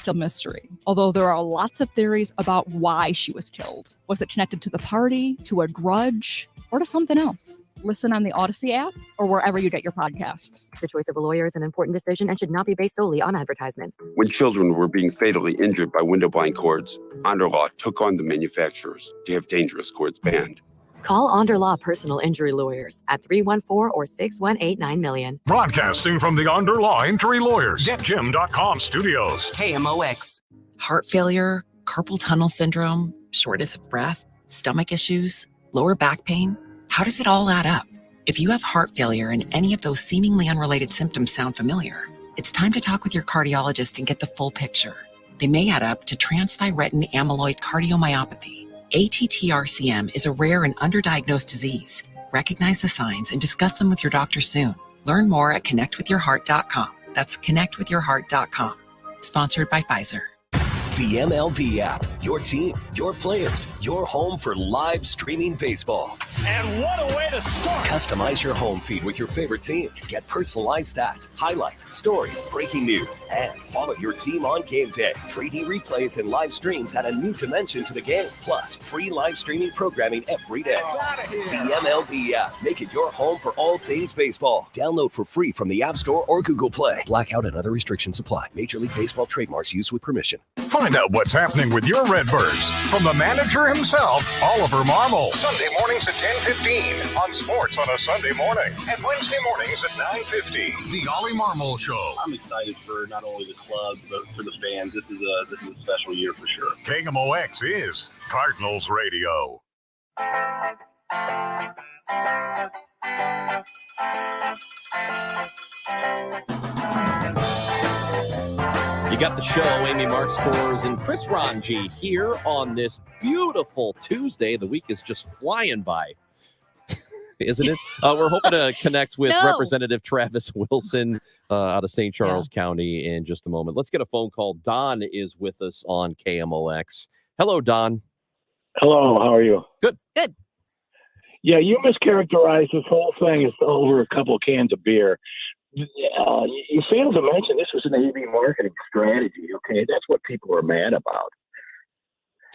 a mystery, although there are lots of theories about why she was killed. Was it connected to the party, to a grudge, or to something else? Listen on the Odyssey app or wherever you get your podcasts. The choice of a lawyer is an important decision and should not be based solely on advertisements. When children were being fatally injured by window blind cords, Honor Law took on the manufacturers to have dangerous cords banned. Call Onder Law Personal Injury Lawyers at 314 or 618 $9 Broadcasting from the Onder Law Injury Lawyers, GetJim.com studios. KMOX. Heart failure, carpal tunnel syndrome, shortness of breath, stomach issues, lower back pain. How does it all add up? If you have heart failure and any of those seemingly unrelated symptoms sound familiar, it's time to talk with your cardiologist and get the full picture. They may add up to transthyretin amyloid cardiomyopathy. ATTR-CM is a rare and underdiagnosed disease. Recognize the signs and discuss them with your doctor soon. Learn more at connectwithyourheart.com. That's connectwithyourheart.com. Sponsored by Pfizer. The MLB app. Your team, your players, your home for live streaming baseball. And what a way to start. Customize your home feed with your favorite team. Get personalized stats, highlights, stories, breaking news, and follow your team on game day. 3D replays and live streams add a new dimension to the game. Plus, free live streaming programming every day. The MLB app. Make it your home for all things baseball. Download for free from the App Store or Google Play. Blackout and other restrictions apply. Major League Baseball trademarks used with permission. Find out what's happening with your Redbirds from the manager himself, Oliver Marmol. Sunday mornings at 10:15 on Sports on a Sunday morning, and Wednesday mornings at 9:50. The Ollie Marmol Show. I'm excited for not only the club but for the fans. This is a special year for sure. KMOX is Cardinals Radio. You got the show, Amy Marks Kors and Chris Ranji here on this beautiful Tuesday. The week is just flying by, isn't it? We're hoping to connect with Representative Travis Wilson out of St. Charles County in just a moment. Let's get a phone call. Don is with us on KMOX. Hello, Don. Hello, how are you? Good. Good. Yeah, you mischaracterized this whole thing as over a couple of cans of beer. You failed to mention this was an AV marketing strategy. Okay, that's what people are mad about.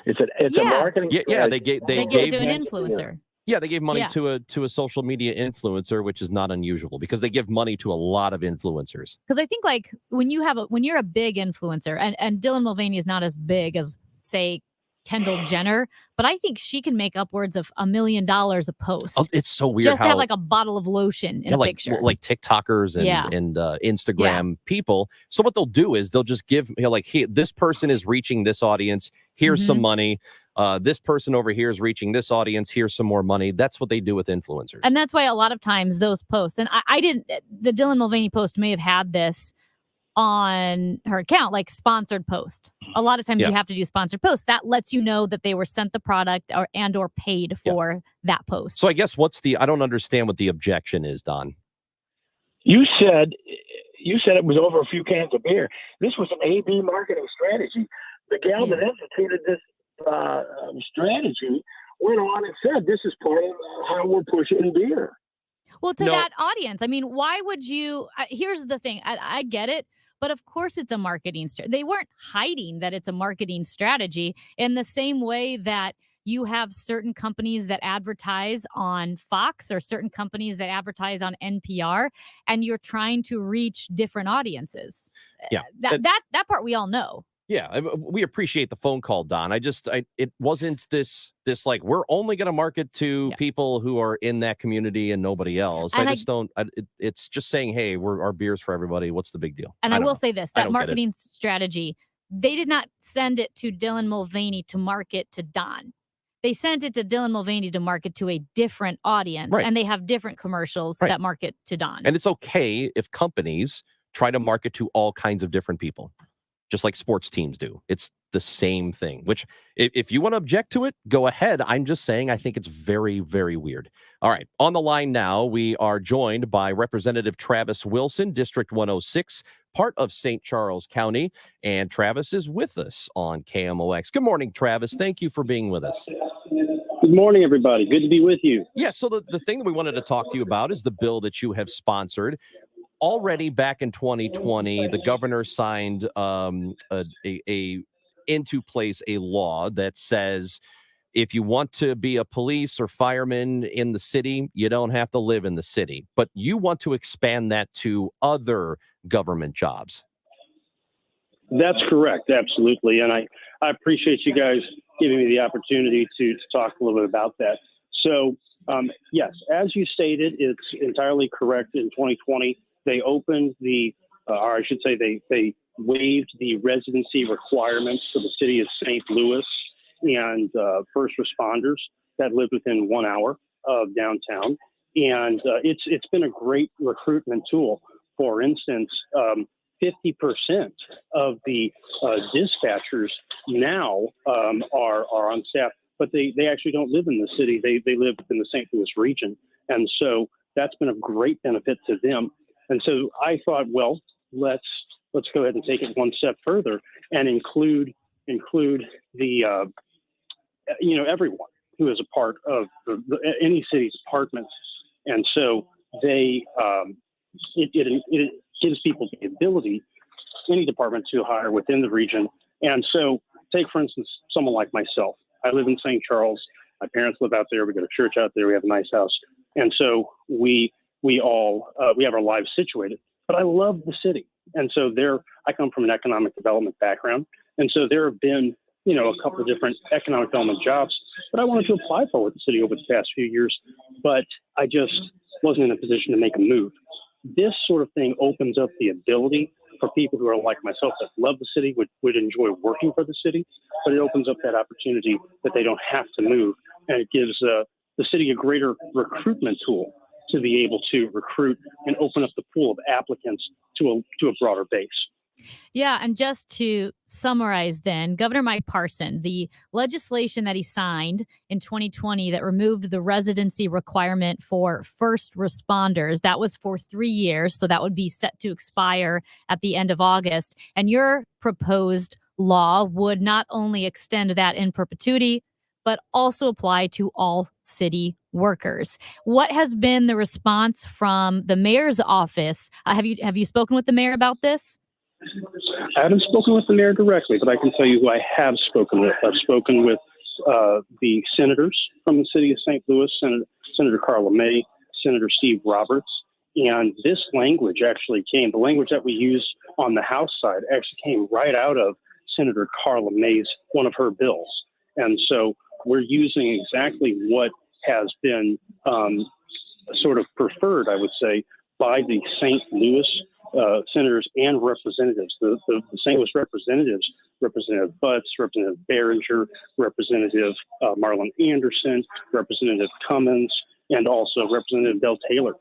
It's a marketing. Yeah, they gave it to an influencer. Yeah, they gave money to a social media influencer, which is not unusual because they give money to a lot of influencers. Because I think like when you're a big influencer, and Dylan Mulvaney is not as big as say Kendall Jenner, but I think she can make upwards of $1 million a post. Oh, it's so weird. Just to have like a bottle of lotion in a picture. Like TikTokers and Instagram people. So what they'll do is they'll just give hey, this person is reaching this audience. Here's some money. This person over here is reaching this audience. Here's some more money. That's what they do with influencers. And that's why a lot of times those posts, and I didn't, the Dylan Mulvaney post may have had this on her account, like sponsored post. A lot of times you have to do sponsored posts. That lets you know that they were sent the product or paid for that post. So I guess I don't understand what the objection is, Don. You said it was over a few cans of beer. This was an AB marketing strategy. The gal that instituted this strategy went on and said, this is part of how we're pushing beer. Well, to that audience, I mean, why would you? Here's the thing. I get it. But of course, it's a marketing strategy. They weren't hiding that it's a marketing strategy in the same way that you have certain companies that advertise on Fox or certain companies that advertise on NPR, and you're trying to reach different audiences. Yeah, that part we all know. Yeah, we appreciate the phone call, Don. It wasn't this like we're only going to market to people who are in that community and nobody else. And it's just saying, hey, our beer's for everybody. What's the big deal? And I will say this, that marketing strategy, they did not send it to Dylan Mulvaney to market to Don. They sent it to Dylan Mulvaney to market to a different audience. Right. And they have different commercials that market to Don. And it's okay if companies try to market to all kinds of different people, just like sports teams do. It's the same thing, which if you want to object to it, go ahead. I'm just saying I think it's very, very weird. All right. On the line now, we are joined by Representative Travis Wilson, District 106, part of St. Charles County. And Travis is with us on KMOX. Good morning, Travis. Thank you for being with us. Good morning, everybody. Good to be with you. Yeah, so the thing that we wanted to talk to you about is the bill that you have sponsored. already back in 2020, the governor signed into place a law that says if you want to be a police or fireman in the city, you don't have to live in the city. But you want to expand that to other government jobs. That's correct. Absolutely. And I appreciate you guys giving me the opportunity to talk a little bit about that. So, yes, as you stated, it's entirely correct. In 2020, they opened or I should say they waived the residency requirements for the city of St. Louis and first responders that lived within 1 hour of downtown. And it's been a great recruitment tool. For instance, 50% of the dispatchers now are on staff, but they actually don't live in the city. They live in the St. Louis region. And so that's been a great benefit to them. And so I thought, well, let's go ahead and take it one step further and include the everyone who is a part of any city's departments. And so it gives people the ability, any department, to hire within the region. And so take, for instance, someone like myself. I live in St. Charles. My parents live out there. We go to church out there. We have a nice house. And so we have our lives situated. But I love the city. And so I come from an economic development background. And so there have been, a couple of different economic development jobs that I wanted to apply for with the city over the past few years, but I just wasn't in a position to make a move. This sort of thing opens up the ability for people who are like myself that love the city, would enjoy working for the city, but it opens up that opportunity that they don't have to move. And it gives the city a greater recruitment tool to be able to recruit and open up the pool of applicants to a broader base. Yeah, and just to summarize then, Governor Mike Parson, the legislation that he signed in 2020 that removed the residency requirement for first responders, that was for 3 years, so that would be set to expire at the end of August. And your proposed law would not only extend that in perpetuity, but also apply to all city workers. What has been the response from the mayor's office? Have you spoken with the mayor about this? I haven't spoken with the mayor directly, but I can tell you who I have spoken with. I've spoken with the senators from the city of St. Louis, Senator Carla May, Senator Steve Roberts, and this language the language that we use on the House side actually came right out of Senator Carla May's, one of her bills. And so we're using exactly what has been sort of preferred, I would say, by the St. Louis senators and representatives. The St. Louis representatives, Representative Butts, Representative Behringer, Representative Marlon Anderson, Representative Cummins, and also Representative Del Taylor.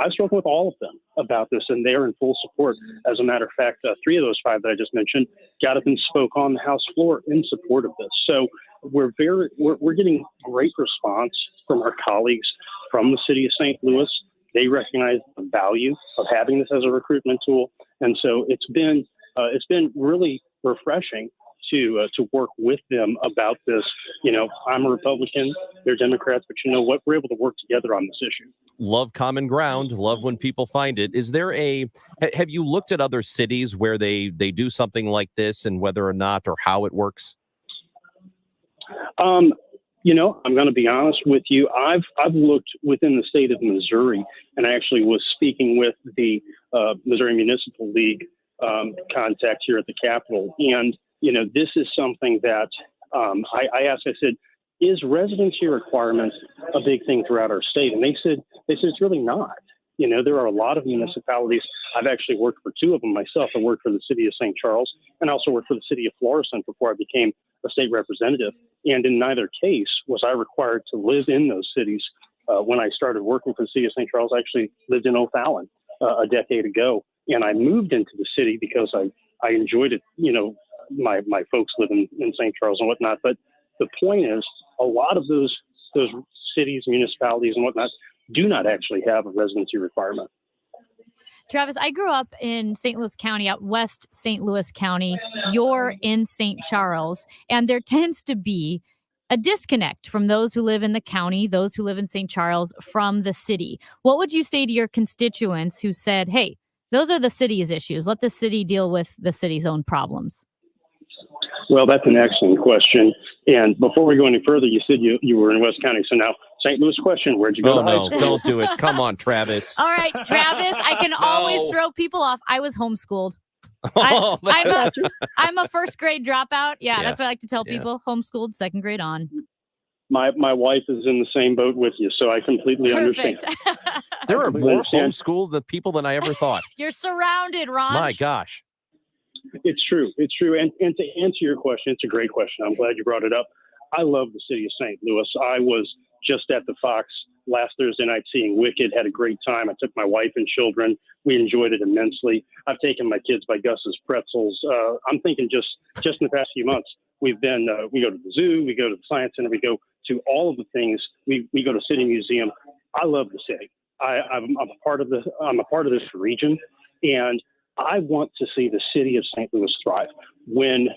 I've spoken with all of them about this, and they are in full support. As a matter of fact, 3 of those 5 that I just mentioned got up and spoke on the House floor in support of this. So we're getting great response from our colleagues from the city of St. Louis. They recognize the value of having this as a recruitment tool, and so it's been really refreshing to work with them about this. I'm a Republican, they're Democrats, but you know what? We're able to work together on this issue. Love common ground. Love when people find it. Have you looked at other cities where they do something like this, and whether or not or how it works? I'm going to be honest with you. I've looked within the state of Missouri, and I actually was speaking with the Missouri Municipal League contact here at the Capitol. And, this is something that I asked, I said, is residency requirements a big thing throughout our state? And they said it's really not. There are a lot of municipalities. I've actually worked for 2 of them myself. I worked for the city of St. Charles and also worked for the city of Florissant before I became a state representative. And in neither case was I required to live in those cities. When I started working for the city of St. Charles, I actually lived in O'Fallon a decade ago. And I moved into the city because I enjoyed it. My folks live in St. Charles and whatnot. But the point is, a lot of those cities, municipalities and whatnot do not actually have a residency requirement. Travis, I grew up in St. Louis County, out west St. Louis County. You're in St. Charles, and there tends to be a disconnect from those who live in the county, those who live in St. Charles, from the city. What would you say to your constituents who said, hey, Those are the city's issues. Let the city deal with the city's own problems. Well, that's an excellent question. And before we go any further, you said you were in West County. So now, St. Louis question, where'd you go Oh, to high no, school? don't do it. Come on, Travis. All right, Travis, I can always throw people off. I was homeschooled. Oh, I'm a first grade dropout. Yeah, Yeah. that's what I like to tell Yeah. people. Homeschooled, second grade on. My wife is in the same boat with you, so I completely understand. There are completely more understand. homeschooled people than I ever thought. You're surrounded, Ron. My gosh. It's true. It's true. And to answer your question, it's a great question. I'm glad you brought it up. I love the city of St. Louis. I was just at the Fox last Thursday night seeing Wicked, had a great time. I took my wife and children. We enjoyed it immensely. I've taken my kids by Gus's Pretzels. I'm thinking just in the past few months, we've been, we go to the zoo, we go to the Science Center, we go to all of the things. We go to City Museum. I love the city. I'm a part of this region, and I want to see the city of St. Louis thrive. When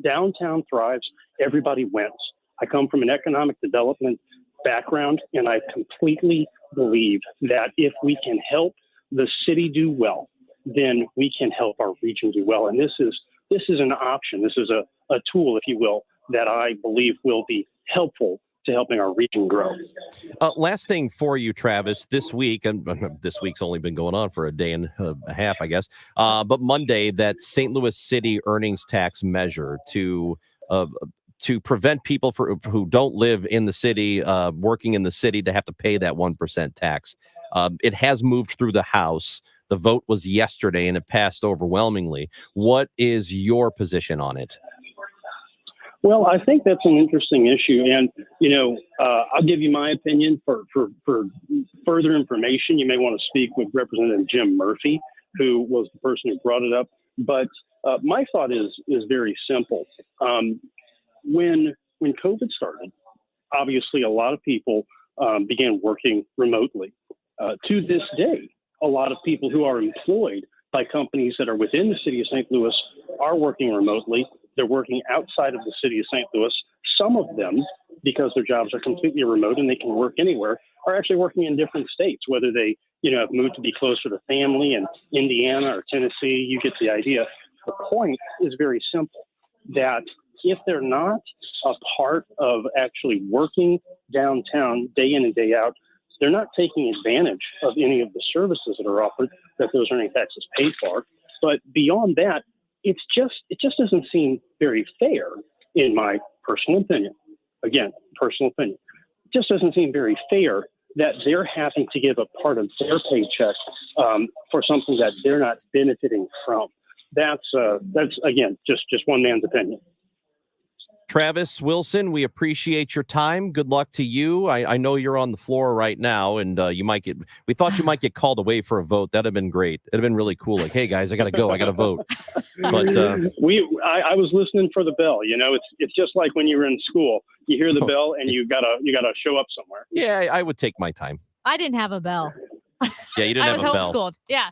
downtown thrives, everybody wins. I come from an economic development background, and I completely believe that if we can help the city do well, then we can help our region do well. And this is an option. This is a tool, if you will, that I believe will be helpful to helping our region grow. Last thing for you, Travis, this week, and this week's only been going on for a day and a half, I guess, but Monday, that St. Louis City earnings tax measure to prevent people who don't live in the city, working in the city, to have to pay that 1% tax. It has moved through the House. The vote was yesterday, and it passed overwhelmingly. What is your position on it? Well, I think that's an interesting issue. And, I'll give you my opinion. For further information, you may want to speak with Representative Jim Murphy, who was the person who brought it up. But my thought is very simple. When COVID started, obviously a lot of people began working remotely. To this day, a lot of people who are employed by companies that are within the city of St. Louis are working remotely. They're working outside of the city of St. Louis. Some of them, because their jobs are completely remote and they can work anywhere, are actually working in different states, whether they, have moved to be closer to family in Indiana or Tennessee. You get the idea. The point is very simple, that if they're not a part of actually working downtown day in and day out, they're not taking advantage of any of the services that are offered that those earning taxes pay for. But beyond that, it just doesn't seem very fair, in my personal opinion. Again, personal opinion. It just doesn't seem very fair that they're having to give a part of their paycheck for something that they're not benefiting from. That's again, just one man's opinion. Travis Wilson, we appreciate your time. Good luck to you. I know you're on the floor right now, and we thought you might get called away for a vote. That'd have been great. It'd have been really cool. Like, hey guys, I got to go. I got to vote. But I was listening for the bell. It's just like when you were in school. You hear the bell and you gotta show up somewhere. Yeah, I would take my time. I didn't have a bell. Yeah, you didn't have a bell. I was homeschooled. Yeah.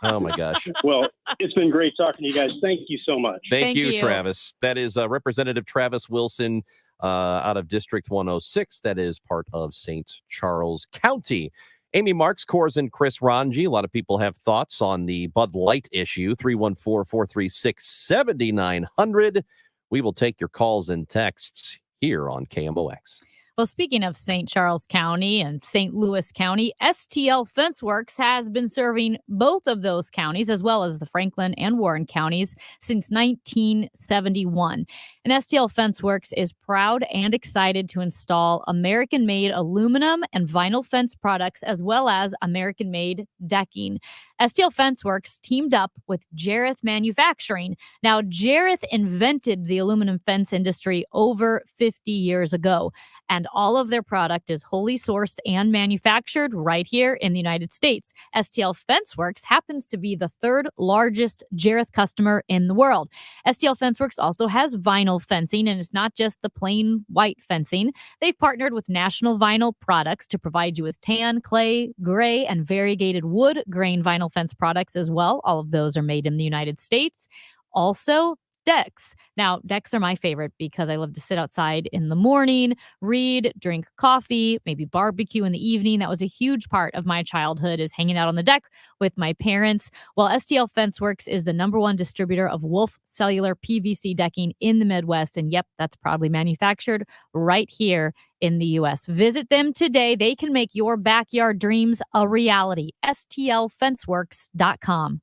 Oh my gosh. Well, it's been great talking to you guys. Thank you so much. Thank you, Travis. That is Representative Travis Wilson out of District 106. That is part of St. Charles County. Amy Marks, Coors, and Chris Ranji. A lot of people have thoughts on the Bud Light issue. 314-436-7900. We will take your calls and texts here on KMOX. Well, speaking of St. Charles County and St. Louis County, STL Fence Works has been serving both of those counties, as well as the Franklin and Warren counties, since 1971. And STL Fence Works is proud and excited to install American-made aluminum and vinyl fence products, as well as American-made decking. STL Fence Works teamed up with Jareth Manufacturing. Now, Jareth invented the aluminum fence industry over 50 years ago, and all of their product is wholly sourced and manufactured right here in the United States. STL Fence Works happens to be the third largest Jareth customer in the world. STL Fence Works also has vinyl fencing, and it's not just the plain white fencing. They've partnered with National Vinyl Products to provide you with tan, clay, gray, and variegated wood grain vinyl fence products as well. All of those are made in the United States. Also, decks. Now, decks are my favorite because I love to sit outside in the morning, read, drink coffee, maybe barbecue in the evening. That was a huge part of my childhood, is hanging out on the deck with my parents. Well, STL FenceWorks is the #1 distributor of Wolf Cellular PVC decking in the Midwest. And yep, that's proudly manufactured right here in the U.S. Visit them today. They can make your backyard dreams a reality. STLFenceworks.com.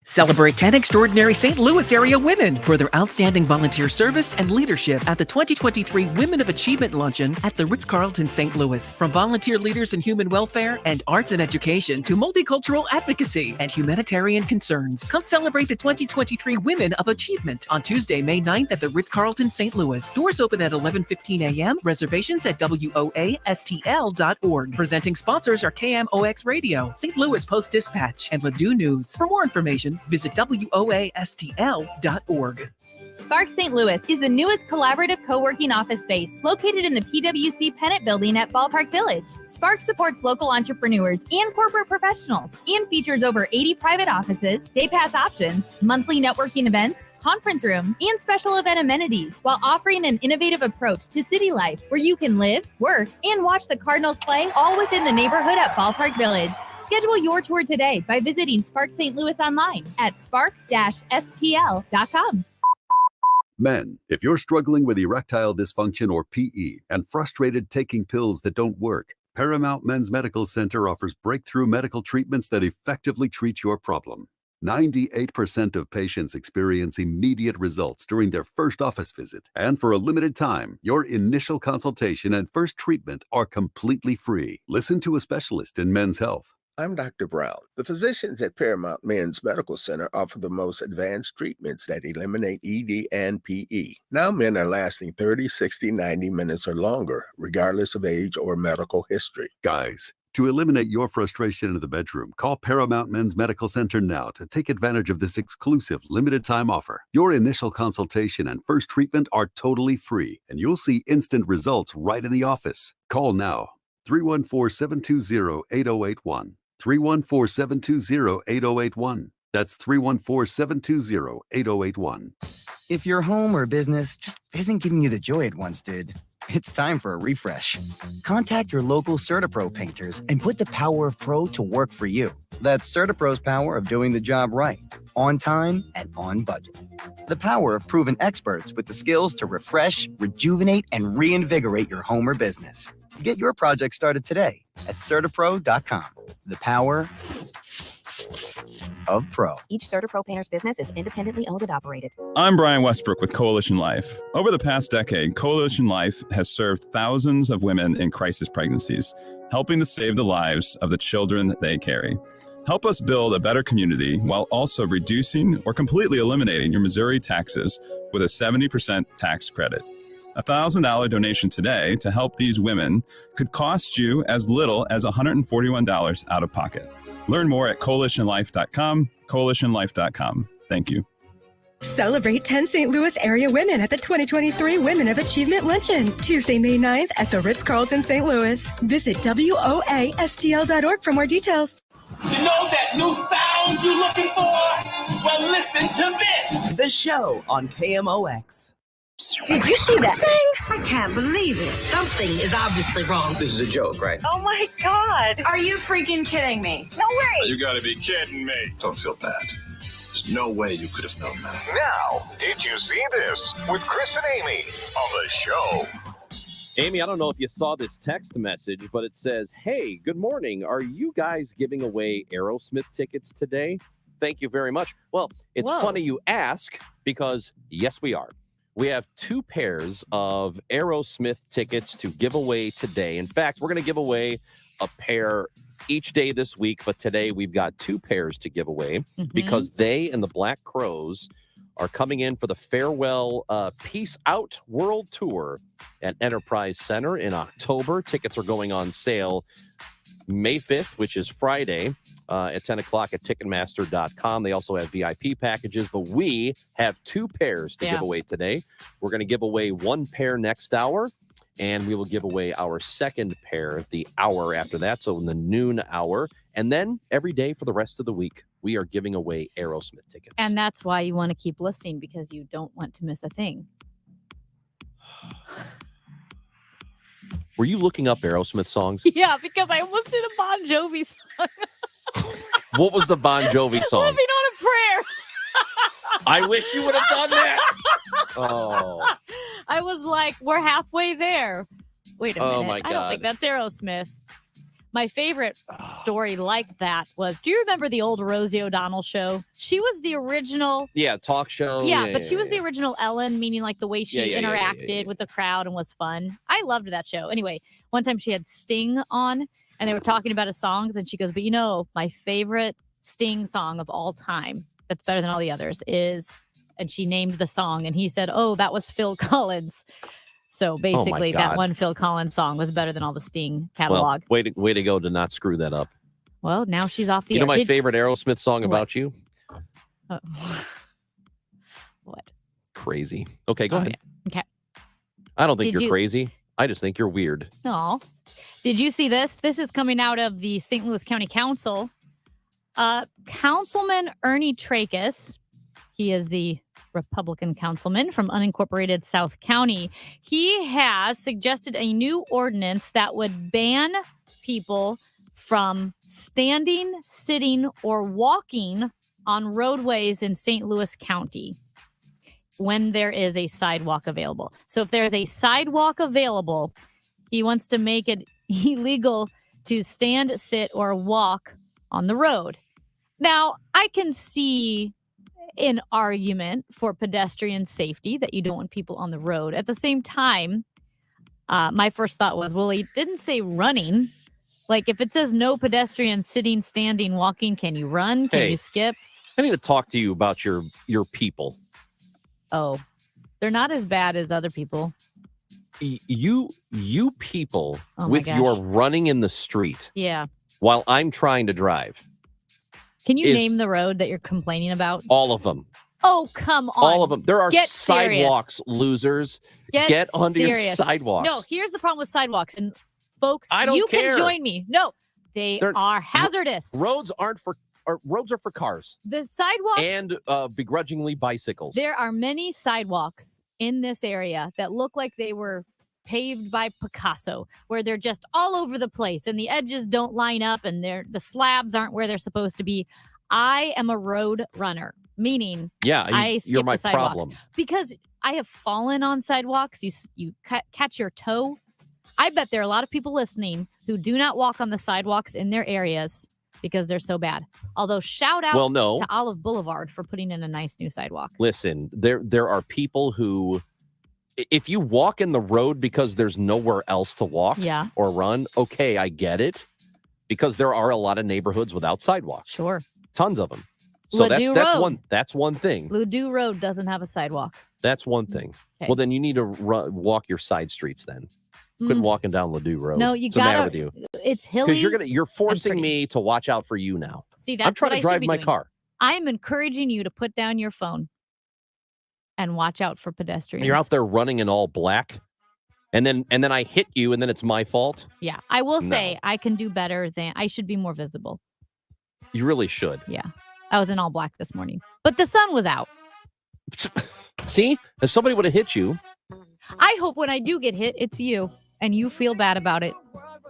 Celebrate 10 extraordinary St. Louis area women for their outstanding volunteer service and leadership at the 2023 Women of Achievement Luncheon at the Ritz-Carlton St. Louis. From volunteer leaders in human welfare and arts and education to multicultural advocacy and humanitarian concerns. Come celebrate the 2023 Women of Achievement on Tuesday, May 9th at the Ritz-Carlton St. Louis. Doors open at 11:15 a.m. Reservations at WOASTL.org. Presenting sponsors are KMOX Radio, St. Louis Post-Dispatch, and Ladue News. For more information, visit WOASTL.org. Spark St. Louis is the newest collaborative co-working office space located in the PwC Pennant Building at Ballpark Village. Spark supports local entrepreneurs and corporate professionals and features over 80 private offices, day pass options, monthly networking events, conference room, and special event amenities, while offering an innovative approach to city life where you can live, work, and watch the Cardinals play all within the neighborhood at Ballpark Village. Schedule your tour today by visiting Spark St. Louis online at spark-stl.com. Men, if you're struggling with erectile dysfunction or PE and frustrated taking pills that don't work, Paramount Men's Medical Center offers breakthrough medical treatments that effectively treat your problem. 98% of patients experience immediate results during their first office visit. And for a limited time, your initial consultation and first treatment are completely free. Listen to a specialist in men's health. I'm Dr. Brown. The physicians at Paramount Men's Medical Center offer the most advanced treatments that eliminate ED and PE. Now men are lasting 30, 60, 90 minutes or longer, regardless of age or medical history. Guys, to eliminate your frustration in the bedroom, call Paramount Men's Medical Center now to take advantage of this exclusive limited-time offer. Your initial consultation and first treatment are totally free, and you'll see instant results right in the office. Call now, 314-720-8081. 314-720-8081. That's 314-720-8081. If your home or business just isn't giving you the joy it once did, it's time for a refresh. Contact your local CertaPro painters and put the power of pro to work for you. That's CertaPro's power of doing the job right, on time and on budget. The power of proven experts with the skills to refresh, rejuvenate, and reinvigorate your home or business. Get your project started today at CertaPro.com. The power of pro. Each CertaPro painter's business is independently owned and operated. I'm Brian Westbrook with Coalition Life. Over the past decade, Coalition Life has served thousands of women in crisis pregnancies, helping to save the lives of the children they carry. Help us build a better community while also reducing or completely eliminating your Missouri taxes with a 70% tax credit. A $1,000 donation today to help these women could cost you as little as $141 out of pocket. Learn more at coalitionlife.com, coalitionlife.com. Thank you. Celebrate 10 St. Louis area women at the 2023 Women of Achievement Luncheon, Tuesday, May 9th at the Ritz-Carlton St. Louis. Visit WOASTL.org for more details. You know that new sound you're looking for? Well, listen to this. The show on KMOX. Did you see that thing? I can't believe it. Something is obviously wrong. This is a joke, right? Oh my God. Are you freaking kidding me? No way. You gotta be kidding me. Don't feel bad. There's no way you could have known that. Now, did you see this with Chris and Amy on the show? Amy, I don't know if you saw this text message, but it says, hey, good morning. Are you guys giving away Aerosmith tickets today? Thank you very much. Well, it's funny you ask because, yes, we are. We have 2 pairs of Aerosmith tickets to give away today. In fact, we're going to give away a pair each day this week, but today we've got 2 pairs to give away because they and the Black Crowes are coming in for the farewell Peace Out World Tour at Enterprise Center in October. Tickets are going on sale May 5th, which is Friday, at 10 o'clock at Ticketmaster.com. They also have VIP packages, but we have 2 pairs to give away today. We're going to give away 1 pair next hour, And we will give away our second pair the hour after that, so in the noon hour. And then every day for the rest of the week, we are giving away Aerosmith tickets. And that's why you want to keep listening, because you don't want to miss a thing. Were you looking up Aerosmith songs? Yeah, because I almost did a Bon Jovi song. What was the Bon Jovi song? Living on a Prayer. I wish you would have done that. Oh. I was like, we're halfway there. Wait a minute. Oh, my I don't think that's Aerosmith. My favorite story like that was, do you remember the old Rosie O'Donnell show? She was the original. Yeah, talk show. Yeah, but she was the original Ellen, meaning like the way she interacted yeah. with the crowd and was fun. I loved that show. Anyway, one time she had Sting on and they were talking about his songs and she goes, but you know, my favorite Sting song of all time, that's better than all the others, is, and she named the song and he said, oh, that was Phil Collins. So basically, that one Phil Collins song was better than all the Sting catalog. Well, way to go to not screw that up. Well, now she's off the air. air. You know my favorite Aerosmith song about you? What? Crazy. Okay, go ahead. Okay. I don't think you're crazy. I just think you're weird. No. Did you see this? This is coming out of the St. Louis County Council. Councilman Ernie Trachis, he is the Republican councilman from unincorporated South County. He has suggested a new ordinance that would ban people from standing, sitting, or walking on roadways in St. Louis County when there is a sidewalk available. So if there's a sidewalk available, he wants to make it illegal to stand, sit, or walk on the road. Now, I can see an argument for pedestrian safety that you don't want people on the road. At the same time, my first thought was, well, he didn't say running. Like, if it says no pedestrian sitting, standing, walking, can you run? Can you skip? I need to talk to you about your people. Oh, they're not as bad as other people. You people Oh my with gosh. your running in the street Yeah. while I'm trying to drive. Can you Is- name the road that you're complaining about? All of them. Oh, come on. All of them. There are Get serious. sidewalks, losers. Get onto serious. your sidewalks. No, here's the problem with sidewalks. And folks, I don't you care. can join me. No, they are hazardous. Roads are for cars The sidewalks, and begrudgingly bicycles. there are many sidewalks in this area that look like they were paved by Picasso, where they're just all over the place and the edges don't line up and the slabs aren't where they're supposed to be. I am a road runner, meaning I skip you're my the sidewalks problem. because I have fallen on sidewalks. You catch your toe. I bet there are a lot of people listening who do not walk on the sidewalks in their areas because they're so bad. Although shout out Well, no. to Olive Boulevard for putting in a nice new sidewalk. Listen, there are people who, if you walk in the road because there's nowhere else to walk Yeah. or run, okay, I get it. Because there are a lot of neighborhoods without sidewalks. Sure. Tons of them. So Ladue Road. that's one thing. Ladue Road doesn't have a sidewalk. That's one thing. Okay. Well, then you need to walk your side streets then. Quit Mm. walking down Ladue Road. No, you What's the matter gotta. with you? It's hilly. Because you're forcing me to watch out for you now. See, that's I'm trying what to I should drive be my doing. car. I am encouraging you to put down your phone and watch out for pedestrians. You're out there running in all black, and then I hit you, and then it's my fault. Yeah, I will No. say I can do better than I should be more visible. You really should. Yeah, I was in all black this morning, but the sun was out. See, if somebody would have hit you, I hope when I do get hit, it's you and you feel bad about it.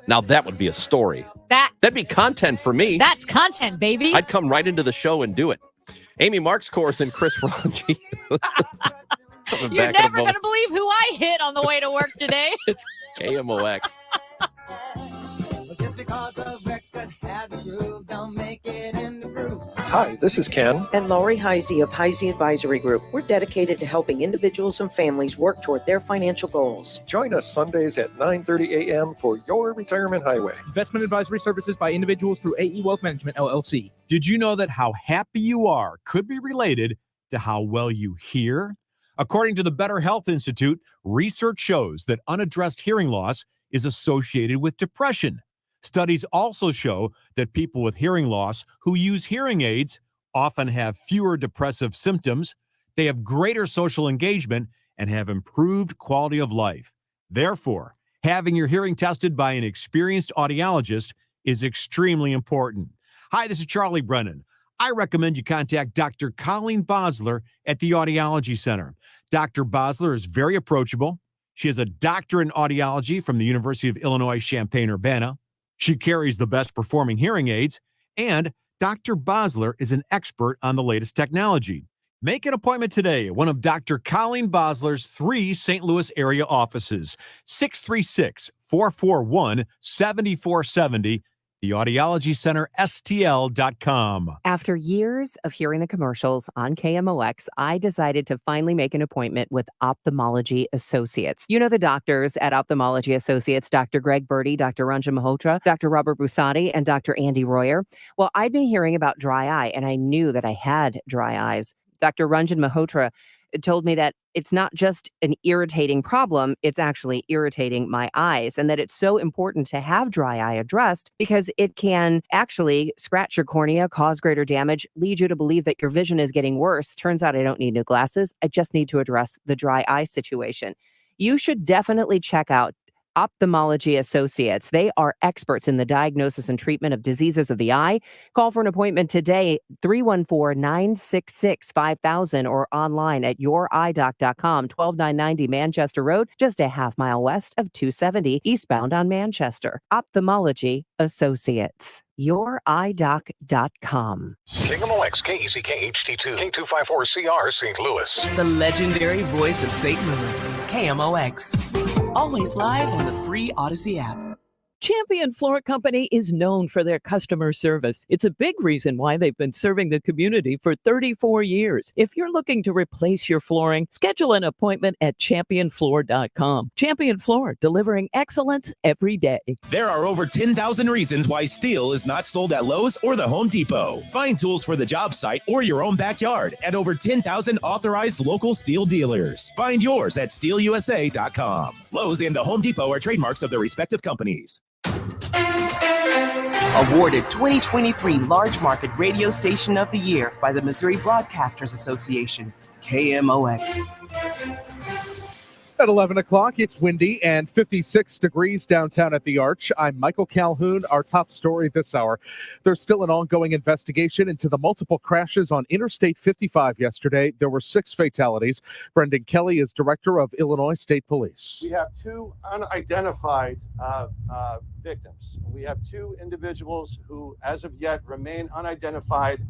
now that would be a story. That'd be content for me. That's content, baby. I'd come right into the show and do it. Amy Marks course and Chris Ranji. You're never going to believe who I hit on the way to work today. It's KMOX. Just because a record has a groove, don't make it in the groove. Hi, this is Ken. And Laurie Heisey of Heisey Advisory Group. We're dedicated to helping individuals and families work toward their financial goals. Join us Sundays at 9:30 a.m. for Your Retirement Highway. Investment advisory services by individuals through AE Wealth Management, LLC. Did you know that how happy you are could be related to how well you hear? According to the Better Health Institute, research shows that unaddressed hearing loss is associated with depression. Studies also show that people with hearing loss who use hearing aids often have fewer depressive symptoms, they have greater social engagement, and have improved quality of life. Therefore, having your hearing tested by an experienced audiologist is extremely important. Hi, this is Charlie Brennan. I recommend you contact Dr. Colleen Bosler at the Audiology Center. Dr. Bosler is very approachable. She has a doctorate in audiology from the University of Illinois Champaign-Urbana. She carries the best performing hearing aids, and Dr. Bosler is an expert on the latest technology. Make an appointment today at one of Dr. Colleen Bosler's 3 St. Louis area offices, 636-441-7470, the Audiology Center, STL.com. After years of hearing the commercials on KMOX, I decided to finally make an appointment with Ophthalmology Associates. You know the doctors at Ophthalmology Associates, Dr. Greg Birdie, Dr. Ranjan Malhotra, Dr. Robert Busati, and Dr. Andy Royer. Well, I'd been hearing about dry eye, and I knew that I had dry eyes. Dr. Ranjan Malhotra told me that it's not just an irritating problem, it's actually irritating my eyes, and that it's so important to have dry eye addressed because it can actually scratch your cornea, cause greater damage, lead you to believe that your vision is getting worse. Turns out I don't need new glasses. I just need to address the dry eye situation. You should definitely check out Ophthalmology Associates. They are experts in the diagnosis and treatment of diseases of the eye. Call for an appointment today, 314-966-5000, or online at youridoc.com, 12990 Manchester Road, just a half mile west of 270 eastbound on Manchester. Ophthalmology Associates. youridoc.com. KMOX, KECK HD2, K254CR, St. Louis. The legendary voice of St. Louis, KMOX. Always live on the free Odyssey app. Champion Floor Company is known for their customer service. It's a big reason why they've been serving the community for 34 years. If you're looking to replace your flooring, schedule an appointment at championfloor.com. Champion Floor, delivering excellence every day. There are over 10,000 reasons why steel is not sold at Lowe's or the Home Depot. Find tools for the job site or your own backyard at over 10,000 authorized local steel dealers. Find yours at steelusa.com. Lowe's and the Home Depot are trademarks of their respective companies. Awarded 2023 Large Market Radio Station of the Year by the Missouri Broadcasters Association, KMOX. At 11 o'clock, it's windy and 56 degrees downtown at the Arch. I'm Michael Calhoun. Our top story this hour. There's still an ongoing investigation into the multiple crashes on Interstate 55 yesterday. There were 6 fatalities. Brendan Kelly is director of Illinois State Police. We have 2 unidentified victims. We have 2 individuals who, as of yet, remain unidentified.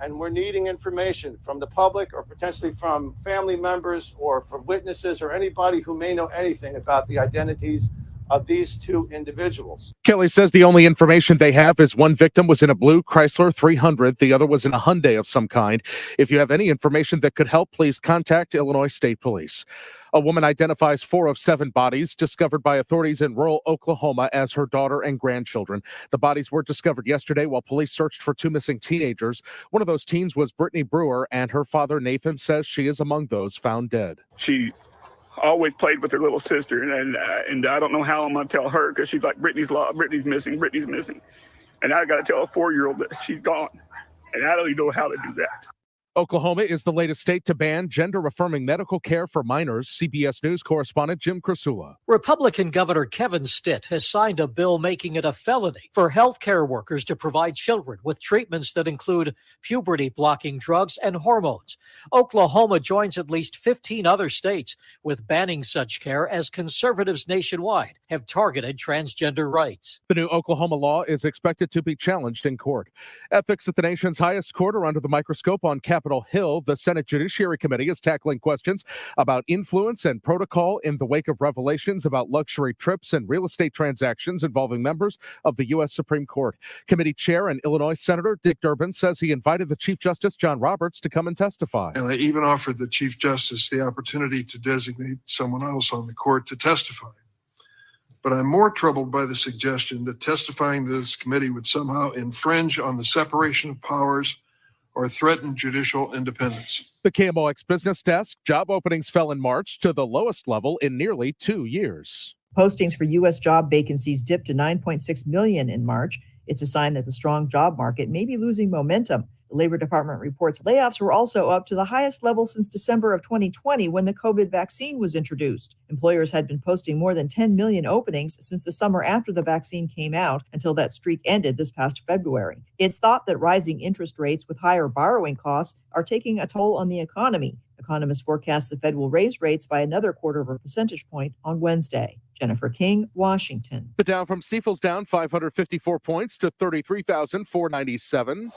And we're needing information from the public or potentially from family members or from witnesses or anybody who may know anything about the identities of these 2 individuals. Kelly says the only information they have is one victim was in a blue Chrysler 300. The other was in a Hyundai of some kind. If you have any information that could help, please contact Illinois State Police. A woman identifies 4 of 7 bodies discovered by authorities in rural Oklahoma as her daughter and grandchildren. The bodies were discovered yesterday while police searched for 2 missing teenagers. One of those teens was Brittany Brewer, and her father, Nathan, says she is among those found dead. She always played with her little sister, and I don't know how I'm going to tell her because she's like, Brittany's lost, Brittany's missing. And I got to tell a 4-year-old that she's gone, and I don't even know how to do that. Oklahoma is the latest state to ban gender-affirming medical care for minors. CBS News correspondent Jim Krasula. Republican Governor Kevin Stitt has signed a bill making it a felony for healthcare workers to provide children with treatments that include puberty-blocking drugs and hormones. Oklahoma joins at least 15 other states with banning such care as conservatives nationwide have targeted transgender rights. The new Oklahoma law is expected to be challenged in court. Ethics at the nation's highest court are under the microscope on Capitol Hill. The Senate Judiciary Committee is tackling questions about influence and protocol in the wake of revelations about luxury trips and real estate transactions involving members of the U.S. Supreme Court. Committee Chair and Illinois Senator Dick Durbin says he invited the Chief Justice John Roberts to come and testify. And I even offered the Chief Justice the opportunity to designate someone else on the court to testify. But I'm more troubled by the suggestion that testifying to this committee would somehow infringe on the separation of powers or threaten judicial independence. The KMOX Business Desk, job openings fell in March to the lowest level in nearly 2 years. Postings for U.S. job vacancies dipped to 9.6 million in March. It's a sign that the strong job market may be losing momentum. The Labor Department reports layoffs were also up to the highest level since December of 2020 when the COVID vaccine was introduced. Employers had been posting more than 10 million openings since the summer after the vaccine came out until that streak ended this past February. It's thought that rising interest rates with higher borrowing costs are taking a toll on the economy. Economists forecast the Fed will raise rates by another 0.25 percentage point on Wednesday. Jennifer King, Washington. The Dow from Stifel's down 554 points to 33,497.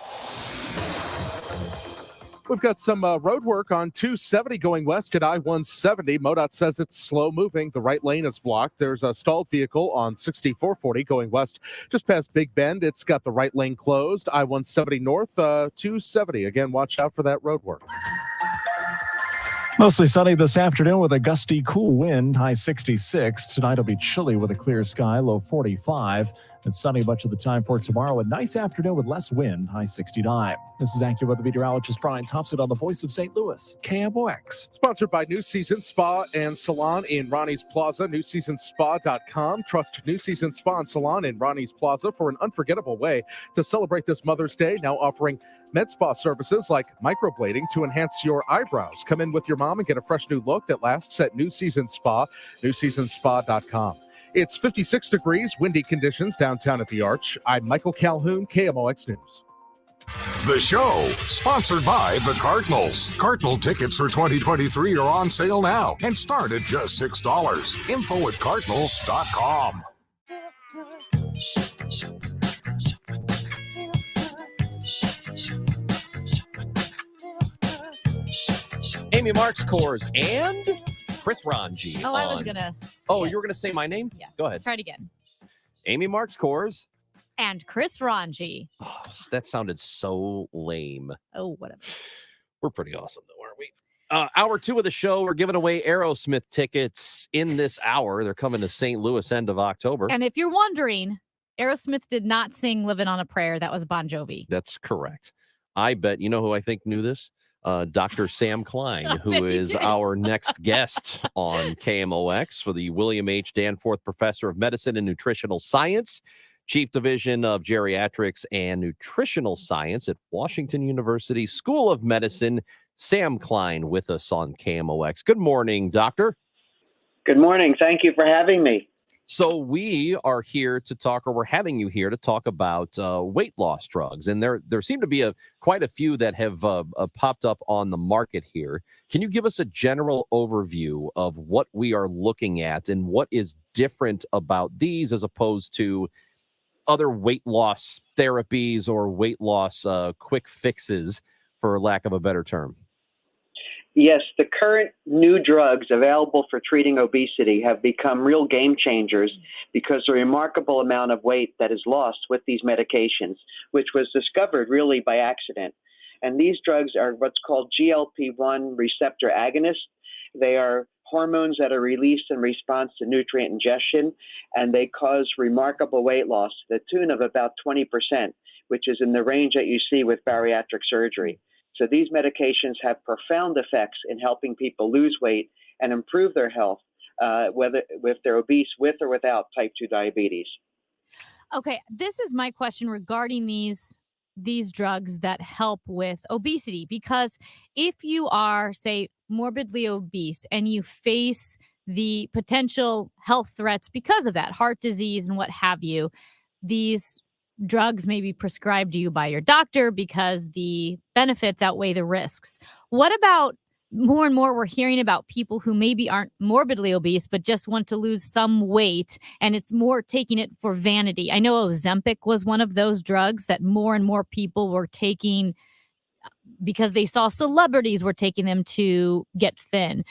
We've got some road work on 270 going west at I-170. MoDOT says it's slow moving. The right lane is blocked. There's a stalled vehicle on 6440 going west just past Big Bend. It's got the right lane closed. I-170 north, 270. Again, watch out for that road work. Mostly sunny this afternoon with a gusty, cool wind, high 66. Tonight will be chilly with a clear sky, low 45. It's sunny much of the time for tomorrow. A nice afternoon with less wind, high 69. This is AccuWeather meteorologist Brian Thompson on the Voice of St. Louis, KMOX. Sponsored by New Season Spa and Salon in Ronnie's Plaza, newseasonspa.com. Trust New Season Spa and Salon in Ronnie's Plaza for an unforgettable way to celebrate this Mother's Day. Now offering med spa services like microblading to enhance your eyebrows. Come in with your mom and get a fresh new look that lasts at New Season Spa, newseasonspa.com. It's 56 degrees, windy conditions downtown at the Arch. I'm Michael Calhoun, KMOX News. The show, sponsored by the Cardinals. Cardinal tickets for 2023 are on sale now and start at just $6. Info at cardinals.com. Amy Marks Kors and Chris Ranji. Oh, I was going to. Oh, you were going to say my name? Yeah. Go ahead. Try it again. Amy Marks Kors. And Chris Ranji. Oh, that sounded so lame. Oh, whatever. We're pretty awesome, though, aren't we? Hour 2 of the show, we're giving away Aerosmith tickets in this hour. They're coming to St. Louis end of October. And if you're wondering, Aerosmith did not sing Living on a Prayer. That was Bon Jovi. That's correct. I bet, you know who I think knew this? Dr. Sam Klein, who is our next guest on KMOX for the William H. Danforth Professor of Medicine and Nutritional Science, Chief Division of Geriatrics and Nutritional Science at Washington University School of Medicine. Sam Klein with us on KMOX. Good morning, Doctor. Good morning. Thank you for having me. So we are here to talk, or we're having you here to talk about weight loss drugs. And there seem to be quite a few that have popped up on the market here. Can you give us a general overview of what we are looking at and what is different about these as opposed to other weight loss therapies or weight loss quick fixes, for lack of a better term? Yes, the current new drugs available for treating obesity have become real game changers because the remarkable amount of weight that is lost with these medications, which was discovered really by accident. And these drugs are what's called GLP-1 receptor agonists. They are hormones that are released in response to nutrient ingestion, and they cause remarkable weight loss to the tune of about 20%, which is in the range that you see with bariatric surgery. So these medications have profound effects in helping people lose weight and improve their health, whether if they're obese with or without type 2 diabetes. Okay, this is my question regarding these drugs that help with obesity, because if you are, say, morbidly obese and you face the potential health threats because of that, heart disease and what have you, these drugs may be prescribed to you by your doctor because the benefits outweigh the risks. What about more and more we're hearing about people who maybe aren't morbidly obese but just want to lose some weight, and it's more taking it for vanity? I know Ozempic was one of those drugs that more and more people were taking because they saw celebrities were taking them to get thin.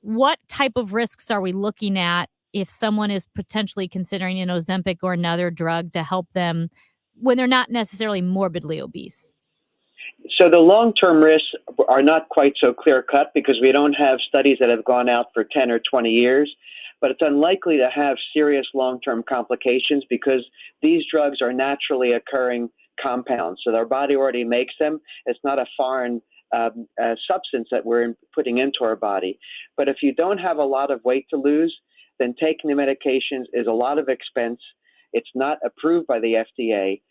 What type of risks are we looking at if someone is potentially considering an Ozempic or another drug to help them when they're not necessarily morbidly obese? So the long-term risks are not quite so clear-cut because we don't have studies that have gone out for 10 or 20 years, but it's unlikely to have serious long-term complications because these drugs are naturally occurring compounds. So our body already makes them. It's not a foreign substance that we're putting into our body. But if you don't have a lot of weight to lose, then taking the medications is a lot of expense. It's not approved by the FDA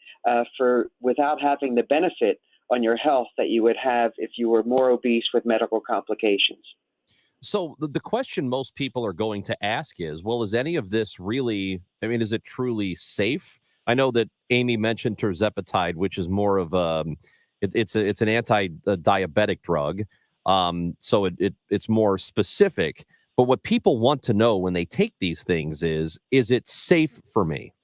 without having the benefit on your health that you would have if you were more obese with medical complications. So the question most people are going to ask is, well, is any of this really, I mean, is it truly safe? I know that Amy mentioned tirzepatide, which is more of it's an anti-diabetic drug. So it's more specific. But what people want to know when they take these things is it safe for me?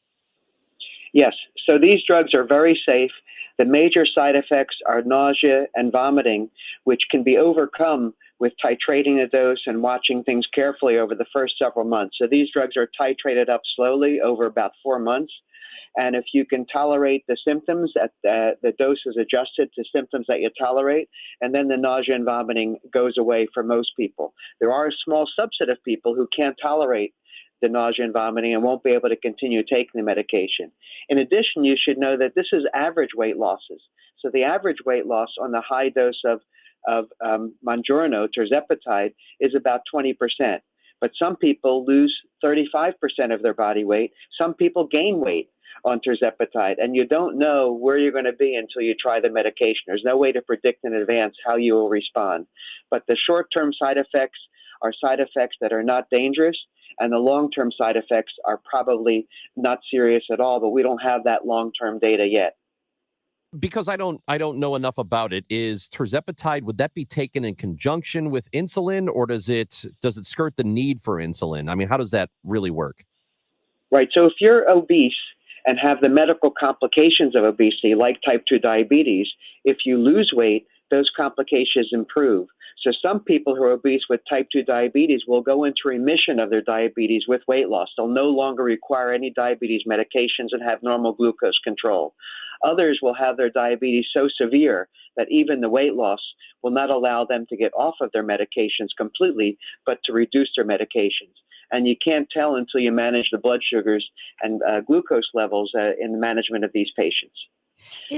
Yes. So these drugs are very safe. The major side effects are nausea and vomiting, which can be overcome with titrating the dose and watching things carefully over the first several months. So these drugs are titrated up slowly over about 4 months. And if you can tolerate the symptoms, the dose is adjusted to symptoms that you tolerate, and then the nausea and vomiting goes away for most people. There are a small subset of people who can't tolerate the nausea and vomiting and won't be able to continue taking the medication. In addition, you should know that this is average weight losses. So the average weight loss on the high dose of Mounjaro, tirzepatide, is about 20%. But some people lose 35% of their body weight. Some people gain weight on tirzepatide, and you don't know where you're going to be until you try the medication. There's no way to predict in advance how you will respond. But the short-term side effects are side effects that are not dangerous, and the long-term side effects are probably not serious at all, but we don't have that long-term data yet. Because I don't know enough about it, is tirzepatide, would that be taken in conjunction with insulin, or does it skirt the need for insulin? I mean, how does that really work? Right. So if you're obese and have the medical complications of obesity, like type 2 diabetes, if you lose weight, those complications improve. So some people who are obese with type 2 diabetes will go into remission of their diabetes with weight loss. They'll no longer require any diabetes medications and have normal glucose control. Others will have their diabetes so severe that even the weight loss will not allow them to get off of their medications completely, but to reduce their medications. And you can't tell until you manage the blood sugars and glucose levels in the management of these patients.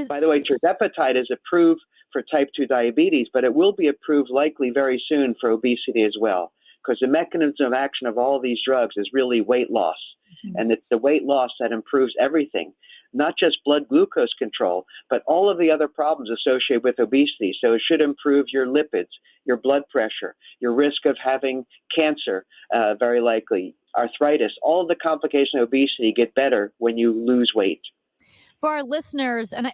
By the way, tirzepatide is approved for type 2 diabetes, but it will be approved likely very soon for obesity as well, because the mechanism of action of all of these drugs is really weight loss. And it's the weight loss that improves everything, not just blood glucose control, but all of the other problems associated with obesity. So it should improve your lipids, your blood pressure, your risk of having cancer, very likely, arthritis. All of the complications of obesity get better when you lose weight. For our listeners, and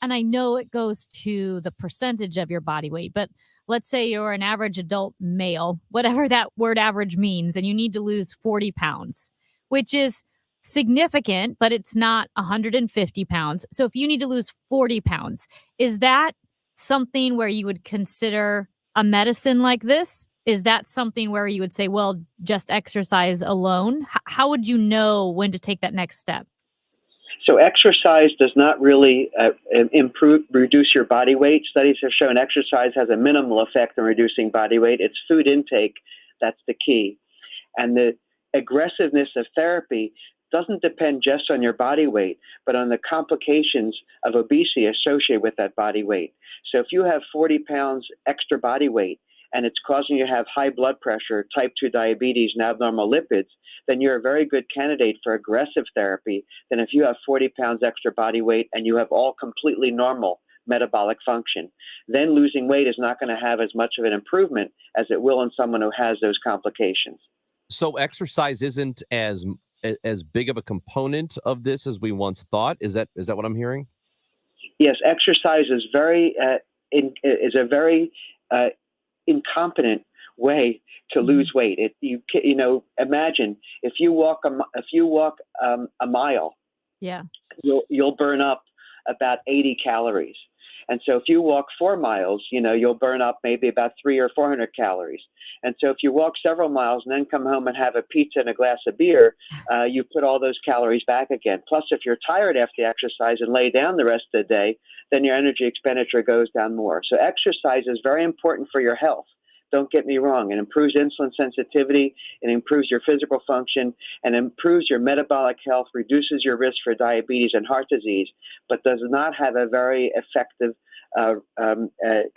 I know it goes to the percentage of your body weight, but let's say you're an average adult male, whatever that word average means, and you need to lose 40 pounds, which is significant, but it's not 150 pounds. So if you need to lose 40 pounds, is that something where you would consider a medicine like this? Is that something where you would say, well, just exercise alone? How would you know when to take that next step? So exercise does not really reduce your body weight. Studies have shown exercise has a minimal effect on reducing body weight. It's food intake that's the key. And the aggressiveness of therapy doesn't depend just on your body weight, but on the complications of obesity associated with that body weight. So if you have 40 pounds extra body weight and it's causing you to have high blood pressure, type 2 diabetes, and abnormal lipids, then you're a very good candidate for aggressive therapy than if you have 40 pounds extra body weight and you have all completely normal metabolic function. Then losing weight is not going to have as much of an improvement as it will in someone who has those complications. So exercise isn't as big of a component of this as we once thought. Is that what I'm hearing? Yes, exercise is a very incompetent way to lose weight. Imagine if you walk a mile, yeah, you'll burn up about 80 calories. And so if you walk 4 miles, you'll burn up maybe about 300 or 400 calories. And so if you walk several miles and then come home and have a pizza and a glass of beer, you put all those calories back again. Plus, if you're tired after the exercise and lay down the rest of the day, then your energy expenditure goes down more. So exercise is very important for your health. Don't get me wrong. It improves insulin sensitivity, it improves your physical function, and improves your metabolic health, reduces your risk for diabetes and heart disease, but does not have a very effective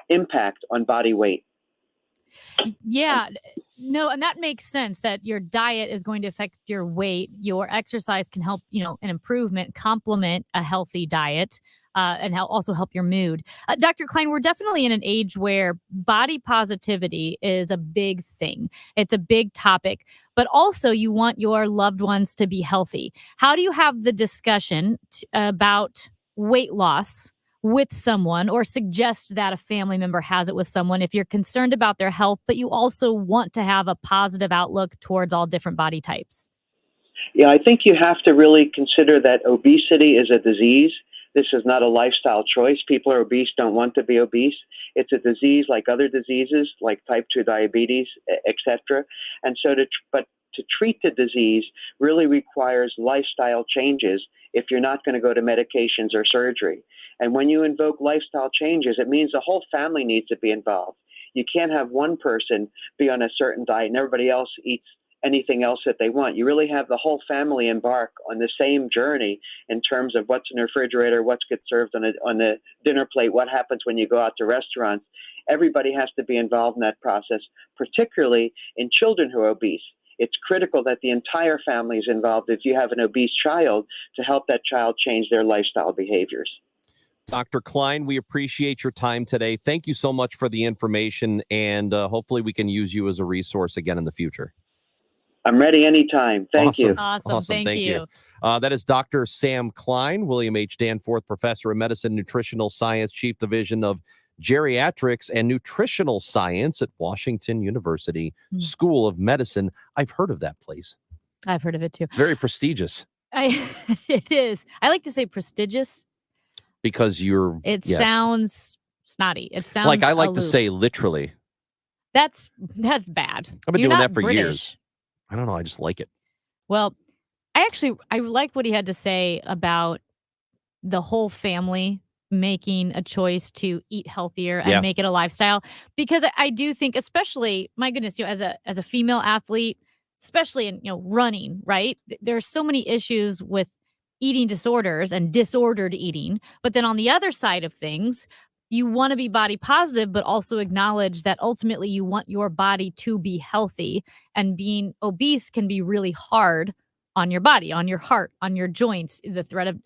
impact on body weight. Yeah. No, and that makes sense that your diet is going to affect your weight. Your exercise can help, an improvement, complement a healthy diet, and also help your mood. Dr. Klein, we're definitely in an age where body positivity is a big thing. It's a big topic, but also you want your loved ones to be healthy. How do you have the discussion about weight loss with someone, or suggest that a family member has it with someone if you're concerned about their health, but you also want to have a positive outlook towards all different body types? Yeah, I think you have to really consider that obesity is a disease. This is not a lifestyle choice. People are obese, don't want to be obese. It's a disease like other diseases, like type 2 diabetes, etc. And so to treat the disease really requires lifestyle changes if you're not going to go to medications or surgery. And when you invoke lifestyle changes, it means the whole family needs to be involved. You can't have one person be on a certain diet and everybody else eats anything else that they want. You really have the whole family embark on the same journey in terms of what's in the refrigerator, what gets served on the dinner plate, what happens when you go out to restaurants. Everybody has to be involved in that process, particularly in children who are obese. It's critical that the entire family is involved if you have an obese child to help that child change their lifestyle behaviors. Dr. Klein, we appreciate your time today. Thank you so much for the information, and hopefully we can use you as a resource again in the future. I'm ready anytime. Thank you. Awesome. Thank you. That is Dr. Sam Klein, William H. Danforth Professor of Medicine, Nutritional Science, Chief Division of Geriatrics and Nutritional Science at Washington University School of Medicine. I've heard of that place. I've heard of it too. It's very prestigious. It is. I like to say prestigious. Because It sounds snotty. It sounds like I like aloof. to say literally. That's bad. I've been You're doing not that for British. years. I don't know. I just like it. Well, I like what he had to say about the whole family making a choice to eat healthier and make it a lifestyle, because I do think, especially, my goodness, as a female athlete, especially in running, right? There's so many issues with eating disorders and disordered eating. But then on the other side of things, you want to be body positive, but also acknowledge that ultimately you want your body to be healthy. And being obese can be really hard on your body, on your heart, on your joints, the threat of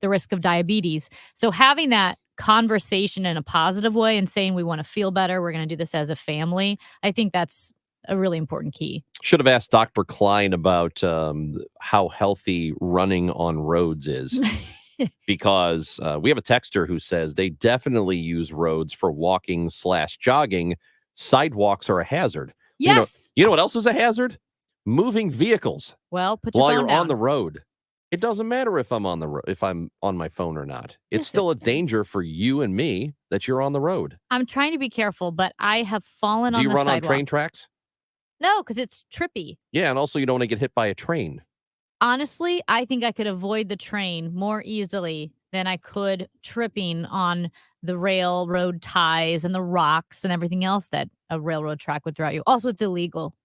the risk of diabetes. So having that conversation in a positive way and saying we want to feel better, we're going to do this as a family, I think that's a really important key. Should have asked Dr. Klein about how healthy running on roads is, because we have a texter who says they definitely use roads for walking / jogging. Sidewalks are a hazard. Yes. You know what else is a hazard? Moving vehicles. Well, put your while phone you're down. on the road. It doesn't matter if I'm on the road, if I'm on my phone or not. It's Yes, still a it does. danger for you and me that you're on the road. I'm trying to be careful, but I have fallen Do on you the run on sidewalk. train tracks? No, because it's trippy. Yeah, and also you don't want to get hit by a train. Honestly, I think I could avoid the train more easily than I could tripping on the railroad ties and the rocks and everything else that a railroad track would throw at you. Also, it's illegal.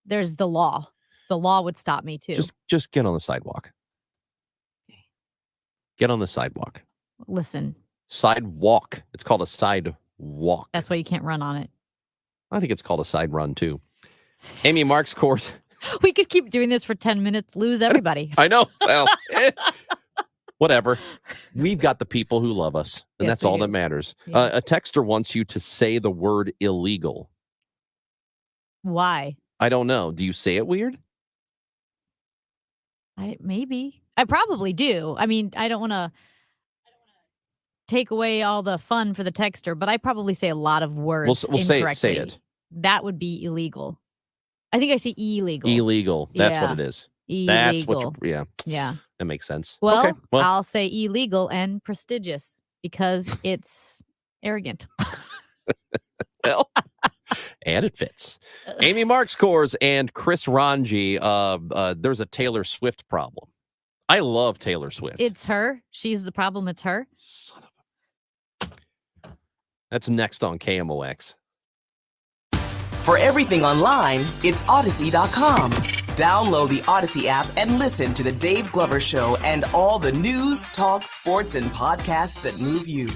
There's the law. The law would stop me too. Just get on the sidewalk. Get on the sidewalk. Listen, Sidewalk. It's called a sidewalk. that's why you can't run on it. I think it's called a side run too. Amy Marks' course. We could keep doing this for 10 minutes, lose everybody. I know. Well, whatever. We've got the people who love us, and Yes, that's we all do. that matters. Yeah. A texter wants you to say the word illegal. Why? I don't know. Do you say it weird? Maybe. I probably do. I mean, I don't want to take away all the fun for the texter, but I probably say a lot of words We'll say incorrectly. it. That would be illegal. I think I say illegal. Illegal. That's what Yeah. it is. Illegal. That's what yeah. Yeah. That makes sense. Well, okay. Well, I'll say illegal and prestigious because it's arrogant. well, and it fits. Amy Marks Kors and Chris Ranji. There's a Taylor Swift problem. I love Taylor Swift. It's her. She's the problem. It's her. That's next on KMOX. For everything online, it's Odyssey.com. Download the Odyssey app and listen to The Dave Glover Show and all the news, talk, sports, and podcasts that move you.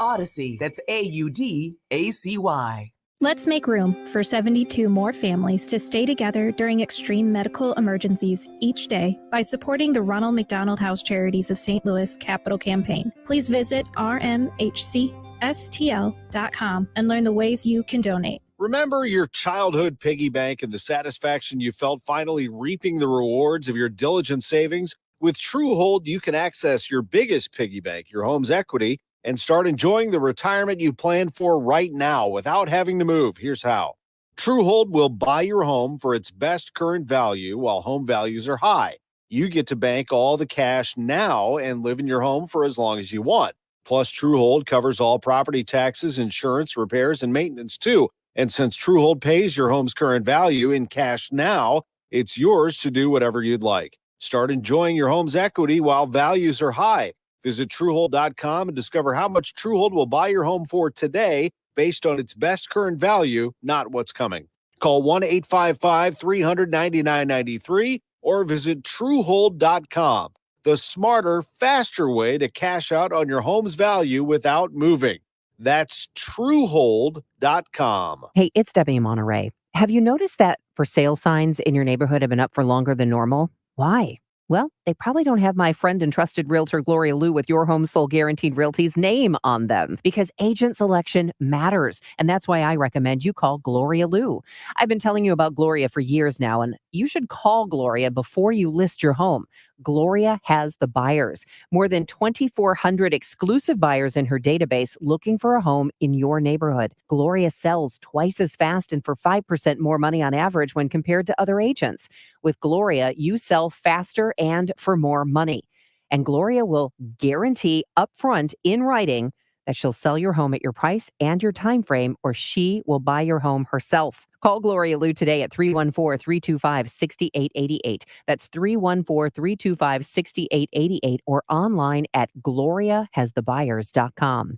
Odyssey, that's AUDACY. Let's make room for 72 more families to stay together during extreme medical emergencies each day by supporting the Ronald McDonald House Charities of St. Louis Capital Campaign. Please visit rmhcstl.com and learn the ways you can donate. Remember your childhood piggy bank and the satisfaction you felt finally reaping the rewards of your diligent savings? With TrueHold, you can access your biggest piggy bank, your home's equity, and start enjoying the retirement you planned for right now without having to move. Here's how. TrueHold will buy your home for its best current value while home values are high. You get to bank all the cash now and live in your home for as long as you want. Plus, TrueHold covers all property taxes, insurance, repairs, and maintenance too. And since TrueHold pays your home's current value in cash now, it's yours to do whatever you'd like. Start enjoying your home's equity while values are high. Visit TrueHold.com and discover how much TrueHold will buy your home for today based on its best current value, not what's coming. Call 1-855-300-9993 or visit TrueHold.com. The smarter, faster way to cash out on your home's value without moving. That's TrueHold.com. Hey, it's Debbie in Monterey. Have you noticed that for sale signs in your neighborhood have been up for longer than normal? Why? Well, they probably don't have my friend and trusted realtor Gloria Liu with Your Home Sold Guaranteed Realty's name on them because agent selection matters. And that's why I recommend you call Gloria Liu. I've been telling you about Gloria for years now, and you should call Gloria before you list your home. Gloria has the buyers. More than 2,400 exclusive buyers in her database looking for a home in your neighborhood. Gloria sells twice as fast and for 5% more money on average when compared to other agents. With Gloria, you sell faster and for more money. And Gloria will guarantee upfront in writing that she'll sell your home at your price and your time frame, or she will buy your home herself. Call Gloria Liu today at 314-325-6888. That's 314-325-6888 or online at gloriahasthebuyers.com.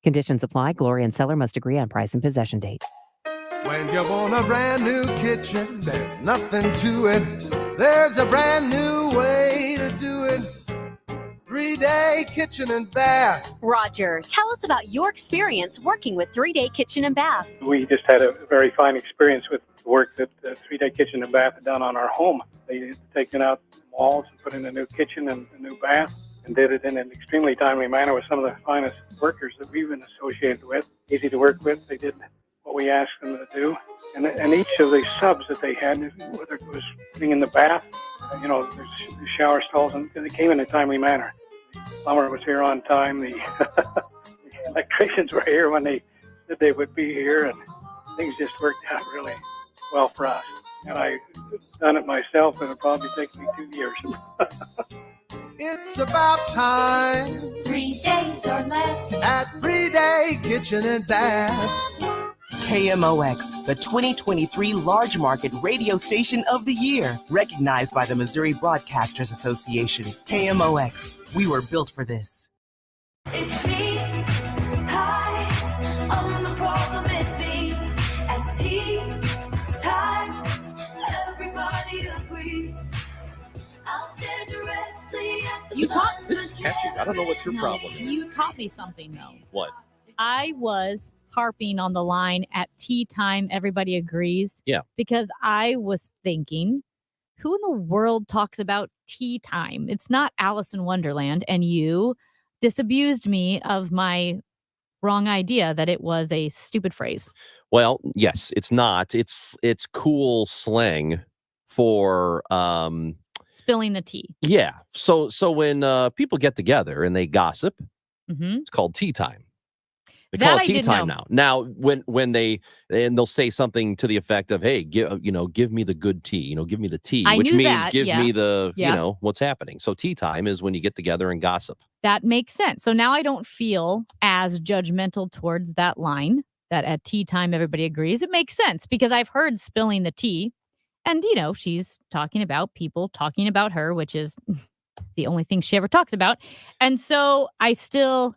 Conditions apply. Gloria and seller must agree on price and possession date. When you want a brand new kitchen, there's nothing to it. There's a brand new way to do it. 3-Day Kitchen and Bath. Roger, tell us about your experience working with 3-Day Kitchen and Bath. We just had a very fine experience with the work that 3-Day Kitchen and Bath had done on our home. They had taken out walls and put in a new kitchen and a new bath and did it in an extremely timely manner with some of the finest workers that we've been associated with. Easy to work with. They did what we asked them to do. And each of the subs that they had, whether it was putting in the bath, the shower stalls, and they came in a timely manner. The plumber was here on time. The electricians were here when they said they would be here, and things just worked out really well for us. And I've done it myself, and it'll probably take me 2 years. It's about time. 3 days or less at 3-Day Kitchen and Bath. KMOX, the 2023 Large Market Radio Station of the Year, recognized by the Missouri Broadcasters Association. KMOX, we were built for this. It's me. Hi, I'm the problem. It's me. At tea time, everybody agrees. I'll stare directly at the sun. This is catchy. I don't know what your problem is. You taught me something, though. What? I was harping on the line at tea time, everybody agrees. Yeah. Because I was thinking, who in the world talks about tea time? It's not Alice in Wonderland. And you disabused me of my wrong idea that it was a stupid phrase. Well, yes, it's not. It's cool slang for spilling the tea. Yeah. So when people get together and they gossip, Mm-hmm. it's called tea time. They That call I it tea didn't time know. now. Now, when they'll say something to the effect of, "Hey, give me the good tea. Give me the tea," I which knew means that, give yeah. me the Yeah. what's happening. So tea time is when you get together and gossip. That makes sense. So now I don't feel as judgmental towards that line that at tea time everybody agrees. It makes sense because I've heard spilling the tea. And, she's talking about people talking about her, which is the only thing she ever talks about. And so I still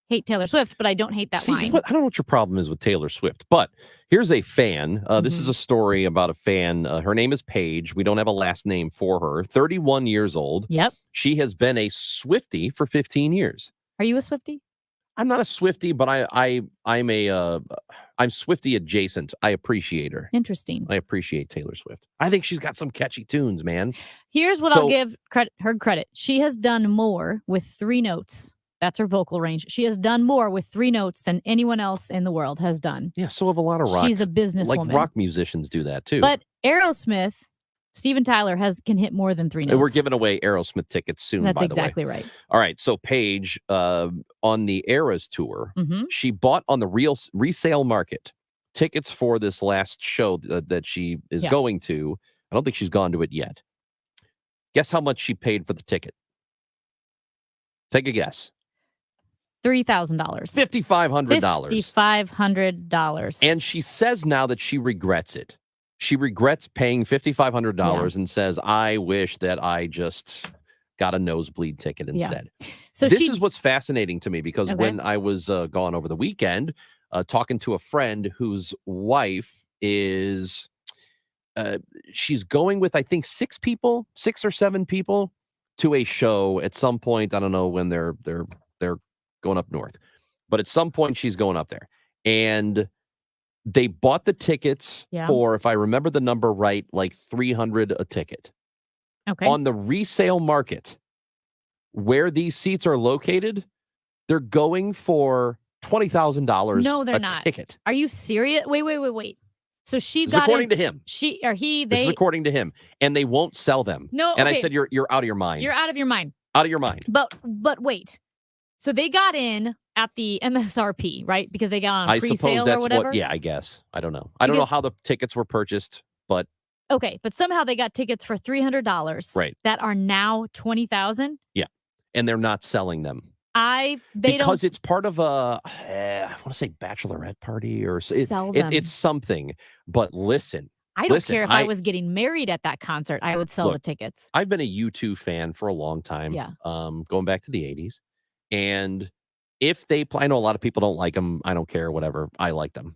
hate Taylor Swift, but I don't hate that See, line. I don't know what your problem is with Taylor Swift, but here's a fan. This is a story about a fan. Her name is Paige. We don't have a last name for her. 31 years old. Yep. She has been a Swiftie for 15 years. Are you a Swiftie? I'm not a Swiftie, but I'm Swiftie adjacent. I appreciate her. Interesting. I appreciate Taylor Swift. I think she's got some catchy tunes, man. Here's what I'll give her credit. She has done more with 3 notes. That's her vocal range. She has done more with 3 notes than anyone else in the world has done. Yeah, so have a lot of rock. She's a businesswoman. Like rock musicians do that too. But Aerosmith, Steven Tyler can hit more than 3 notes. And we're giving away Aerosmith tickets soon. That's by the exactly way. right. All right. So Paige, on the Eras tour, Mhm. she bought on the resale market tickets for this last show that she is Yeah. going to. I don't think she's gone to it yet. Guess how much she paid for the ticket? Take a guess. $3,000. $5,500. $5,500. And she says now that she regrets it. She regrets paying $5,500 and says, I wish that I just got a nosebleed ticket instead. So this is what's fascinating to me because Okay. when I was gone over the weekend, talking to a friend whose wife is, she's going with, I think, 6 or 7 people to a show at some point. I don't know when they're going up north, but at some point she's going up there. And they bought the tickets for, if I remember the number right, like $300 a ticket. Okay. On the resale market, where these seats are located, they're going for $20,000 No, they're a not. ticket. Are you serious? Wait. So she This is got according in, to him. She or he This is they according to him. And they won't sell them. No, And I okay. said, you're out of your mind. You're out of your mind. Out of your mind. But wait. So they got in at the MSRP, right? Because they got on I pre-sale suppose or that's whatever. what, yeah, I guess. I don't know. I don't know Because- how the tickets were purchased, but Okay, but somehow they got tickets for $300. Right. That are now $20,000. yeah. And they're not selling them. They Because don't it's part of a, I want to say bachelorette party or Sell them. it's something. But listen, I don't care if I was getting married at that concert, I would sell the Look, tickets. I've been a U2 fan for a long time. Yeah. Going back to the 80s. And if they play, I know a lot of people don't like them. I don't care, whatever. I like them.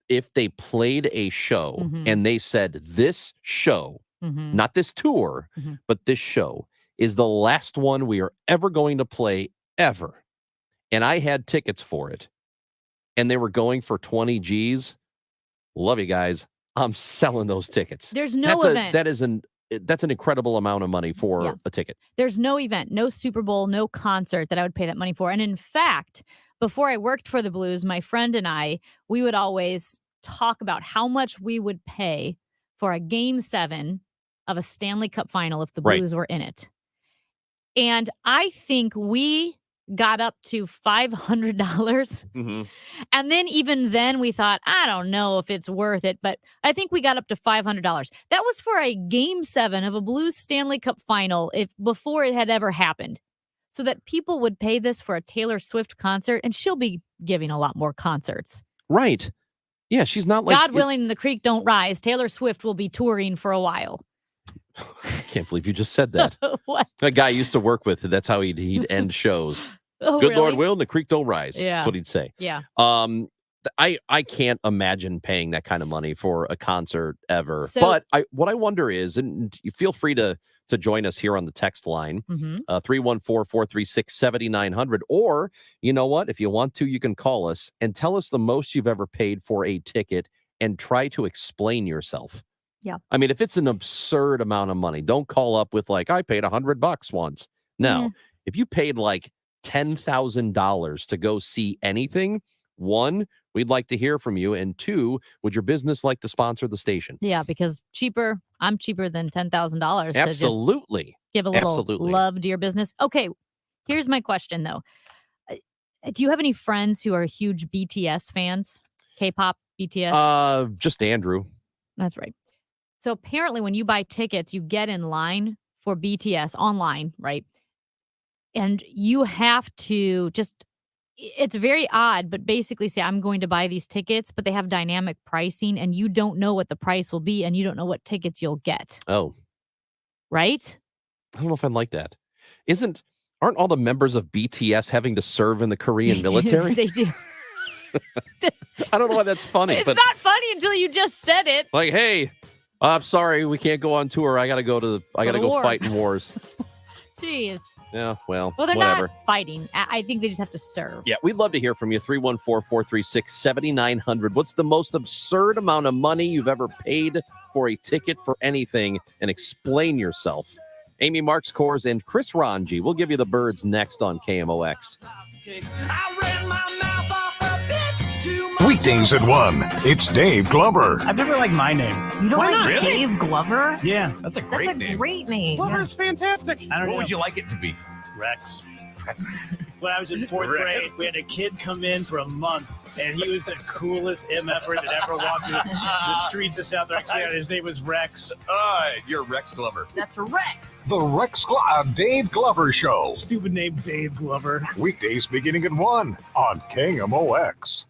If they played a show Mhm. and they said, this show, Mhm. not this tour, Mhm. but this show is the last one we are ever going to play ever. And I had tickets for it and they were going for 20 G's. Love you guys. I'm selling those tickets. There's no event. That's an incredible amount of money for a ticket. There's no event, no Super Bowl, no concert that I would pay that money for. And in fact, before I worked for the Blues, my friend and I, we would always talk about how much we would pay for a game 7 of a Stanley Cup final if the Right. Blues were in it. And I think we got up to $500. Mm-hmm. And then even then we thought, I don't know if it's worth it, but I think we got up to $500. That was for a game 7 of a Blues Stanley Cup final before it had ever happened. So that people would pay this for a Taylor Swift concert, and she'll be giving a lot more concerts. Right. Yeah, she's not like God willing, the creek don't rise. Taylor Swift will be touring for a while. I can't believe you just said that. What? That guy I used to work with. That's how he'd end shows. Oh, Good Lord really? will, and the creek don't rise. Yeah. That's what he'd say. Yeah. I can't imagine paying that kind of money for a concert ever. So- but what I wonder is, and you feel free to join us here on the text line, Mhm. 314-436-7900. Or, you know what? If you want to, you can call us and tell us the most you've ever paid for a ticket and try to explain yourself. Yeah. I mean, if it's an absurd amount of money, don't call up with like, I paid $100 once. No, if you paid like $10,000 to go see anything, 1, we'd like to hear from you. And 2, would your business like to sponsor the station? Yeah, because I'm cheaper than $10,000 to just Absolutely. give a little Absolutely. love to your business. Okay, here's my question though. Do you have any friends who are huge BTS fans? K-pop, BTS? Just Andrew. That's right. So apparently when you buy tickets, you get in line for BTS online, right? And you have to it's very odd, but basically say, I'm going to buy these tickets, but they have dynamic pricing and you don't know what the price will be and you don't know what tickets you'll get, Oh, right? I don't know if I'd like that. Aren't all the members of BTS having to serve in the Korean military? They do. I don't know why that's funny, It's but not funny until you just said it. like, hey, I'm sorry, we can't go on tour. I gotta go to go war. fight in wars. Jeez. Yeah, well, Well, they're whatever. not fighting. I think they just have to serve. Yeah, we'd love to hear from you. 314-436-7900. What's the most absurd amount of money you've ever paid for a ticket for anything? And explain yourself. Amy Marks Kors and Chris Ranji. We'll give you the birds next on KMOX. Weekdays at 1. It's Dave Glover. I've never liked my name. You don't Why like not? Really? Dave Glover? Yeah, that's a great name. Great name. Glover's fantastic. I don't know. What would you like it to be? Rex. When I was in fourth grade, we had a kid come in for a month, and he was the coolest MFer that ever walked the streets of South Carolina. His name was Rex. You're Rex Glover. That's Rex. The Dave Glover Show. Stupid name, Dave Glover. Weekdays beginning at 1 on KMOX.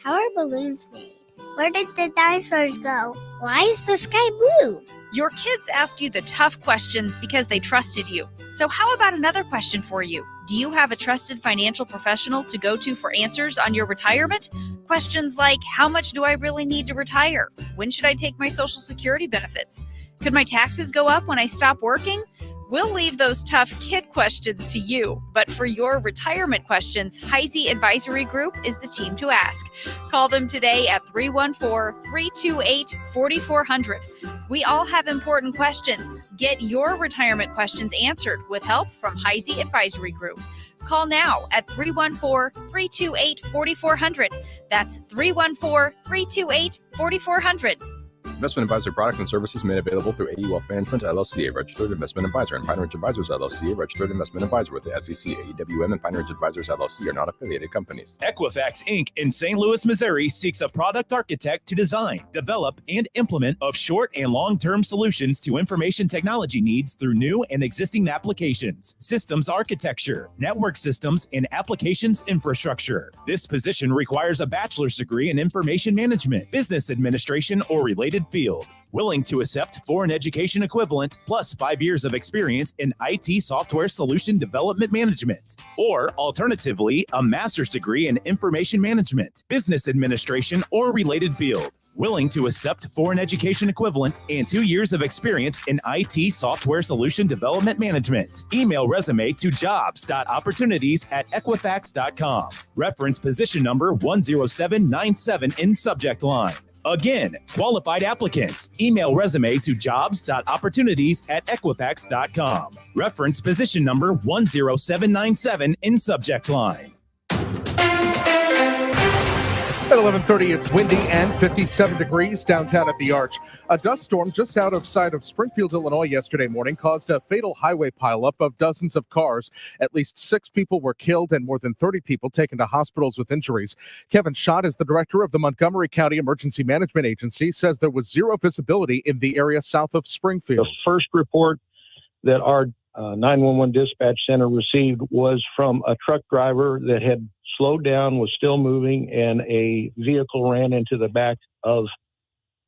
How are balloons made? Where did the dinosaurs go? Why is the sky blue? Your kids asked you the tough questions because they trusted you. So how about another question for you? Do you have a trusted financial professional to go to for answers on your retirement? Questions like, how much do I really need to retire? When should I take my Social Security benefits? Could my taxes go up when I stop working? We'll leave those tough kid questions to you, but for your retirement questions, Heisey Advisory Group is the team to ask. Call them today at 314-328-4400. We all have important questions. Get your retirement questions answered with help from Heisey Advisory Group. Call now at 314-328-4400. That's 314-328-4400. Investment advisory products and services made available through AE Wealth Management, LLC, a registered investment advisor, and Pine Ridge Advisors, LLC, a registered investment advisor with the SEC. AEWM and Pine Ridge Advisors, LLC are not affiliated companies. Equifax Inc. in St. Louis, Missouri seeks a product architect to design, develop, and implement of short and long-term solutions to information technology needs through new and existing applications, systems architecture, network systems, and applications infrastructure. This position requires a bachelor's degree in information management, business administration, or related field. Willing to accept foreign education equivalent plus 5 years of experience in IT software solution development management, or alternatively, a master's degree in information management, business administration, or related field. Willing to accept foreign education equivalent and 2 years of experience in IT software solution development management. Email resume to jobs.opportunities@equifax.com. Reference position number 10797 in subject line. Again, qualified applicants, email resume to jobs.opportunities@equifax.com. Reference position number 10797 in subject line. At 11:30, it's windy and 57 degrees downtown at the Arch. A dust storm just outside of Springfield, Illinois yesterday morning caused a fatal highway pileup of dozens of cars. At least 6 people were killed and more than 30 people taken to hospitals with injuries. Kevin Schott is the director of the Montgomery County Emergency Management Agency, says there was zero visibility in the area south of Springfield. The first report that our 911 dispatch center received was from a truck driver that had slowed down, was still moving, and a vehicle ran into the back of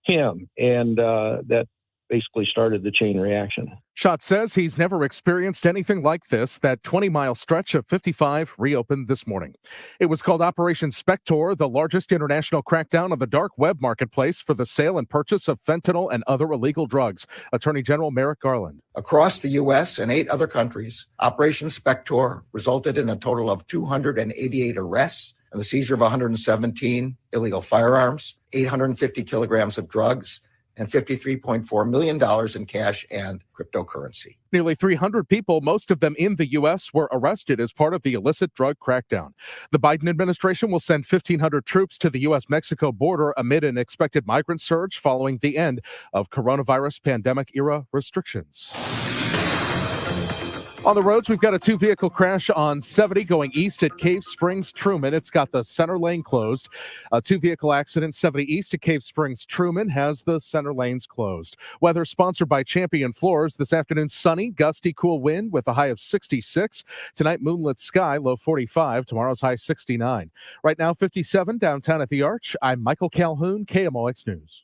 him. And that basically started the chain reaction. Schott says he's never experienced anything like this. That 20-mile stretch of 55 reopened this morning. It was called Operation Spector, the largest international crackdown on the dark web marketplace for the sale and purchase of fentanyl and other illegal drugs. Attorney General Merrick Garland. Across the U.S. and 8 other countries, Operation Spector resulted in a total of 288 arrests and the seizure of 117 illegal firearms, 850 kilograms of drugs, and $53.4 million in cash and cryptocurrency. Nearly 300 people, most of them in the U.S., were arrested as part of the illicit drug crackdown. The Biden administration will send 1,500 troops to the U.S.-Mexico border amid an expected migrant surge following the end of coronavirus pandemic-era restrictions. On the roads, we've got a 2-vehicle crash on 70 going east at Cave Springs Truman. It's got the center lane closed. A 2-vehicle accident 70 east at Cave Springs Truman has the center lanes closed. Weather sponsored by Champion Floors. This afternoon, sunny, gusty, cool wind with a high of 66. Tonight, moonlit sky, low 45. Tomorrow's high 69. Right now, 57 downtown at the Arch. I'm Michael Calhoun, KMOX News.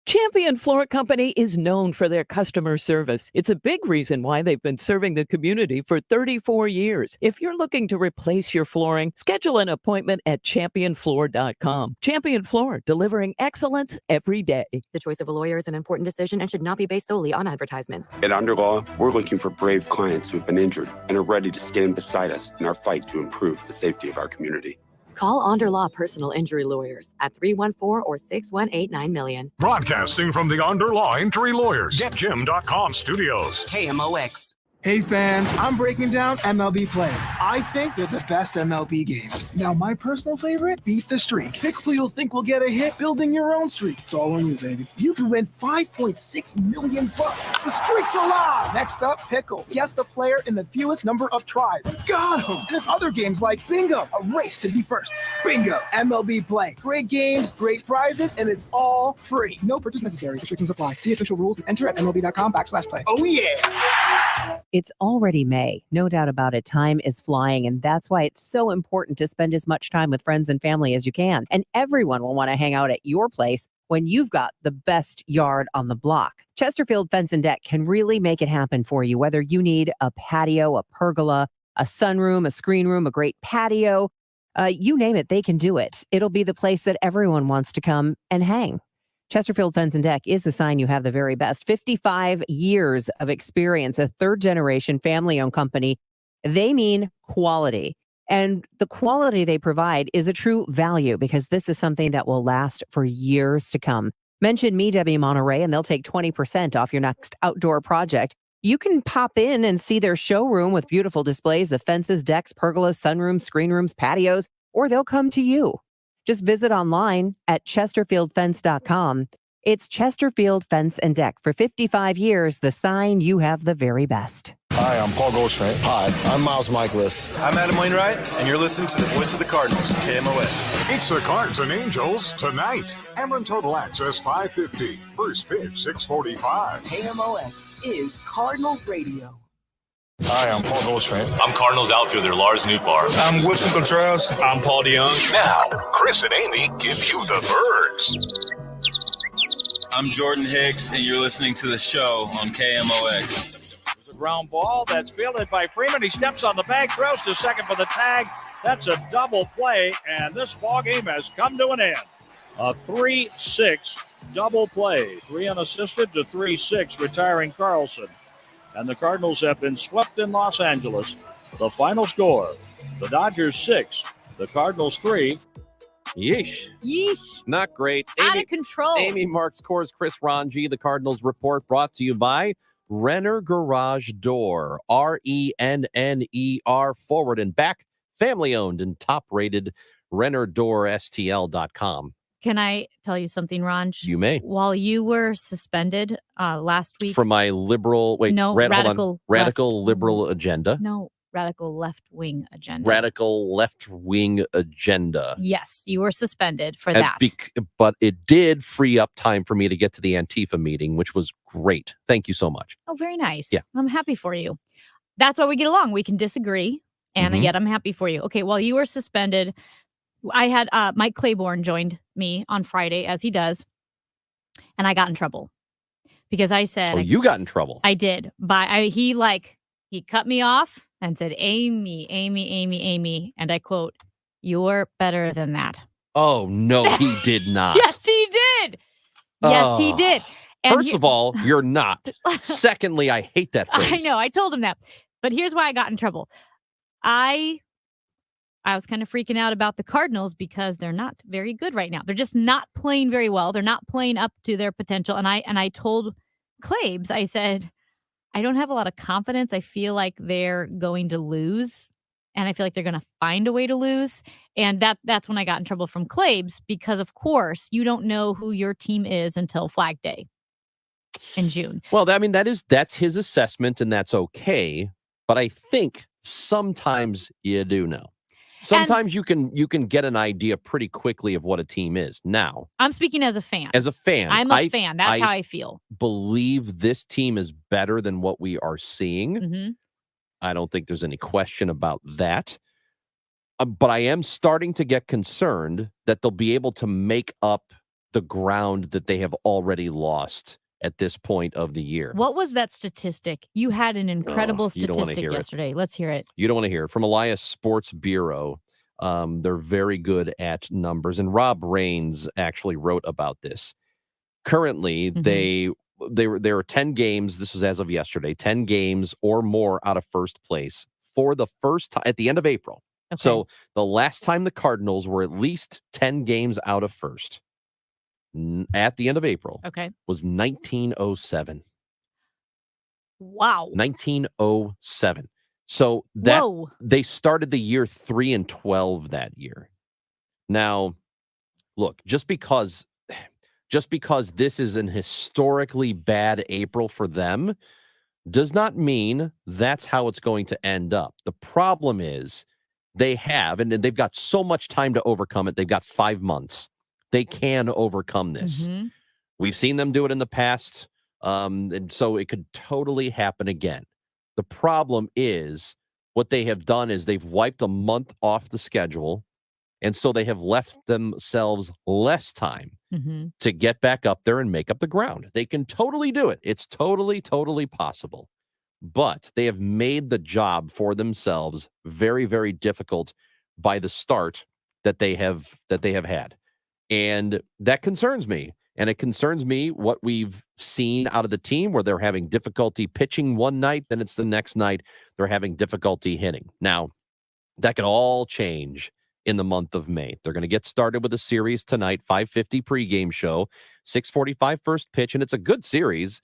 Champion Floor Company is known for their customer service. It's a big reason why they've been serving the community for 34 years. If you're looking to replace your flooring, schedule an appointment at championfloor.com. Champion Floor, delivering excellence every day. The choice of a lawyer is an important decision and should not be based solely on advertisements. At Underlaw, we're looking for brave clients who've been injured and are ready to stand beside us in our fight to improve the safety of our community. Call Underlaw Personal Injury Lawyers at 314 or 618 $9 Broadcasting from the Underlaw Injury Lawyers, GetJim.com studios. KMOX. Hey fans, I'm breaking down MLB Play. I think they're the best MLB games. Now my personal favorite, Beat the Streak. Pick who you'll think will get a hit building your own streak. It's all on you, baby. You can win $5.6 million. The streak's alive! Next up, Pickle. Guess the player in the fewest number of tries. Got him! And there's other games like Bingo, a race to be first. Bingo, MLB Play. Great games, great prizes, and it's all free. No purchase necessary. Restrictions apply. See official rules and enter at MLB.com/play. Oh yeah! It's already May. No doubt about it. Time is flying, and that's why it's so important to spend as much time with friends and family as you can. And everyone will want to hang out at your place when you've got the best yard on the block. Chesterfield Fence and Deck can really make it happen for you, whether you need a patio, a pergola, a sunroom, a screen room, a great patio. You name it, they can do it. It'll be the place that everyone wants to come and hang. Chesterfield Fence and Deck is the sign you have the very best. 55 years of experience, a third-generation family-owned company. They mean quality. And the quality they provide is a true value because this is something that will last for years to come. Mention me, Debbie Monterey, and they'll take 20% off your next outdoor project. You can pop in and see their showroom with beautiful displays of fences, decks, pergolas, sunrooms, screen rooms, patios, or they'll come to you. Just visit online at chesterfieldfence.com. It's Chesterfield Fence and Deck. For 55 years, the sign you have the very best. Hi, I'm Paul Goldschmidt. Hi, I'm Miles Michaelis. I'm Adam Wainwright, and you're listening to the voice of the Cardinals, KMOX. It's the Cards and Angels tonight. Ameren Total Access 550. First pitch 6:45. KMOX is Cardinals Radio. Hi, I'm Paul Goldschmidt. I'm Cardinals outfielder Lars Nootbaar. I'm Wilson Contreras. I'm Paul DeYoung. Now, Chris and Amy give you the birds. I'm Jordan Hicks, and you're listening to the show on KMOX. There's a ground ball that's fielded by Freeman. He steps on the bag, throws to second for the tag. That's a double play, and this ball game has come to an end. A 3-6 double play. 3 unassisted to 3-6, retiring Carlson. And the Cardinals have been swept in Los Angeles. The final score, the Dodgers 6, the Cardinals 3. Yeesh. Yeesh. Not great. Out of control. Amy Marks Kors, Chris Ranji, the Cardinals report brought to you by Renner Garage Door. RENNER, forward and back, family owned and top rated. RennerDoorSTL.com. Can I tell you something, Ranj? You may. While you were suspended last week From my liberal, radical liberal agenda. No, radical left-wing agenda. Radical left-wing agenda. Yes, you were suspended for that. But it did free up time for me to get to the Antifa meeting, which was great. Thank you so much. Oh, very nice. Yeah. I'm happy for you. That's why we get along. We can disagree, and yet I'm happy for you. Okay, while you were suspended, I had Mike Claiborne joined me on Friday, as he does, and I got in trouble because I said... Oh, you got in trouble. I did. He cut me off and said, Amy, and I quote, "You're better than that." Oh, no, he did not. Yes, he did. Yes, he did. And First of all, you're not. Secondly, I hate that phrase. I know. I told him that. But here's why I got in trouble. I was kind of freaking out about the Cardinals because they're not very good right now. They're just not playing very well. They're not playing up to their potential. And I told Claibs, I said, I don't have a lot of confidence. I feel like they're going to lose. And I feel like they're going to find a way to lose. And that's when I got in trouble from Claibs because, of course, you don't know who your team is until Flag Day in June. Well, that's his assessment, and that's okay. But I think sometimes you do know. Sometimes you can get an idea pretty quickly of what a team is. Now, I'm speaking as a fan. As a fan. I'm a fan. That's how I feel. Believe this team is better than what we are seeing. Mm-hmm. I don't think there's any question about that. But I am starting to get concerned that they'll be able to make up the ground that they have already lost at this point of the year. What was that statistic? You had an incredible you don't wanna statistic hear it. yesterday. Let's hear it. You don't want to hear it. From Elias Sports Bureau. They're very good at numbers. And Rob Raines actually wrote about this. Currently, there are 10 games. This was as of yesterday, 10 games or more out of first place for the first time at the end of April. Okay. So the last time the Cardinals were at least 10 games out of first at the end of April was 1907. Wow. 1907. So that they started the year 3-12 that year. Now, look, just because this is an historically bad April for them does not mean that's how it's going to end up. The problem is they have, and they've got so much time to overcome it. They've got 5 months. They can overcome this. We've seen them do it in the past, and so it could totally happen again. The problem is what they have done is they've wiped a month off the schedule, and so they have left themselves less time to get back up there and make up the ground. They can totally do it. It's totally, totally possible. But they have made the job for themselves very, very difficult by the start that they have had. And that concerns me. And it concerns me what we've seen out of the team where they're having difficulty pitching one night, then it's the next night they're having difficulty hitting. Now, that could all change in the month of May. They're going to get started with a series tonight, 5:50 pregame show, 6:45 first pitch, and it's a good series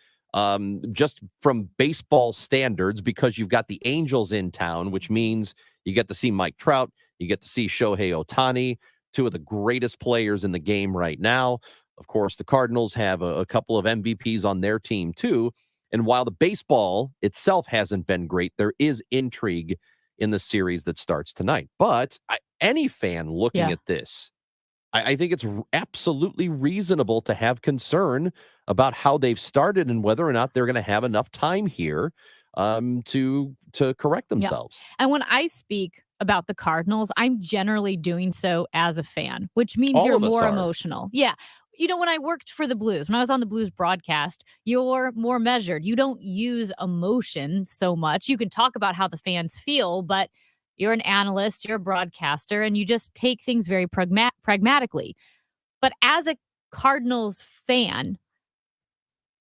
just from baseball standards because you've got the Angels in town, which means you get to see Mike Trout, you get to see Shohei Ohtani, two of the greatest players in the game right now. Of course, the Cardinals have a couple of MVPs on their team, too. And while the baseball itself hasn't been great, there is intrigue in the series that starts tonight. But any fan looking at this, I think it's absolutely reasonable to have concern about how they've started and whether or not they're going to have enough time here to correct themselves. Yeah. And when I speak about the Cardinals, I'm generally doing so as a fan, which means All you're of us more are. emotional. Yeah. You know, when I worked for the Blues, when I was on the Blues broadcast, you're more measured. You don't use emotion so much. You can talk about how the fans feel, but you're an analyst, you're a broadcaster, and you just take things very pragmatically. But as a Cardinals fan,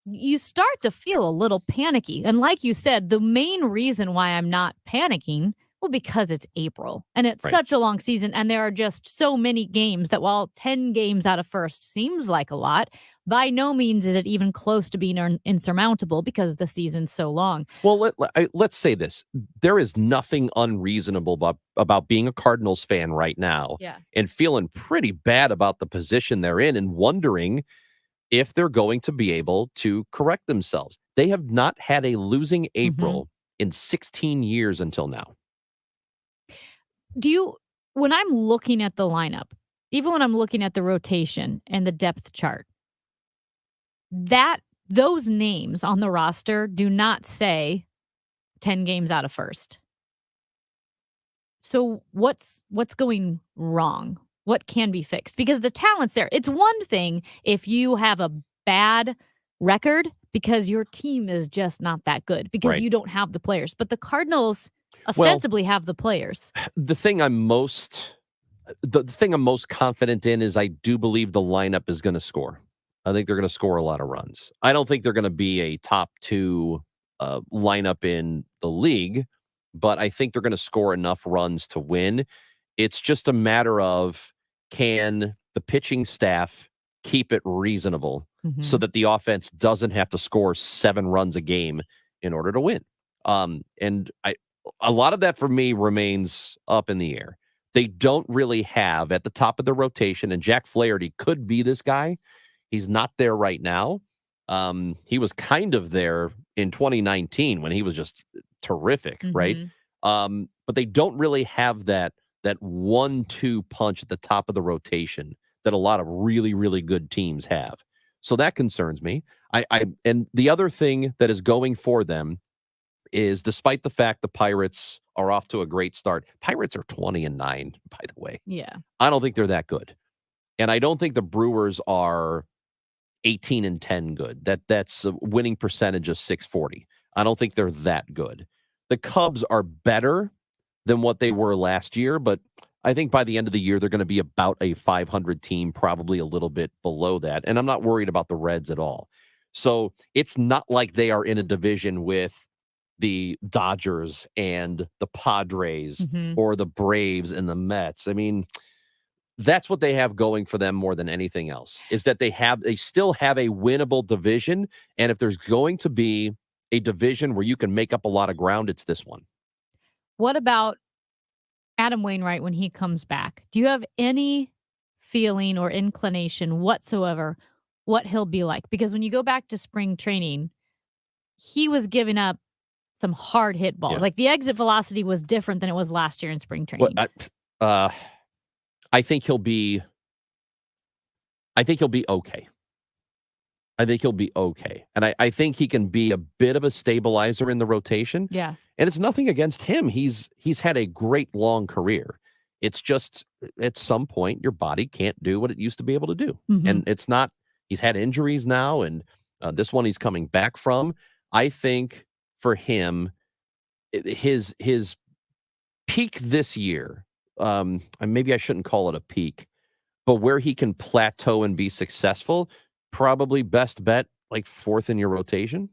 you start to feel a little panicky. And like you said, the main reason why I'm not panicking, well, because it's April and it's such a long season and there are just so many games that while 10 games out of first seems like a lot, by no means is it even close to being insurmountable because the season's so long. Well, let's say this. There is nothing unreasonable about being a Cardinals fan right now and feeling pretty bad about the position they're in and wondering if they're going to be able to correct themselves. They have not had a losing April in 16 years until now. When I'm looking at the lineup, even when I'm looking at the rotation and the depth chart, those names on the roster do not say 10 games out of first. So what's going wrong? What can be fixed? Because the talent's there. It's one thing if you have a bad record because your team is just not that good because you don't have the players. But the Cardinals ostensibly have the players. The thing I'm most confident in is I do believe the lineup is going to score. I think they're going to score a lot of runs. I don't think they're going to be a top 2 lineup in the league, but I think they're going to score enough runs to win. It's just a matter of can the pitching staff keep it reasonable so that the offense doesn't have to score 7 runs a game in order to win. And a lot of that for me remains up in the air. They don't really have at the top of the rotation, and Jack Flaherty could be this guy. He's not there right now. He was kind of there in 2019 when he was just terrific, right? But they don't really have that 1-2 punch at the top of the rotation that a lot of really, really good teams have. So that concerns me. And the other thing that is going for them is, despite the fact the Pirates are off to a great start, Pirates are 20-9, by the way. Yeah. I don't think they're that good. And I don't think the Brewers are 18-10 good. That's a winning percentage of 640. I don't think they're that good. The Cubs are better than what they were last year, but I think by the end of the year, they're going to be about a 500 team, probably a little bit below that. And I'm not worried about the Reds at all. So it's not like they are in a division with the Dodgers and the Padres or the Braves and the Mets. I mean, that's what they have going for them more than anything else, is that they still have a winnable division. And if there's going to be a division where you can make up a lot of ground, it's this one. What about Adam Wainwright when he comes back? Do you have any feeling or inclination whatsoever what he'll be like? Because when you go back to spring training, he was giving up some hard hit balls. Yeah. Like the exit velocity was different than it was last year in spring training. I think he'll be okay. I think he'll be okay. And I think he can be a bit of a stabilizer in the rotation. Yeah. And it's nothing against him. He's had a great long career. It's just at some point your body can't do what it used to be able to do. And it's not, he's had injuries now, and this one he's coming back from. I think for him, his peak this year, and maybe I shouldn't call it a peak, but where he can plateau and be successful, probably best bet like fourth in your rotation.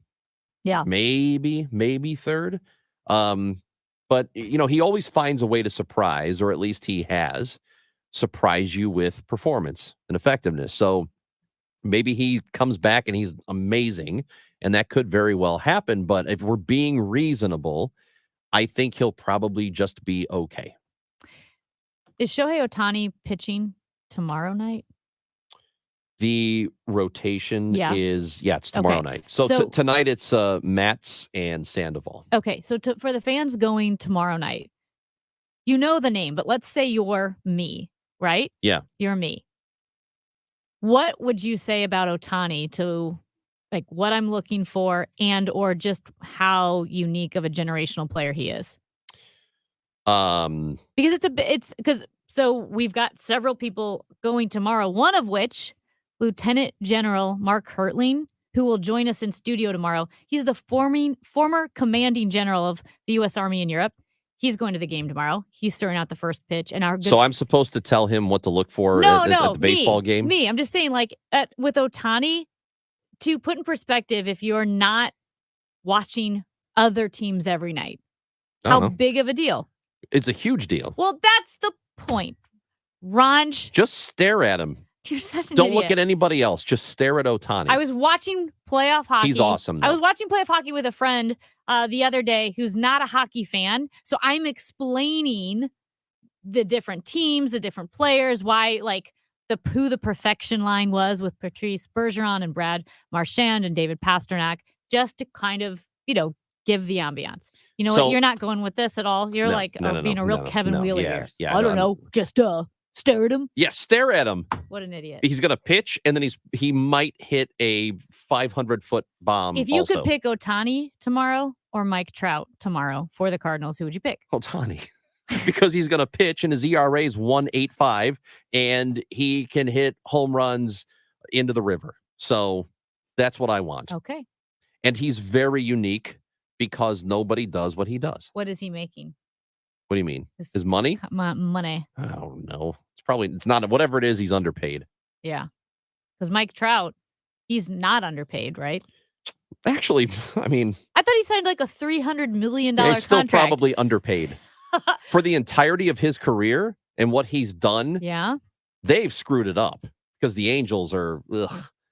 Yeah. Maybe third. But he always finds a way to surprise, or at least he has surprised you with performance and effectiveness. So maybe he comes back and he's amazing, and that could very well happen. But if we're being reasonable, I think he'll probably just be okay. Is Shohei Ohtani pitching tomorrow night? The rotation is, it's tomorrow night. So, tonight it's Matz and Sandoval. Okay, so for the fans going tomorrow night, you know the name, but let's say you're me, right? Yeah. You're me. What would you say about Ohtani to like what I'm looking for and or just how unique of a generational player he is? Because so we've got several people going tomorrow, one of which Lieutenant General Mark Hertling, who will join us in studio tomorrow. He's the former commanding general of the U.S. Army in Europe. He's going to the game tomorrow. He's throwing out the first pitch. And so I'm supposed to tell him what to look for at the baseball game? Me. I'm just saying, like, with Ohtani, to put in perspective, if you're not watching other teams every night, how big of a deal? It's a huge deal. Well, that's the point. Ranj. Just stare at him. You're such an Don't idiot. look at anybody else. Just stare at Ohtani. I was watching playoff hockey. He's awesome, though. I was watching playoff hockey with a friend the other day who's not a hockey fan. So I'm explaining the different teams, the different players, why like who the perfection line was with Patrice Bergeron and Brad Marchand and David Pasternak, just to kind of, give the ambiance. You know what? You're not going with this at all. You're being a real Kevin Wheeler here. Yeah, I don't know. Just stare at him. Yeah, stare at him. What an idiot. He's going to pitch, and then he might hit a 500-foot bomb. If you could pick Ohtani tomorrow or Mike Trout tomorrow for the Cardinals, who would you pick? Ohtani. Because he's going to pitch, and his ERA is 1.85, and he can hit home runs into the river. So that's what I want. Okay. And he's very unique because nobody does what he does. What is he making? What do you mean? His money? Money. I don't know. It's not, whatever it is, he's underpaid. Yeah. Because Mike Trout, he's not underpaid, right? Actually, I mean, I thought he signed like a $300 million he's still contract. probably underpaid. For the entirety of his career and what he's done, yeah, they've screwed it up because the Angels are,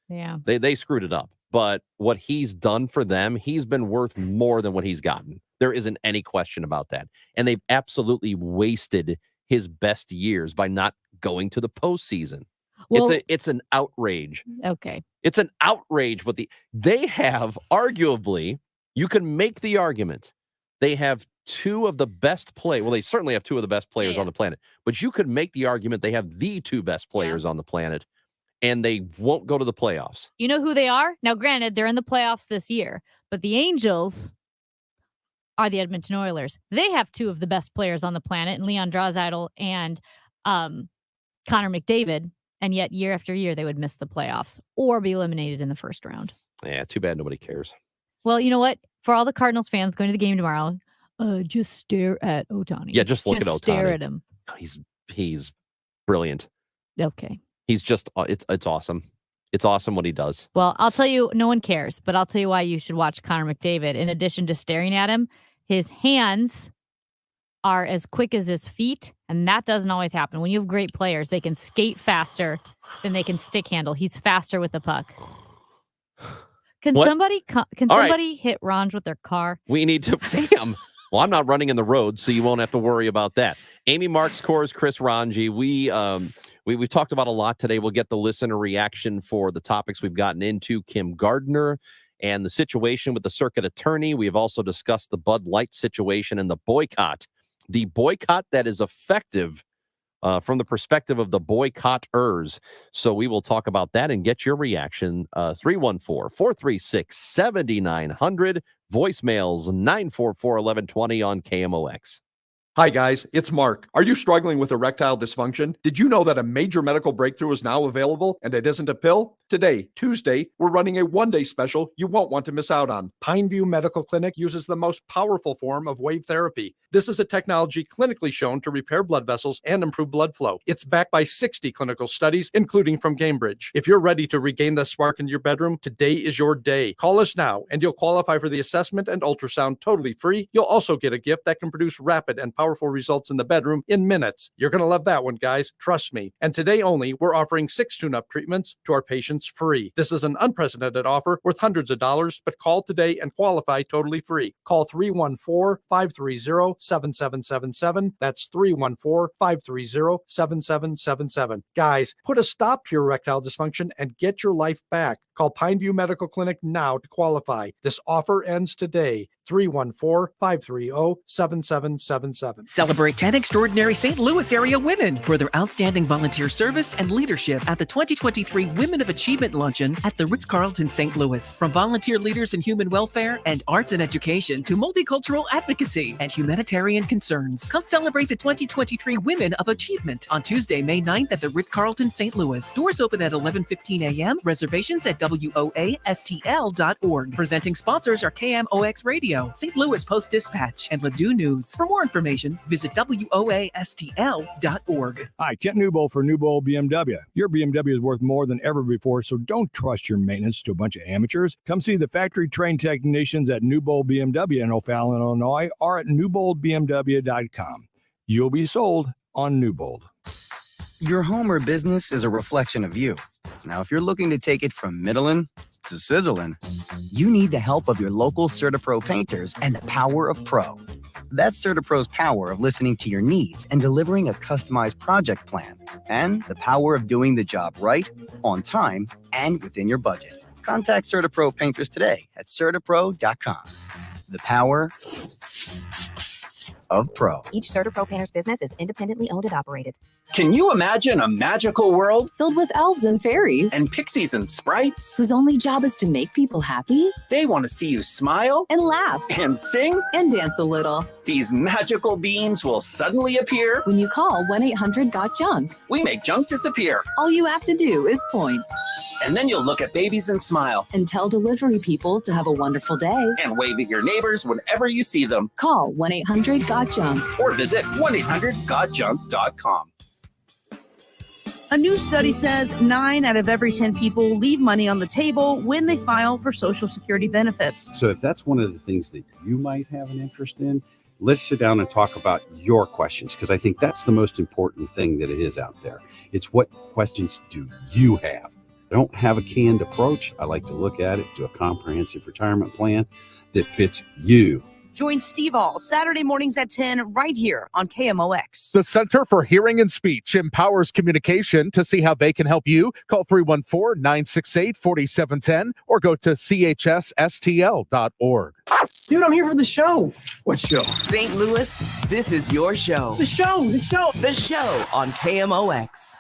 yeah, they screwed it up. But what he's done for them, he's been worth more than what he's gotten. There isn't any question about that. And they've absolutely wasted his best years by not going to the postseason. Well, it's an outrage. Okay. It's an outrage. But they have arguably, you can make the argument, they have two of the best players. Well, they certainly have two of the best players on the planet. But you could make the argument they have the two best players on the planet, and they won't go to the playoffs. You know who they are? Now, granted, they're in the playoffs this year, but the Angels are the Edmonton Oilers. They have two of the best players on the planet, and Leon Draisaitl and Connor McDavid. And yet, year after year, they would miss the playoffs or be eliminated in the first round. Yeah, too bad nobody cares. Well, you know what? For all the Cardinals fans going to the game tomorrow, just stare at Ohtani. Yeah, just look at Ohtani. Stare at him. He's brilliant. Okay. He's just it's awesome. It's awesome what he does. Well, I'll tell you, no one cares, but I'll tell you why you should watch Connor McDavid. In addition to staring at him, his hands are as quick as his feet, and that doesn't always happen. When you have great players, they can skate faster than they can stick handle. He's faster with the puck. Can What? somebody All right. hit Ranj with their car? We need to. Damn. Well, I'm not running in the road, so you won't have to worry about that. Amy Marks Kors, Chris Ranji. We've talked about a lot today. We'll get the listener reaction for the topics we've gotten into. Kim Gardner and the situation with the circuit attorney. We have also discussed the Bud Light situation and the boycott. The boycott that is effective from the perspective of the boycotters. So we will talk about that and get your reaction. 314-436-7900. Voicemails 944-1120 on KMOX. Hi, guys. It's Mark. Are you struggling with erectile dysfunction? Did you know that a major medical breakthrough is now available and it isn't a pill? Today, Tuesday, we're running a one-day special you won't want to miss out on. Pineview Medical Clinic uses the most powerful form of wave therapy. This is a technology clinically shown to repair blood vessels and improve blood flow. It's backed by 60 clinical studies, including from Cambridge. If you're ready to regain the spark in your bedroom, today is your day. Call us now, and you'll qualify for the assessment and ultrasound totally free. You'll also get a gift that can produce rapid and powerful results in the bedroom in minutes. You're going to love that one, guys. Trust me. And today only, we're offering 6 tune-up treatments to our patients free. This is an unprecedented offer worth hundreds of dollars, but call today and qualify totally free. Call 314-530-7777. That's 314-530-7777. Guys, put a stop to your erectile dysfunction and get your life back. Call Pineview Medical Clinic now to qualify. This offer ends today. 314-530-7777. Celebrate 10 extraordinary St. Louis area women for their outstanding volunteer service and leadership at the 2023 Women of Achievement Luncheon at the Ritz-Carlton St. Louis. From volunteer leaders in human welfare and arts and education to multicultural advocacy and humanitarian concerns. Come celebrate the 2023 Women of Achievement on Tuesday, May 9th at the Ritz-Carlton St. Louis. Doors open at 11:15 a.m. Reservations at WOASTL.org. Presenting sponsors are KMOX Radio, St. Louis Post-Dispatch, and Ladue News. For more information, visit WOASTL.org. Hi, Kent Newbold for Newbold BMW. Your BMW is worth more than ever before, so don't trust your maintenance to a bunch of amateurs. Come see the factory-trained technicians at Newbold BMW in O'Fallon, Illinois, or at newboldbmw.com. You'll be sold on Newbold. Your home or business is a reflection of you. Now, if you're looking to take it from middling to sizzling, you need the help of your local CertaPro painters and the power of Pro. That's CertaPro's power of listening to your needs and delivering a customized project plan, and the power of doing the job right, on time, and within your budget. Contact CertaPro painters today at CertaPro.com. The power of Pro. Each CertaPro painter's business is independently owned and operated. Can you imagine a magical world Filled with elves and fairies and pixies and sprites? whose only job is to make people happy They want to see you smile and laugh and sing. and dance a little. These magical beings will suddenly appear. When you call 1-800-GOT-JUNK, We make junk disappear. all you have to do is point And then you'll look at babies and smile and tell delivery people to have a wonderful day. and wave at your neighbors whenever you see them. Call 1-800-GOT-JUNK. Or visit 1-800-GOTJUNK.com. A new study says 9 out of every 10 people leave money on the table when they file for Social Security benefits. So if that's one of the things that you might have an interest in, let's sit down and talk about your questions, because I think that's the most important thing that it is out there. It's what questions do you have? I don't have a canned approach. I like to look at it, do a comprehensive retirement plan that fits you. Join Steve All Saturday mornings at 10 right here on KMOX. The Center for Hearing and Speech empowers communication. To see how they can help you, call 314-968-4710 or go to chsstl.org. Dude, I'm here for the show. What show? St. Louis, this is your show. The show. The show on KMOX.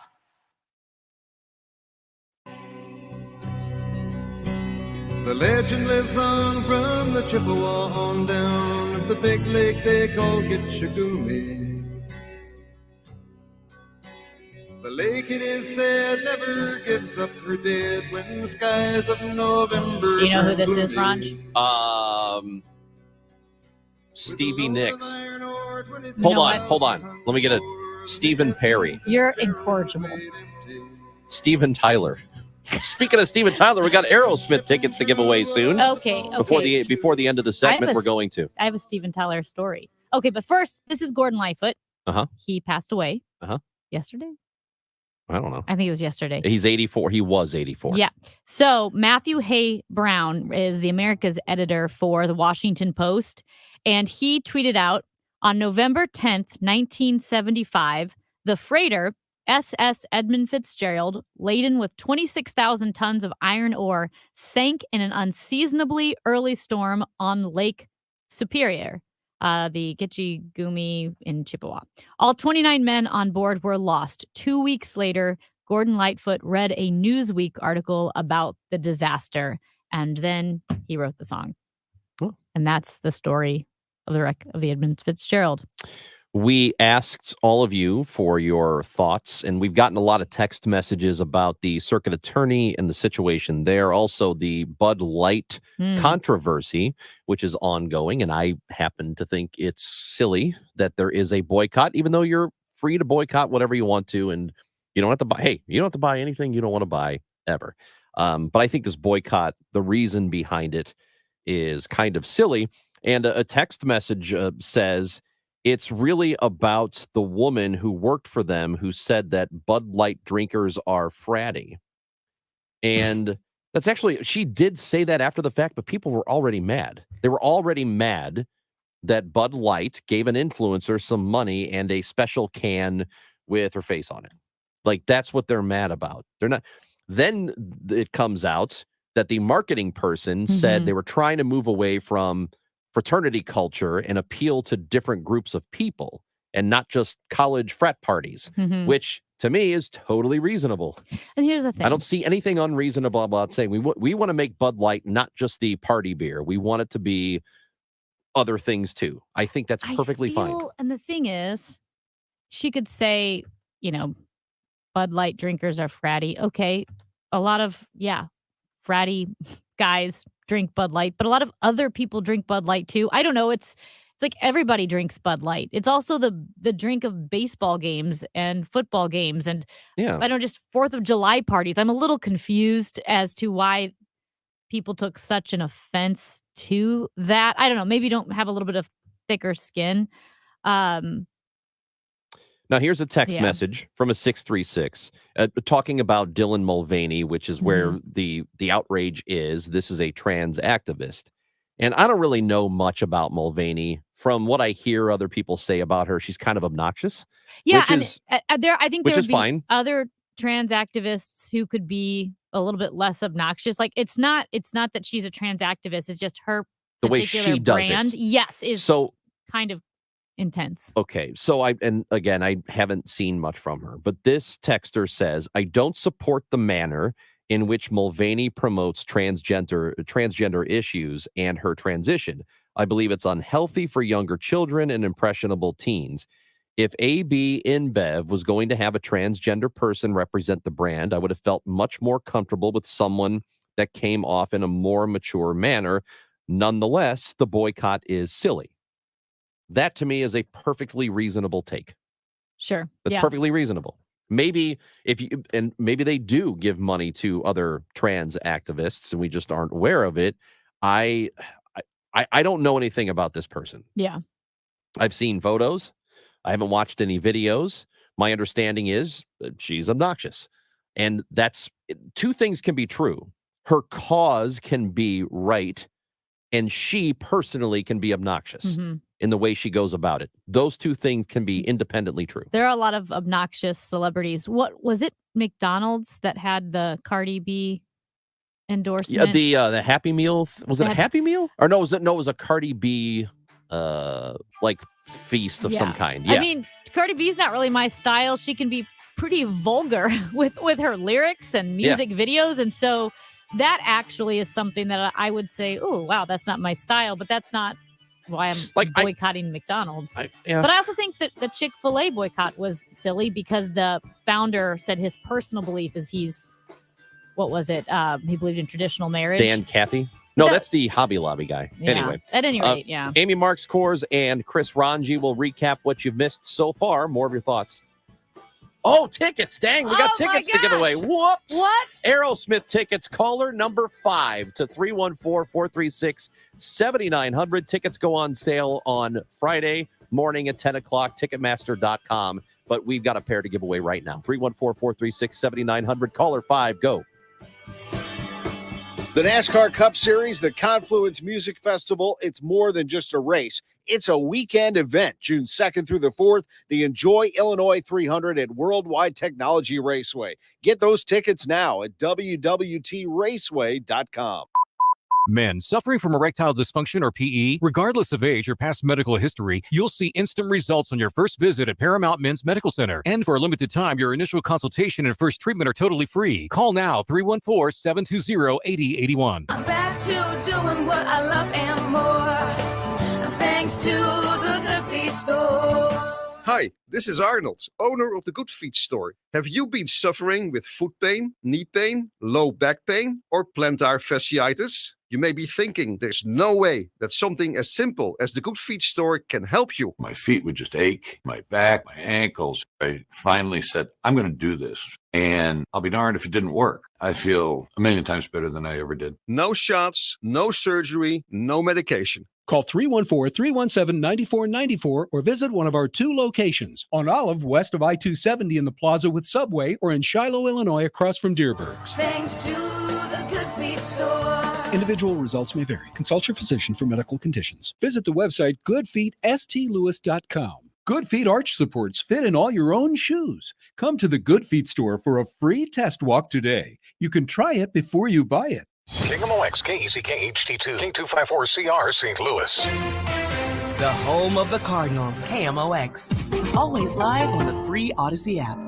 The legend lives on from the Chippewa on down at the big lake they call Gitchagumi. The lake, it is said, never gives up her dead when the skies of November. Do you know who turn this is, gloomy. Ranj? Stevie Nicks. know Hold on. Let me get it. Stephen Perry. You're incorrigible. Steven Tyler. Speaking of Steven Tyler, we got Aerosmith tickets to give away soon. Okay. Before the end of the segment, we're going to. I have a Steven Tyler story. Okay, but first, this is Gordon Lightfoot. Uh-huh. He passed away Uh-huh. yesterday. I don't know. I think it was yesterday. He's 84. He was 84. Yeah. So Matthew Hay Brown is the America's editor for the Washington Post. And he tweeted out on November 10th, 1975, the freighter SS Edmund Fitzgerald, laden with 26,000 tons of iron ore, sank in an unseasonably early storm on Lake Superior, the Gitche Gumi in Chippewa. All 29 men on board were lost. 2 weeks later, Gordon Lightfoot read a Newsweek article about the disaster, and then he wrote the song. Oh. And that's the story of the wreck of the Edmund Fitzgerald. We asked all of you for your thoughts, and we've gotten a lot of text messages about the circuit attorney and the situation there. Also, the Bud Light controversy, which is ongoing. And I happen to think it's silly that there is a boycott, even though you're free to boycott whatever you want to. And you don't have to buy, hey, you don't have to buy anything you don't want to buy ever. But I think this boycott, the reason behind it is kind of silly. And a text message says, it's really about the woman who worked for them who said that Bud Light drinkers are fratty. And that's actually, she did say that after the fact, but people were already mad. They were already mad that Bud Light gave an influencer some money and a special can with her face on it. Like, that's what they're mad about. They're not. Then it comes out that the marketing person said they were trying to move away from fraternity culture and appeal to different groups of people and not just college frat parties, which to me is totally reasonable. And here's the thing. I don't see anything unreasonable about saying we want to make Bud Light not just the party beer. We want it to be other things too. I think that's perfectly fine. And the thing is, she could say, Bud Light drinkers are fratty. Okay, a lot of, fratty guys drink Bud Light, but a lot of other people drink Bud Light too. I don't know. It's like everybody drinks Bud Light. It's also the drink of baseball games and football games and I don't know, just 4th of July parties. I'm a little confused as to why people took such an offense to that. I don't know. Maybe don't have a little bit of thicker skin. Now, here's a text message from a 636 talking about Dylan Mulvaney, which is where the outrage is. This is a trans activist. And I don't really know much about Mulvaney. From what I hear other people say about her, she's kind of obnoxious. Yeah, which is, I think which there is would be fine. other trans activists who could be a little bit less obnoxious. Like, it's not that she's a trans activist. It's just her The way particular she does brand. it. Yes, is So kind of intense. Okay, so I haven't seen much from her, but this texter says, I don't support the manner in which Mulvaney promotes transgender issues and her transition. I believe it's unhealthy for younger children and impressionable teens. If AB InBev was going to have a transgender person represent the brand, I would have felt much more comfortable with someone that came off in a more mature manner. Nonetheless, the boycott is silly. That to me is a perfectly reasonable take. Sure. That's perfectly reasonable. Maybe maybe they do give money to other trans activists and we just aren't aware of it. I don't know anything about this person. Yeah. I've seen photos. I haven't watched any videos. My understanding is that she's obnoxious. And that's two things can be true. Her cause can be right, and she personally can be obnoxious in the way she goes about it. Those two things can be independently true. There are a lot of obnoxious celebrities. What was it? McDonald's that had the Cardi B endorsement? Yeah, the Happy Meal. Was it a Happy Meal? Or no, it was a Cardi B like feast of some kind. Yeah. I mean, Cardi B's not really my style. She can be pretty vulgar with her lyrics and music videos. And so that actually is something that I would say, oh, wow, that's not my style. But that's not why I'm Like, boycotting McDonald's. Yeah. But I also think that the Chick-fil-A boycott was silly because the founder said his personal belief is what was it? He believed in traditional marriage. Dan Cathy? No, That- that's the Hobby Lobby guy. Yeah. Anyway. At any rate, yeah. Amy Marks Kors and Chris Ranji will recap what you've missed so far. More of your thoughts. Oh, tickets. Dang, we got Oh, my tickets to give away. gosh. Whoops. What? Aerosmith tickets. Caller number 5 to 314-436-7900. Tickets go on sale on Friday morning at 10 o'clock, Ticketmaster.com. But we've got a pair to give away right now. 314-436-7900. Caller 5, go. The NASCAR Cup Series, the Confluence Music Festival, it's more than just a race. It's a weekend event, June 2nd through the 4th, the Enjoy Illinois 300 at Worldwide Technology Raceway. Get those tickets now at www.raceway.com. Men suffering from erectile dysfunction or PE, regardless of age or past medical history, you'll see instant results on your first visit at Paramount Men's Medical Center. And for a limited time, your initial consultation and first treatment are totally free. Call now, 314-720-8081. I'm back to doing what I love and more. Thanks to the Good Feet store. Hi, this is Arnold, owner of the Good Feet store. Have you been suffering with foot pain, knee pain, low back pain, or plantar fasciitis? You may be thinking there's no way that something as simple as the Good Feet store can help you. My feet would just ache, my back, my ankles. I finally said, I'm going to do this. And I'll be darned if it didn't work. I feel a million times better than I ever did. No shots, no surgery, no medication. Call 314-317-9494 or visit one of our 2 locations on Olive west of I-270 in the Plaza with Subway or in Shiloh, Illinois across from Deerbergs. Thanks to the Good Feet store. Individual results may vary. Consult your physician for medical conditions. Visit the website goodfeetstlewis.com. Good Feet arch supports fit in all your own shoes. Come to the Good Feet store for a free test walk today. You can try it before you buy it. KMOX, KECK HD2, K254CR, St. Louis. The home of the Cardinals, KMOX. Always live on the free Odyssey app.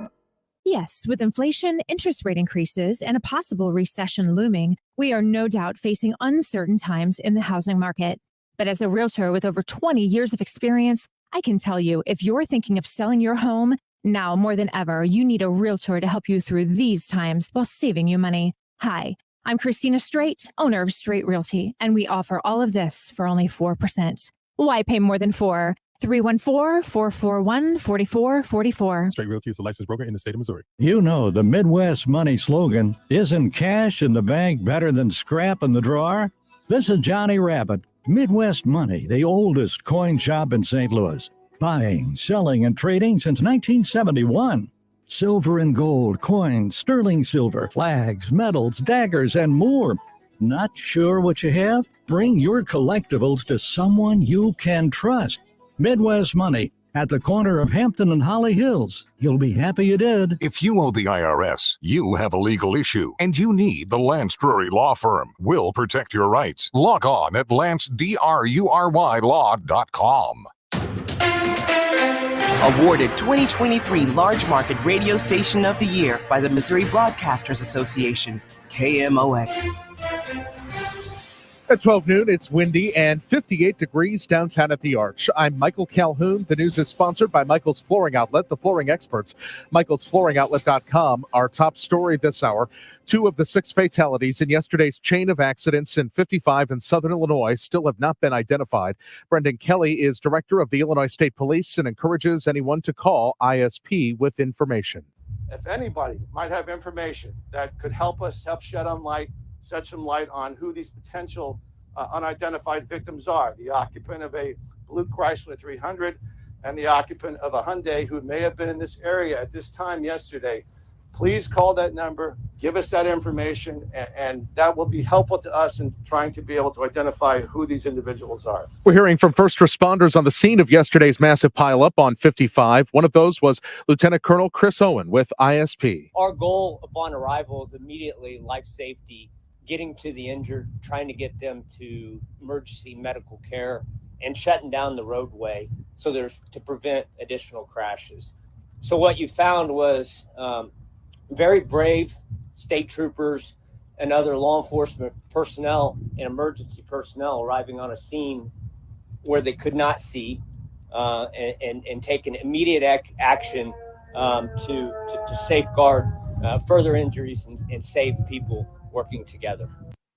Yes, with inflation, interest rate increases, and a possible recession looming, we are no doubt facing uncertain times in the housing market. But as a realtor with over 20 years of experience, I can tell you, if you're thinking of selling your home, now more than ever, you need a realtor to help you through these times while saving you money. Hi, I'm Christina Straight, owner of Straight Realty, and we offer all of this for only 4%. Why pay more than 4? 314-441-4444. Straight Realty is a licensed broker in the state of Missouri. You know, the Midwest Money slogan, isn't cash in the bank better than scrap in the drawer? This is Johnny Rabbit. Midwest Money, the oldest coin shop in St. Louis. Buying, selling, and trading since 1971. Silver and gold, coins, sterling silver, flags, medals, daggers, and more. Not sure what you have? Bring your collectibles to someone you can trust. Midwest Money at the corner of Hampton and Holly Hills. You'll be happy you did. If you owe the IRS, you have a legal issue, and you need the Lance Drury Law Firm. We'll protect your rights. Log on at lancedrurylaw.com. Awarded 2023 Large Market Radio Station of the Year by the Missouri Broadcasters Association, KMOX. At 12 noon, it's windy and 58 degrees downtown at the Arch. I'm Michael Calhoun. The news is sponsored by Michael's Flooring Outlet, the flooring experts. michaelsflooringoutlet.com. Our top story this hour, 2 of the 6 fatalities in yesterday's chain of accidents in 55 in southern Illinois still have not been identified. Brendan Kelly is director of the Illinois State Police and encourages anyone to call ISP with information. If anybody might have information that could help us shed some light on who these potential unidentified victims are, the occupant of a blue Chrysler 300 and the occupant of a Hyundai who may have been in this area at this time yesterday, please call that number, give us that information, and that will be helpful to us in trying to be able to identify who these individuals are. We're hearing from first responders on the scene of yesterday's massive pileup on 55. One of those was Lieutenant Colonel Chris Owen with ISP. Our goal upon arrival is immediately life safety, getting to the injured, trying to get them to emergency medical care, and shutting down the roadway to prevent additional crashes. So what you found was very brave state troopers and other law enforcement personnel and emergency personnel arriving on a scene where they could not see and take an immediate action to safeguard further injuries and save people working together.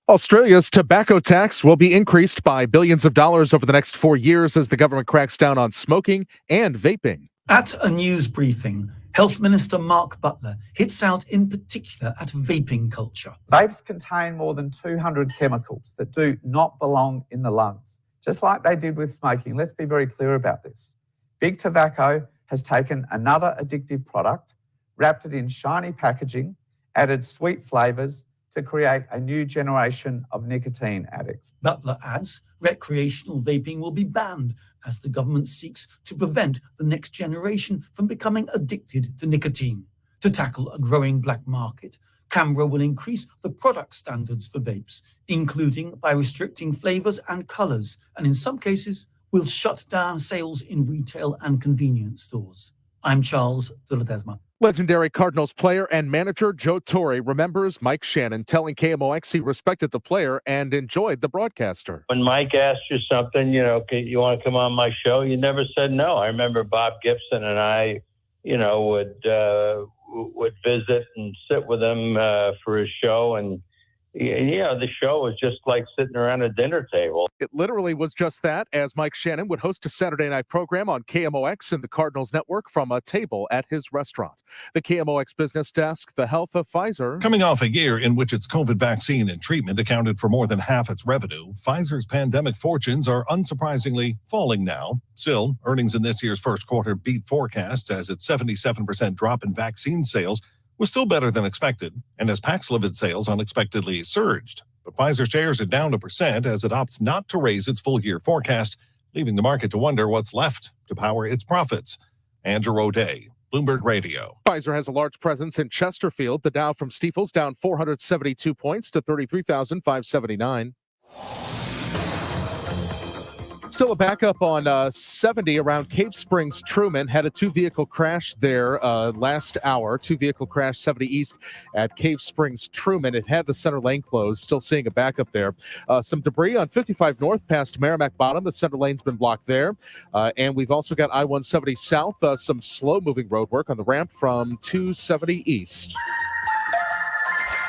Australia's tobacco tax will be increased by billions of dollars over the next 4 years as the government cracks down on smoking and vaping. At a news briefing, Health Minister Mark Butler hits out in particular at vaping culture. Vapes contain more than 200 chemicals that do not belong in the lungs, just like they did with smoking. Let's be very clear about this. Big Tobacco has taken another addictive product, wrapped it in shiny packaging, added sweet flavours to create a new generation of nicotine addicts. Butler adds recreational vaping will be banned as the government seeks to prevent the next generation from becoming addicted to nicotine. To tackle a growing black market, Canberra will increase the product standards for vapes, including by restricting flavours and colours, and in some cases will shut down sales in retail and convenience stores. I'm Charles de Ledesma. Legendary Cardinals player and manager Joe Torre remembers Mike Shannon telling KMOX he respected the player and enjoyed the broadcaster. When Mike asked you something, you want to come on my show, you never said no. I remember Bob Gibson and I, would visit and sit with him for his show, and the show was just like sitting around a dinner table. It literally was just that, as Mike Shannon would host a Saturday night program on KMOX and the Cardinals Network from a table at his restaurant. The KMOX business desk, the health of Pfizer. Coming off a year in which its COVID vaccine and treatment accounted for more than half its revenue, Pfizer's pandemic fortunes are unsurprisingly falling now. Still, earnings in this year's first quarter beat forecasts as its 77% drop in vaccine sales was still better than expected, and as Paxlovid sales unexpectedly surged. But Pfizer shares are down 1% as it opts not to raise its full-year forecast, leaving the market to wonder what's left to power its profits. Andrew O'Day, Bloomberg Radio. Pfizer has a large presence in Chesterfield. The Dow from Stifel's down 472 points to 33,579. Still a backup on 70 around Cave Springs Truman. Had a two-vehicle crash there last hour. Two-vehicle crash 70 east at Cave Springs Truman. It had the center lane closed. Still seeing a backup there. Some debris on 55 north past Merrimack Bottom. The center lane's been blocked there. And we've also got I-170 south. Some slow-moving road work on the ramp from 270 east.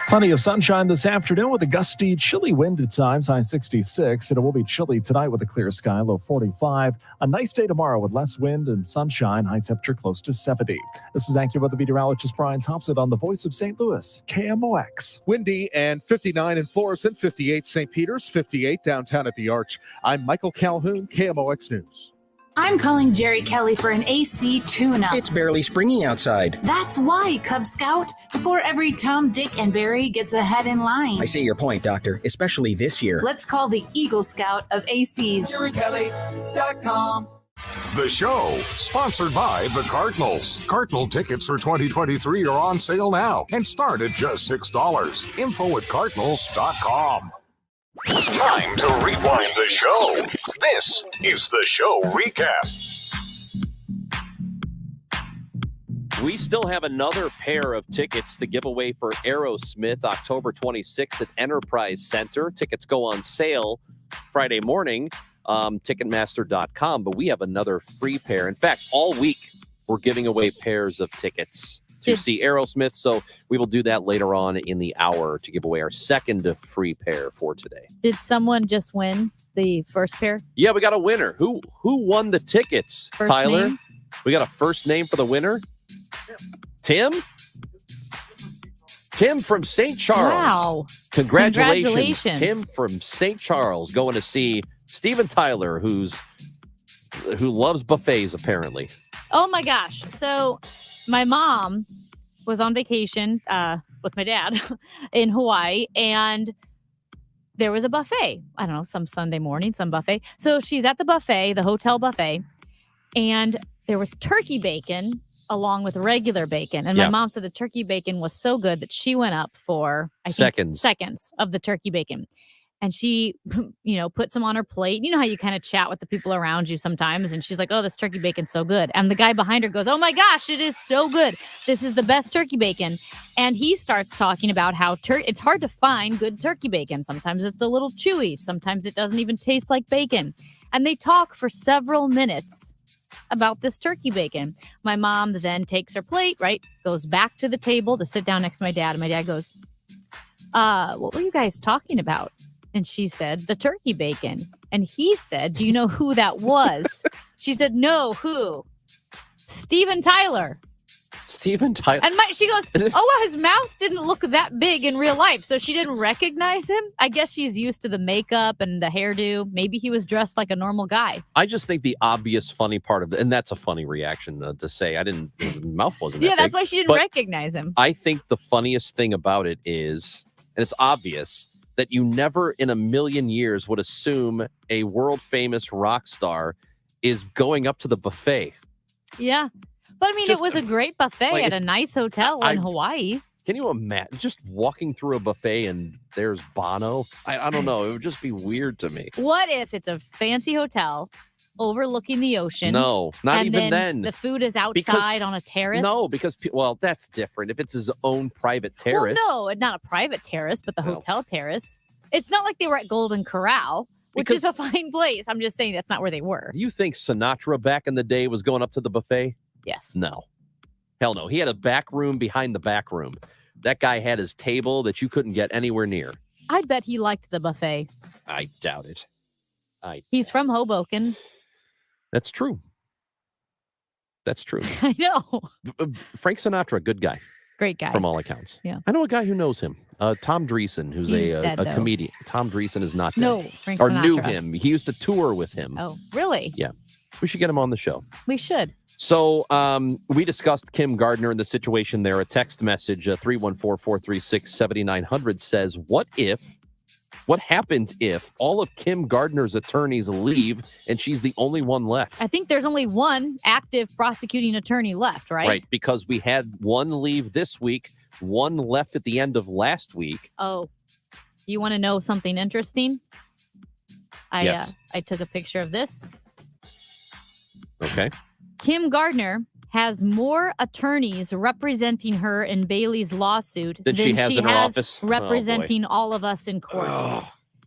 Plenty of sunshine this afternoon with a gusty, chilly wind at times, high 66. And it will be chilly tonight with a clear sky, low 45. A nice day tomorrow with less wind and sunshine, high temperature close to 70. This is AccuWeather meteorologist Brian Thompson on the Voice of St. Louis, KMOX. Windy and 59 in Florissant, 58 St. Peters, 58 downtown at the Arch. I'm Michael Calhoun, KMOX News. I'm calling Jerry Kelly for an AC tune-up. It's barely springy outside. That's why, Cub Scout. Before every Tom, Dick, and Barry gets ahead in line. I see your point, Doctor, especially this year. Let's call the Eagle Scout of ACs. JerryKelly.com. The show, sponsored by the Cardinals. Cardinal tickets for 2023 are on sale now and start at just $6. Info at cardinals.com. Time to rewind the show. This is the show recap. We still have another pair of tickets to give away for Aerosmith October 26th at Enterprise Center. Tickets go on sale Friday morning, Ticketmaster.com, but we have another free pair. In fact, all week we're giving away pairs of tickets to see Aerosmith, so we will do that later on in the hour to give away our second free pair for today. Did someone just win the first pair? Yeah, we got a winner. Who won the tickets, First Tyler? name? We got a first name for the winner? Tim? Tim from St. Charles. Wow. Congratulations. Tim from St. Charles going to see Steven Tyler, who loves buffets, apparently. Oh my gosh. So my mom was on vacation with my dad in Hawaii, and there was a buffet. I don't know, some Sunday morning, some buffet. So she's at the buffet, the hotel buffet, and there was turkey bacon along with regular bacon. And my mom said the turkey bacon was so good that she went up for seconds of the turkey bacon. And she, put some on her plate. You know how you kind of chat with the people around you sometimes. And she's like, oh, this turkey bacon's so good. And the guy behind her goes, oh my gosh, it is so good. This is the best turkey bacon. And he starts talking about how it's hard to find good turkey bacon. Sometimes it's a little chewy. Sometimes it doesn't even taste like bacon. And they talk for several minutes about this turkey bacon. My mom then takes her plate, right? Goes back to the table to sit down next to my dad. And my dad goes, what were you guys talking about? And she said, the turkey bacon. And he said, do you know who that was? She said, no, who? Steven Tyler. Steven Tyler. And she goes, oh, his mouth didn't look that big in real life. So she didn't recognize him. I guess she's used to the makeup and the hairdo. Maybe he was dressed like a normal guy. I just think the obvious funny part of it, and that's a funny reaction to say. His mouth wasn't that Yeah, that's big. why she didn't But recognize him. I think the funniest thing about it is, and it's obvious, that you never in a million years would assume a world famous rock star is going up to the buffet. Yeah. But I mean, it was a great buffet like, at a nice hotel in Hawaii. Can you imagine just walking through a buffet and there's Bono? I don't know. It would just be weird to me. What if it's a fancy hotel overlooking the ocean? No, not and even then. The food is outside Because- on a terrace? No, because, well, that's different. If it's his own private terrace. Well, no, not a private terrace, but the hotel terrace. It's not like they were at Golden Corral, which is a fine place. I'm just saying that's not where they were. Do you think Sinatra back in the day was going up to the buffet? Yes. No. Hell no. He had a back room behind the back room. That guy had his table that you couldn't get anywhere near. I bet he liked the buffet. I doubt it. He's from Hoboken. That's true. That's true. I know. Frank Sinatra, good guy. Great guy. From all accounts. Yeah. I know a guy who knows him. Tom Dreesen, who's He's a dead, though. comedian. Tom Dreesen is not dead. No, Frank Or knew Sinatra. him. He used to tour with him. Oh, really? Yeah. We should get him on the show. We should. So we discussed Kim Gardner and the situation there. A text message, 314-436-7900 says, what happens if all of Kim Gardner's attorneys leave and she's the only one left? I think there's only one active prosecuting attorney left, right? Right, because we had one leave this week, one left at the end of last week. Oh, you want to know something interesting? Yes. I took a picture of this. Okay. Kim Gardner has more attorneys representing her in Bailey's lawsuit Than she has in her office? Oh, boy. representing all of us in court.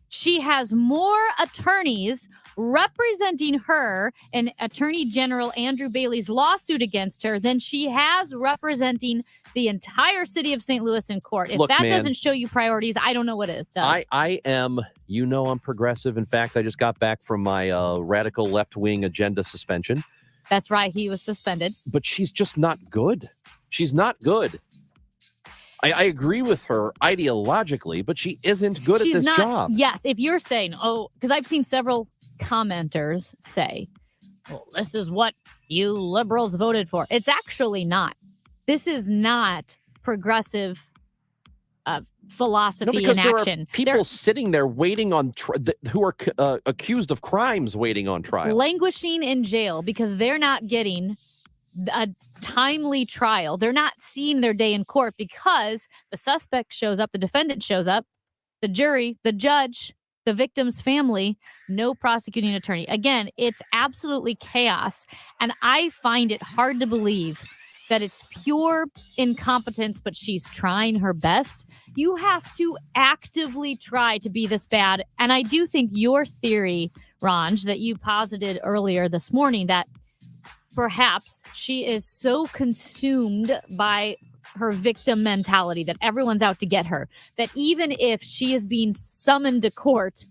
She has more attorneys representing her in Attorney General Andrew Bailey's lawsuit against her than she has representing the entire city of St. Louis in court. If Look, that man, doesn't show you priorities, I don't know what it does. I am, I'm progressive. In fact, I just got back from my radical left-wing agenda suspension. That's right. He was suspended. But she's just not good. She's not good. I agree with her ideologically, but she isn't good She's at this not, job. Yes, if you're saying, because I've seen several commenters say, well, this is what you liberals voted for. It's actually not. This is not progressive philosophy No, because in there action. are people sitting there waiting on who are accused of crimes waiting on trial. Languishing in jail because they're not getting a timely trial. They're not seeing their day in court because the suspect shows up, the defendant shows up, the jury, the judge, the victim's family, no prosecuting attorney. Again, it's absolutely chaos. And I find it hard to believe that it's pure incompetence, but she's trying her best. You have to actively try to be this bad. And I do think your theory, Ranj, that you posited earlier this morning, that perhaps she is so consumed by her victim mentality that everyone's out to get her, that even if she is being summoned to court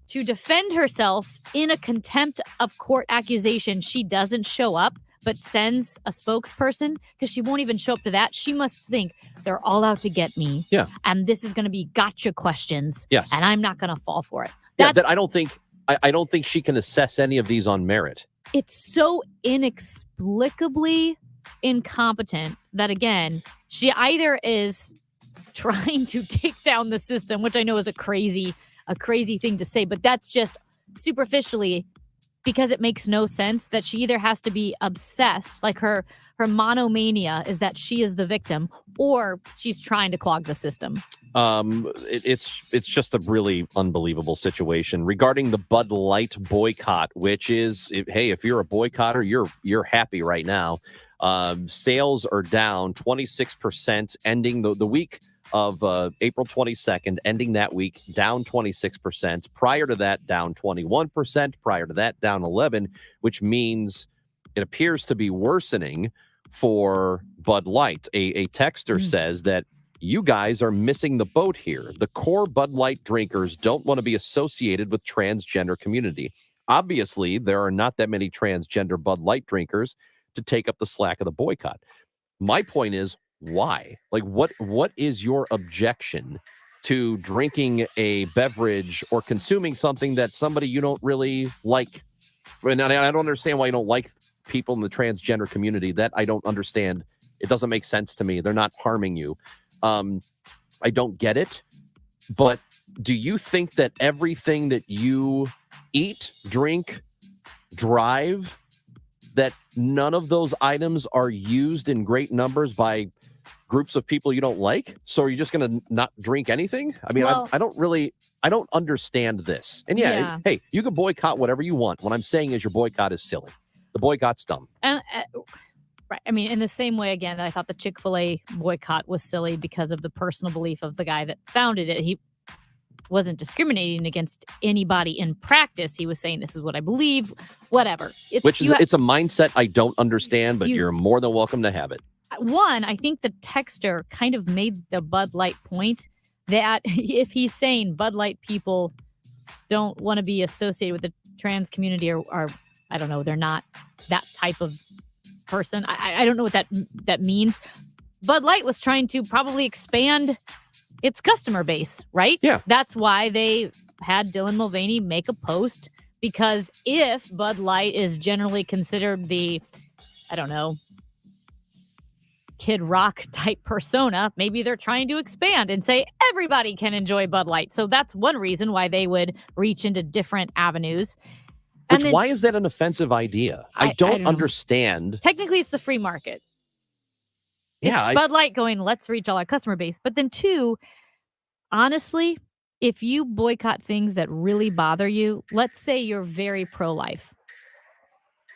to defend herself in a contempt of court accusation, she doesn't show up, but sends a spokesperson because she won't even show up to that. She must think they're all out to get me. Yeah. And this is going to be gotcha questions. Yes. And I'm not going to fall for it. Yeah, that I don't think she can assess any of these on merit. It's so inexplicably incompetent that, again, she either is trying to take down the system, which I know is a crazy thing to say, but that's just superficially because it makes no sense that she either has to be obsessed, like her monomania is that she is the victim, or she's trying to clog the system. It's just a really unbelievable situation regarding the Bud Light boycott, which is, if you're a boycotter, you're happy right now. Sales are down 26%, ending the week of April 22nd, ending that week down 26%. Prior to that, down 21%. Prior to that, down 11%, which means it appears to be worsening for Bud Light. A texter says that you guys are missing the boat here. The core Bud Light drinkers don't want to be associated with transgender community. Obviously, there are not that many transgender Bud Light drinkers to take up the slack of the boycott. My point is, why? Like, what is your objection to drinking a beverage or consuming something that somebody you don't really like? And I don't understand why you don't like people in the transgender community. That I don't understand. It doesn't make sense to me. They're not harming you. I don't get it. But do you think that everything that you eat, drink, drive, that none of those items are used in great numbers by groups of people you don't like? So are you just going to not drink anything? I mean, Well- I don't understand this. And yeah, hey, you can boycott whatever you want. What I'm saying is your boycott is silly. The boycott's dumb. And, right. I mean, in the same way, again, I thought the Chick-fil-A boycott was silly because of the personal belief of the guy that founded it. He wasn't discriminating against anybody in practice. He was saying, this is what I believe, whatever. It's a mindset I don't understand, but You- you're more than welcome to have it. One, I think the texter kind of made the Bud Light point that if he's saying Bud Light people don't want to be associated with the trans community or I don't know, they're not that type of person. I don't know what that means. Bud Light was trying to probably expand its customer base, right? Yeah. That's why they had Dylan Mulvaney make a post, because if Bud Light is generally considered the, I don't know, Kid Rock type persona, maybe they're trying to expand and say everybody can enjoy Bud Light. So that's one reason why they would reach into different avenues. Which, why is that an offensive idea? I don't know. understand. Technically, it's the free market. Yeah, It's Bud Light going, let's reach all our customer base. But then two, honestly, if you boycott things that really bother you, let's say you're very pro-life.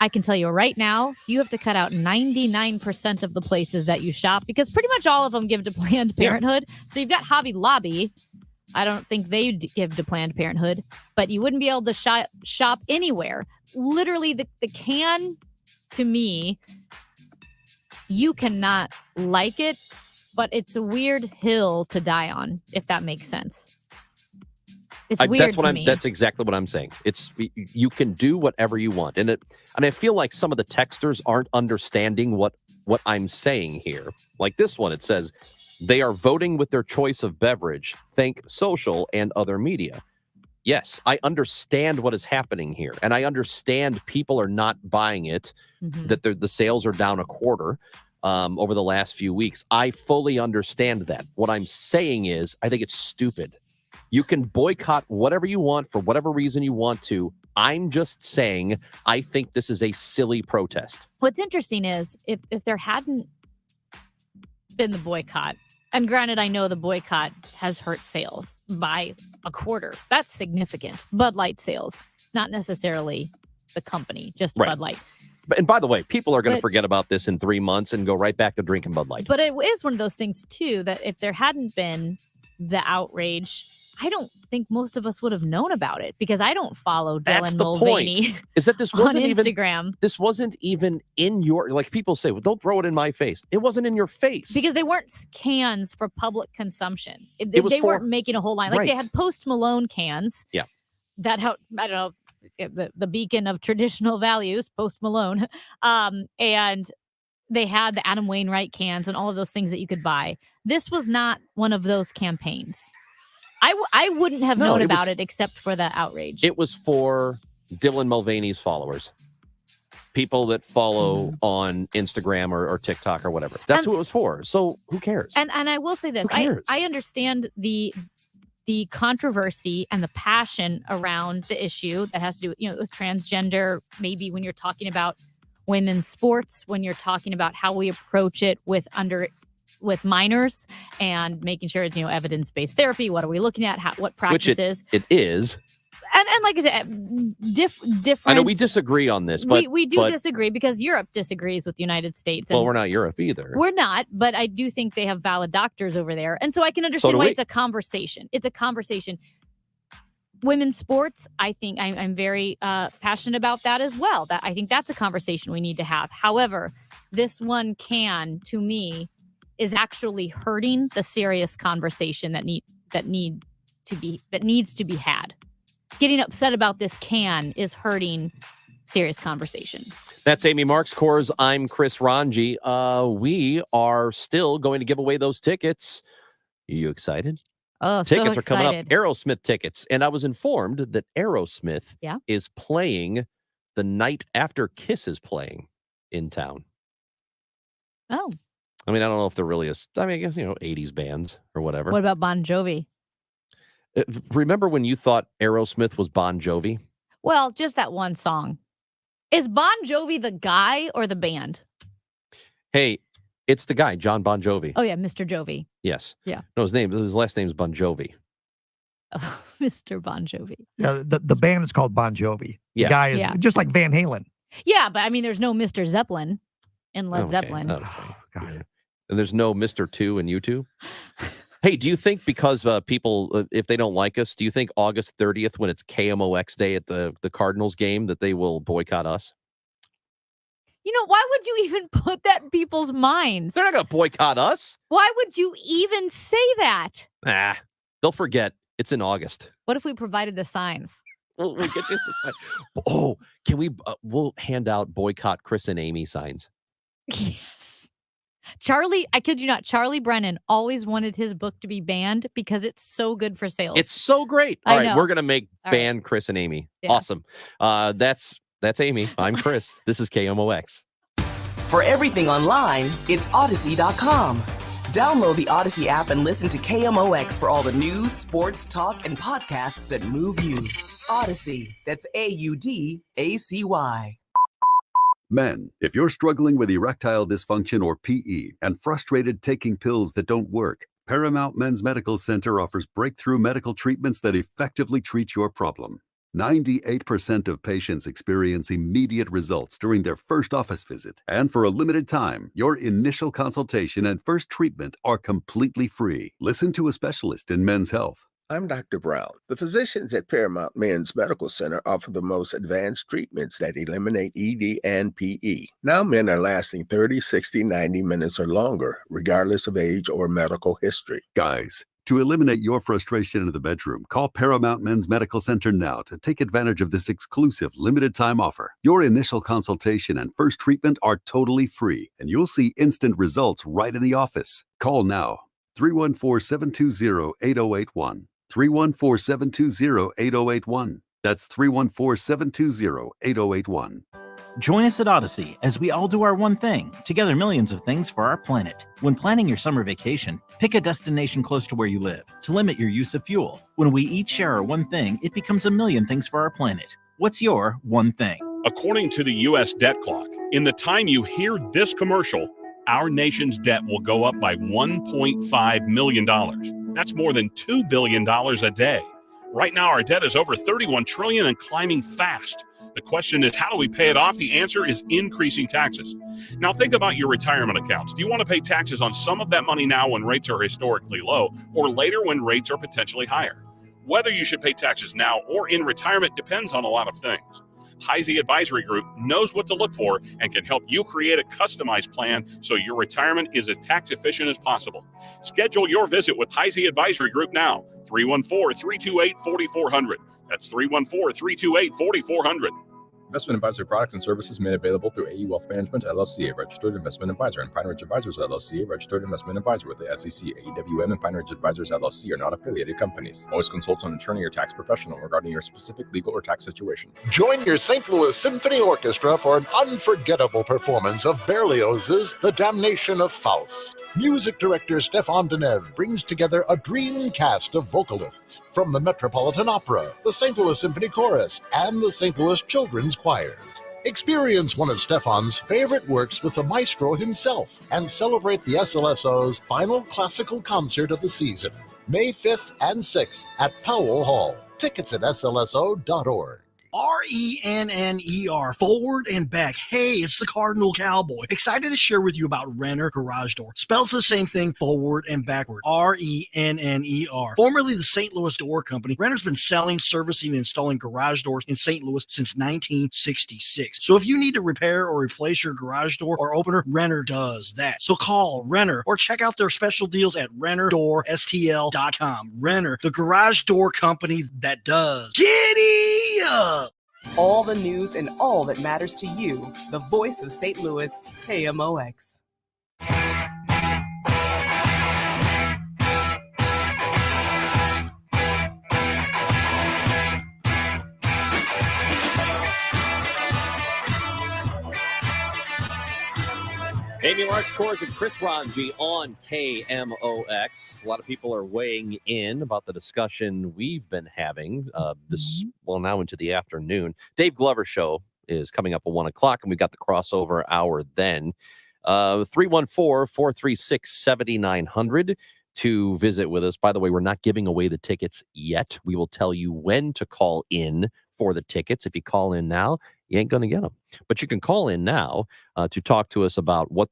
I can tell you right now, you have to cut out 99% of the places that you shop because pretty much all of them give to Planned Parenthood. So you've got Hobby Lobby. I don't think they give to Planned Parenthood, but you wouldn't be able to shop anywhere. Literally, the can, to me, you cannot like it, but it's a weird hill to die on, if that makes sense. It's weird to me. That's exactly what I'm saying. It's you can do whatever you want, and I feel like some of the texters aren't understanding what I'm saying here. Like this one, it says they are voting with their choice of beverage. Think social and other media. Yes, I understand what is happening here, and I understand people are not buying it. That the sales are down a quarter over the last few weeks. I fully understand that. What I'm saying is, I think it's stupid. You can boycott whatever you want for whatever reason you want to. I'm just saying I think this is a silly protest. What's interesting is if there hadn't been the boycott, and granted, I know the boycott has hurt sales by a quarter. That's significant. Bud Light sales, not necessarily the company, just Right. Bud Light. And by the way, people are going to But- forget about this in 3 months and go right back to drinking Bud Light. But it is one of those things, too, that if there hadn't been the outrage, I don't think most of us would have known about it because I don't follow That's Dylan the Mulvaney point. Is that this on wasn't even Instagram. This wasn't even in your, like people say, well, don't throw it in my face. It wasn't in your face. Because they weren't cans for public consumption. They was they for- weren't making a whole line. Like they Right. had Post Malone cans. Yeah. That I don't know, the beacon of traditional values, Post Malone. And they had the Adam Wainwright cans and all of those things that you could buy. This was not one of those campaigns. I wouldn't have No, known it about was- it except for the outrage. It was for Dylan Mulvaney's followers. People that follow on Instagram or TikTok or whatever. That's And- who it was for. So who cares? And I will say this. Who cares? I understand the controversy and the passion around the issue that has to do with, with transgender, maybe when you're talking about women's sports, when you're talking about how we approach it with minors and making sure it's, evidence-based therapy. What are we looking at? What Which practices? it is. And like I said, different. I know we disagree on this, but we do disagree because Europe disagrees with the United States. Well, we're not Europe either. We're not, but I do think they have valid doctors over there. And so I can understand why it's a conversation. It's a conversation. Women's sports, I think I'm very passionate about that as well. That I think that's a conversation we need to have. However, this one to me, is actually hurting the serious conversation that needs to be had. Getting upset about this is hurting serious conversation. That's Amy Marks-Kors. I'm Chris Ranji. We are still going to give away those tickets. Are you excited? Oh, tickets so are coming up. excited. Aerosmith tickets. And I was informed that Aerosmith is playing the night after Kiss is playing in town. Oh. I mean, I don't know if there really is. I mean, I guess, 80s bands or whatever. What about Bon Jovi? Remember when you thought Aerosmith was Bon Jovi? Well, just that one song. Is Bon Jovi the guy or the band? Hey, it's the guy, John Bon Jovi. Oh, yeah, Mr. Jovi. Yes. Yeah. No, his last name is Bon Jovi. Oh, Mr. Bon Jovi. Yeah, the band is called Bon Jovi. Yeah. The guy is just like Van Halen. Yeah, but I mean, there's no Mr. Zeppelin in Led Zeppelin. Oh, God. And there's no Mr. 2 in U2? Hey, do you think because people, if they don't like us, do you think August 30th, when it's KMOX Day at the Cardinals game, that they will boycott us? Why would you even put that in people's minds? They're not going to boycott us. Why would you even say that? They'll forget. It's in August. What if we provided the signs? We'll get you some. Oh, can we? We'll hand out boycott Chris and Amy signs. Yes. Charlie, I kid you not, Charlie Brennan always wanted his book to be banned because it's so good for sales. It's so great. All right, know. we're going to make All ban Chris and Amy. Yeah. Awesome. That's Amy. I'm Chris. This is KMOX. For everything online, it's Odyssey.com. Download the Odyssey app and listen to KMOX for all the news, sports, talk, and podcasts that move you. Odyssey, that's AUDACY. Men, if you're struggling with erectile dysfunction or PE and frustrated taking pills that don't work, Paramount Men's Medical Center offers breakthrough medical treatments that effectively treat your problem. 98% of patients experience immediate results during their first office visit. And for a limited time, your initial consultation and first treatment are completely free. Listen to a specialist in men's health. I'm Dr. Brown. The physicians at Paramount Men's Medical Center offer the most advanced treatments that eliminate ED and PE. Now men are lasting 30, 60, 90 minutes or longer, regardless of age or medical history. Guys, to eliminate your frustration in the bedroom, call Paramount Men's Medical Center now to take advantage of this exclusive limited-time offer. Your initial consultation and first treatment are totally free, and you'll see instant results right in the office. Call now, 314-720-8081. 314-720-8081. That's 314-720-8081. Join us at Odyssey as we all do our one thing, together millions of things for our planet. When planning your summer vacation, pick a destination close to where you live to limit your use of fuel. When we each share our one thing, it becomes a million things for our planet. What's your one thing? According to the U.S. debt clock, in the time you hear this commercial, our nation's debt will go up by $1.5 million. That's more than $2 billion a day. Right now, our debt is over $31 trillion and climbing fast. The question is, how do we pay it off? The answer is increasing taxes. Now think about your retirement accounts. Do you want to pay taxes on some of that money now when rates are historically low, or later when rates are potentially higher? Whether you should pay taxes now or in retirement depends on a lot of things. Heisey Advisory Group knows what to look for and can help you create a customized plan so your retirement is as tax efficient as possible. Schedule your visit with Heisey Advisory Group now, 314-328-4400. That's 314-328-4400. Investment advisory products and services made available through AE Wealth Management, LLC, a registered investment advisor, and Pine Ridge Advisors, LLC, a registered investment advisor with the SEC. AEWM and Pine Ridge Advisors, LLC are not affiliated companies. Always consult an attorney or tax professional regarding your specific legal or tax situation. Join your St. Louis Symphony Orchestra for an unforgettable performance of Berlioz's The Damnation of Faust. Music director Stefan Deneuve brings together a dream cast of vocalists from the Metropolitan Opera, the St. Louis Symphony Chorus, and the St. Louis Children's Choirs. Experience one of Stefan's favorite works with the maestro himself and celebrate the SLSO's final classical concert of the season, May 5th and 6th at Powell Hall. Tickets at slso.org. RENNER, forward and back. Hey, it's the Cardinal Cowboy. Excited to share with you about Renner Garage Door. Spells the same thing, forward and backward. RENNER. Formerly the St. Louis Door Company, Renner's been selling, servicing, and installing garage doors in St. Louis since 1966. So if you need to repair or replace your garage door or opener, Renner does that. So call Renner or check out their special deals at RennerDoorSTL.com. Renner, the garage door company that does. Giddy up! All the news and all that matters to you. The voice of St. Louis, KMOX. Amy Lawrence Kors and Chris Ranji on KMOX. A lot of people are weighing in about the discussion we've been having now into the afternoon. Dave Glover Show is coming up at 1 o'clock, and we've got the crossover hour then. 314-436-7900 to visit with us. By the way, we're not giving away the tickets yet. We will tell you when to call in for the tickets. If you call in now, you ain't going to get them. But you can call in now to talk to us about what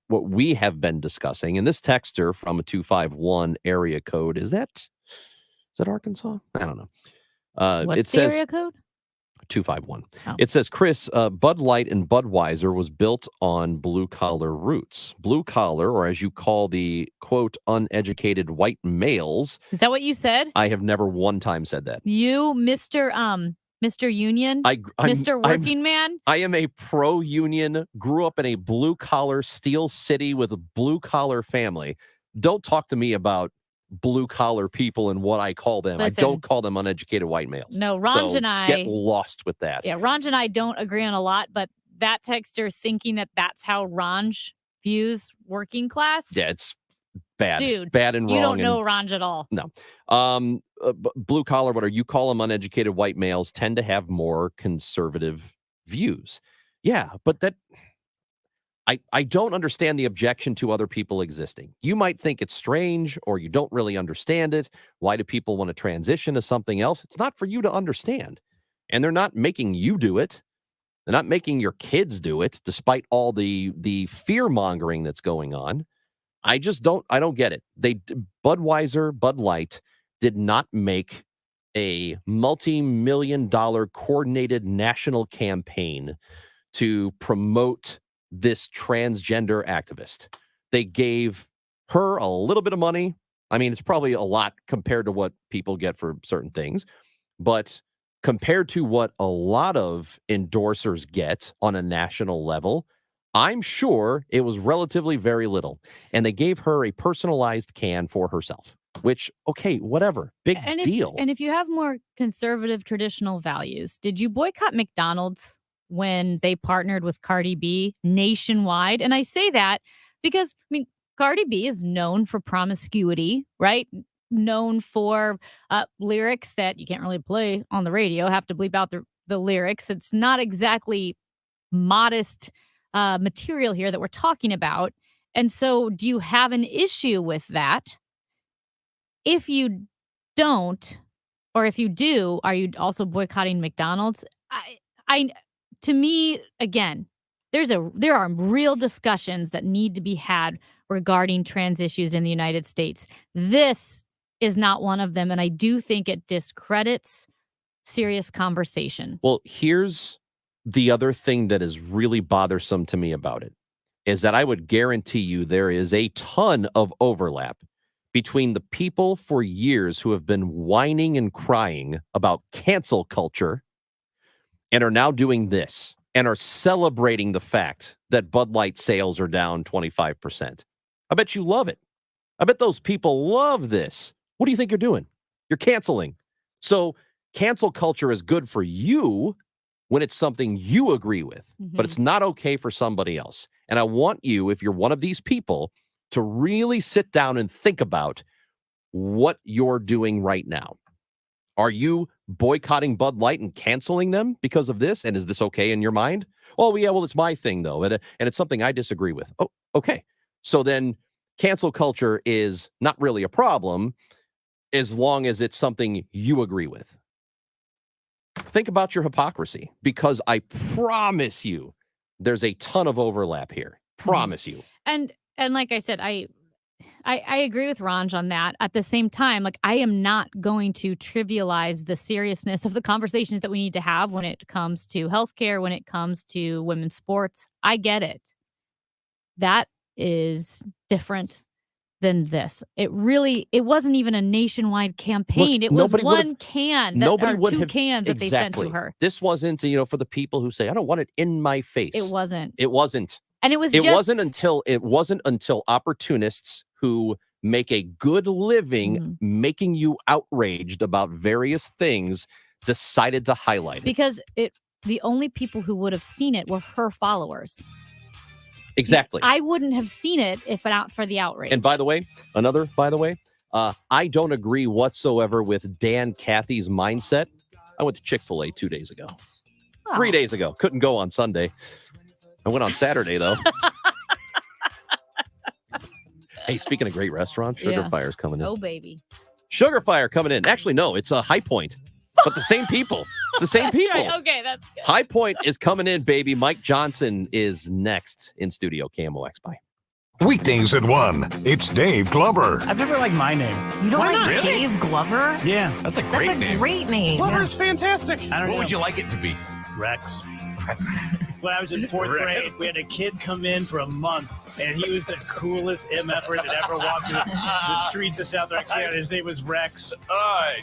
we have been discussing. And this texter from a 251 area code, is that Arkansas? I don't know. What's the area code? 251. Oh. It says, Chris, Bud Light and Budweiser was built on blue-collar roots. Blue-collar, or as you call the, quote, uneducated white males. Is that what you said? I have never one time said that. You, Mr. Union? Mr. Working Man? I am a pro-union, grew up in a blue-collar steel city with a blue-collar family. Don't talk to me about blue-collar people and what I call them. Listen, I don't call them uneducated white males. No, Ranj So and I get lost with that. Yeah, Ranj and I don't agree on a lot, but that texter thinking that that's how Ranj views working class. Yeah, it's bad. Dude, bad and wrong. You don't know Ranj at all. No. Blue collar, what are you call them uneducated white males tend to have more conservative views. Yeah, but that I don't understand the objection to other people existing. You might think it's strange or you don't really understand it. Why do people want to transition to something else? It's not for you to understand. And they're not making you do it. They're not making your kids do it, despite all the fear mongering that's going on. I don't get it. Budweiser, Bud Light did not make a multi-million-dollar coordinated national campaign to promote this transgender activist. They gave her a little bit of money. I mean, it's probably a lot compared to what people get for certain things, but compared to what a lot of endorsers get on a national level, I'm sure it was relatively very little. And they gave her a personalized can for herself, which, okay, whatever. Big deal. And if you have more conservative traditional values, did you boycott McDonald's when they partnered with Cardi B nationwide? And I say that because, I mean, Cardi B is known for promiscuity, right? Known for lyrics that you can't really play on the radio, have to bleep out the lyrics. It's not exactly modest material here that we're talking about. And so do you have an issue with that? If you don't, or if you do, are you also boycotting McDonald's? To me, again, there are real discussions that need to be had regarding trans issues in the United States. This is not one of them, and I do think it discredits serious conversation. Well, here's the other thing that is really bothersome to me about it, is that I would guarantee you there is a ton of overlap between the people for years who have been whining and crying about cancel culture and are now doing this and are celebrating the fact that Bud Light sales are down 25%. I bet you love it. I bet those people love this. What do you think you're doing? You're canceling. So cancel culture is good for you when it's something you agree with, but it's not okay for somebody else. And I want you, if you're one of these people, to really sit down and think about what you're doing right now. Are you boycotting Bud Light and canceling them because of this? And is this okay in your mind? Oh, yeah, well, it's my thing, though. And it's something I disagree with. Oh, okay. So then cancel culture is not really a problem. as long as it's something you agree with. Think about your hypocrisy, because I promise you there's a ton of overlap here. Promise you. And like I said, I agree with Ranj on that. At the same time, like, I am not going to trivialize the seriousness of the conversations that we need to have when it comes to healthcare, when it comes to women's sports. I get it. That is different than this. It wasn't even a nationwide campaign. Look, it was nobody one can, two cans that they sent to Exactly. her. This wasn't, for the people who say, I don't want it in my face. It wasn't. It wasn't. And it wasn't until opportunists who make a good living making you outraged about various things decided to highlight it. Because the only people who would have seen it were her followers. Exactly. I wouldn't have seen it if not for the outrage. And by the way, I don't agree whatsoever with Dan Cathy's mindset. I went to Chick-fil-A 2 days ago. 3 days ago. Couldn't go on Sunday. I went on Saturday, though. Hey, speaking of great restaurants, Sugar Fire's coming in. Oh, baby. Sugar Fire coming in. Actually, no, it's a High Point. But the same people. It's the same people. Right. Okay, that's good. High Point is coming in, baby. Mike Johnson is next in studio. KMOX. Bye. Weekdays at 1. It's Dave Glover. I've never liked my name. You don't Why like not? Really? Dave Glover? Yeah, that's a great name. Great name. Glover's fantastic. What would you like it to be? Rex. When I was in fourth grade, we had a kid come in for a month, and he was the coolest MFer that ever walked the streets of South Rexona. His name was Rex.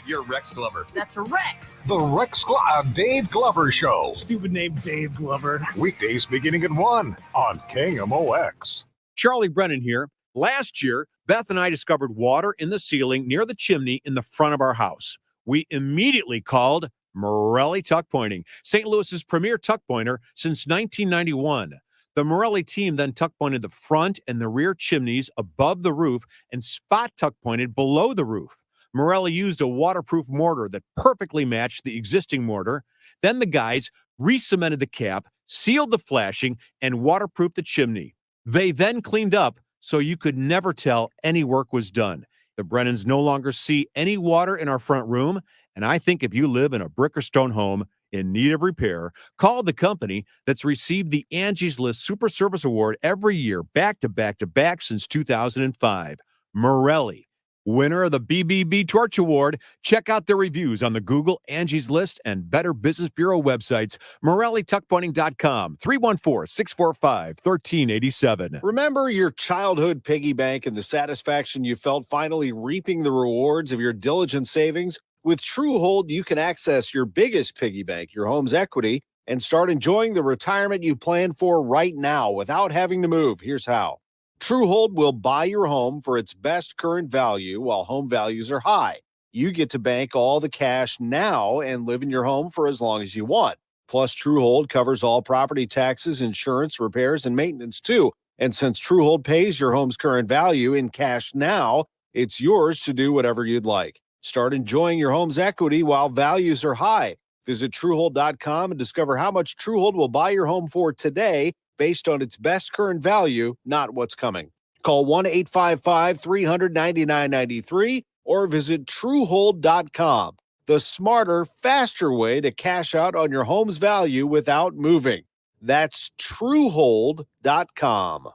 You're Rex Glover. That's Rex. The Dave Glover Show. Stupid name, Dave Glover. Weekdays beginning at 1 on KMOX. Charlie Brennan here. Last year, Beth and I discovered water in the ceiling near the chimney in the front of our house. We immediately called Morelli Tuck Pointing, St. Louis's premier tuck pointer since 1991. The Morelli team then tuck pointed the front and the rear chimneys above the roof and spot tuck pointed below the roof. Morelli used a waterproof mortar that perfectly matched the existing mortar. Then the guys re-cemented the cap, sealed the flashing, and waterproofed the chimney. They then cleaned up so you could never tell any work was done. The Brennans no longer see any water in our front room, and I think if you live in a brick or stone home in need of repair, call the company that's received the Angie's List Super Service Award every year, back to back to back since 2005. Morelli, winner of the BBB Torch Award. Check out their reviews on the Google, Angie's List, and Better Business Bureau websites. MorelliTuckPointing.com, 314-645-1387. Remember your childhood piggy bank and the satisfaction you felt finally reaping the rewards of your diligent savings? With TrueHold, you can access your biggest piggy bank, your home's equity, and start enjoying the retirement you plan for right now without having to move. Here's how. TrueHold will buy your home for its best current value while home values are high. You get to bank all the cash now and live in your home for as long as you want. Plus, TrueHold covers all property taxes, insurance, repairs, and maintenance too. And since TrueHold pays your home's current value in cash now, it's yours to do whatever you'd like. Start enjoying your home's equity while values are high. Visit TrueHold.com and discover how much TrueHold will buy your home for today based on its best current value, not what's coming. Call 1-855-300-9993 or visit TrueHold.com. The smarter, faster way to cash out on your home's value without moving. That's TrueHold.com.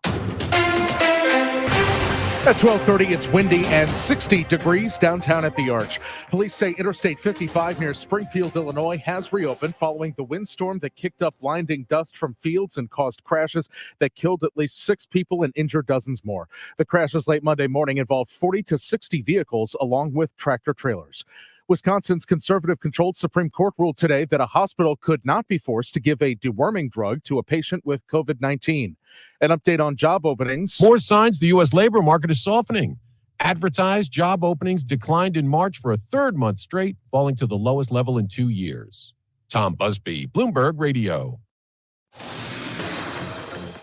At 12:30, it's windy and 60 degrees downtown at the Arch. Police say Interstate 55 near Springfield, Illinois, has reopened following the windstorm that kicked up blinding dust from fields and caused crashes that killed at least 6 people and injured dozens more. The crashes late Monday morning involved 40 to 60 vehicles along with tractor trailers. Wisconsin's conservative-controlled Supreme Court ruled today that a hospital could not be forced to give a deworming drug to a patient with COVID-19. An update on job openings. More signs the U.S. labor market is softening. Advertised job openings declined in March for a third month straight, falling to the lowest level in 2 years. Tom Busby, Bloomberg Radio.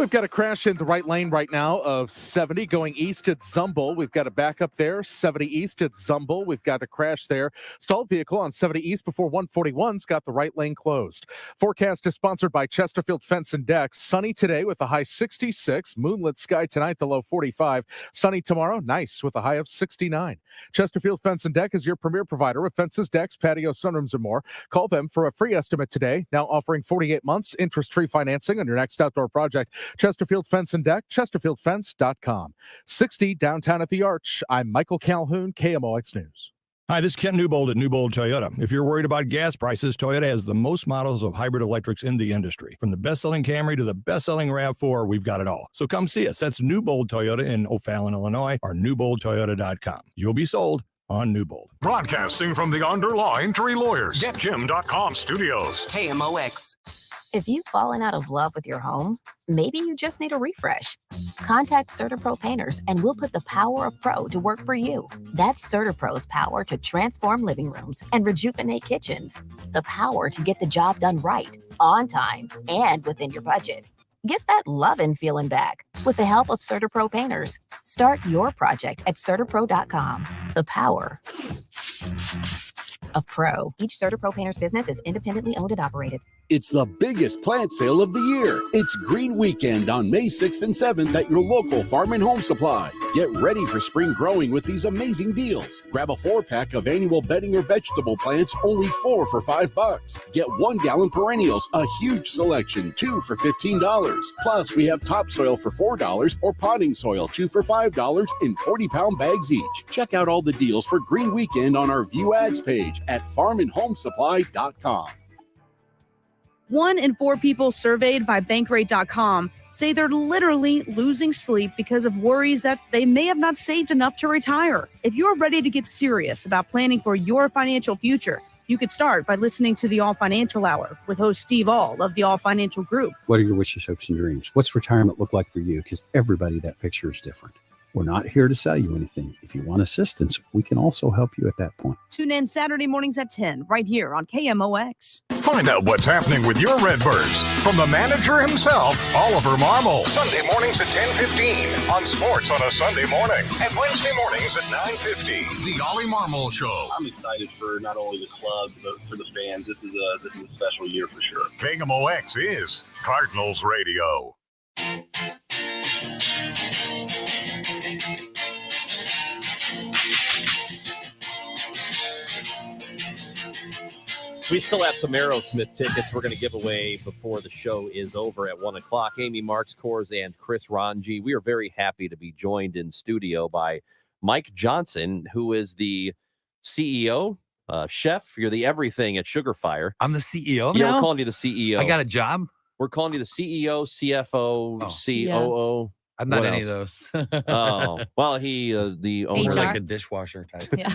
we've got a crash in the right lane right now of 70 going east at Zumble. We've got a backup there, 70 east at Zumble. We've got a crash there. Stalled vehicle on 70 east before 141's got the right lane closed. Forecast is sponsored by Chesterfield Fence and Decks. Sunny today with a high 66. Moonlit sky tonight, the low 45. Sunny tomorrow, nice with a high of 69. Chesterfield Fence and Deck is your premier provider of fences, decks, patios, sunrooms, and more. Call them for a free estimate today. Now offering 48 months interest-free financing on your next outdoor project. Chesterfield Fence and Deck, chesterfieldfence.com. 60 downtown at the Arch. I'm Michael Calhoun, KMOX News. Hi, this is Ken Newbold at Newbold Toyota. If you're worried about gas prices, Toyota has the most models of hybrid electrics in the industry. From the best-selling Camry to the best-selling RAV4, we've got it all. So come see us. That's Newbold Toyota in O'Fallon, Illinois, or newboldtoyota.com. You'll be sold on Newbold. Broadcasting from the Underline Tree Lawyers. GetJim.com studios. KMOX. If you've fallen out of love with your home, maybe you just need a refresh. Contact CertaPro Painters and we'll put the power of pro to work for you. That's CertaPro's power to transform living rooms and rejuvenate kitchens. The power to get the job done right, on time, and within your budget. Get that lovin' feeling back with the help of CertaPro Painters. Start your project at CertaPro.com. The power of pro. Each CertaPro Painters business is independently owned and operated. It's the biggest plant sale of the year. It's Green Weekend on May 6th and 7th at your local Farm and Home Supply. Get ready for spring growing with these amazing deals. Grab a 4-pack of annual bedding or vegetable plants, only 4 for $5. Get 1-gallon perennials, a huge selection, 2 for $15. Plus, we have topsoil for $4 or potting soil, 2 for $5 in 40-pound bags each. Check out all the deals for Green Weekend on our View Ads page at farmandhomesupply.com. 1 in 4 people surveyed by Bankrate.com say they're literally losing sleep because of worries that they may have not saved enough to retire. If you're ready to get serious about planning for your financial future, you could start by listening to the All Financial Hour with host Steve All of the All Financial Group. What are your wishes, hopes, and dreams? What's retirement look like for you? Because everybody, that picture is different. We're not here to sell you anything. If you want assistance, we can also help you at that point. Tune in Saturday mornings at 10 right here on KMOX. Find out what's happening with your Redbirds from the manager himself, Oliver Marmol. Sunday mornings at 10:15 on Sports on a Sunday morning, and Wednesday mornings at 9:50. The Ollie Marmol Show. I'm excited for not only the club but for the fans. This is a special year for sure. KMOX is Cardinals Radio. We still have some Aerosmith tickets we're going to give away before the show is over at 1 o'clock. Amy Marks, Kors, and Chris Ranji. We are very happy to be joined in studio by Mike Johnson, who is the CEO, chef. You're the everything at Sugar Fire. I'm the CEO Yeah, now? we're calling you the CEO. I got a job? We're calling you the CEO, CFO, COO. I'm not What any else? of those. Oh, well, the owner. More like a dishwasher type. Yeah.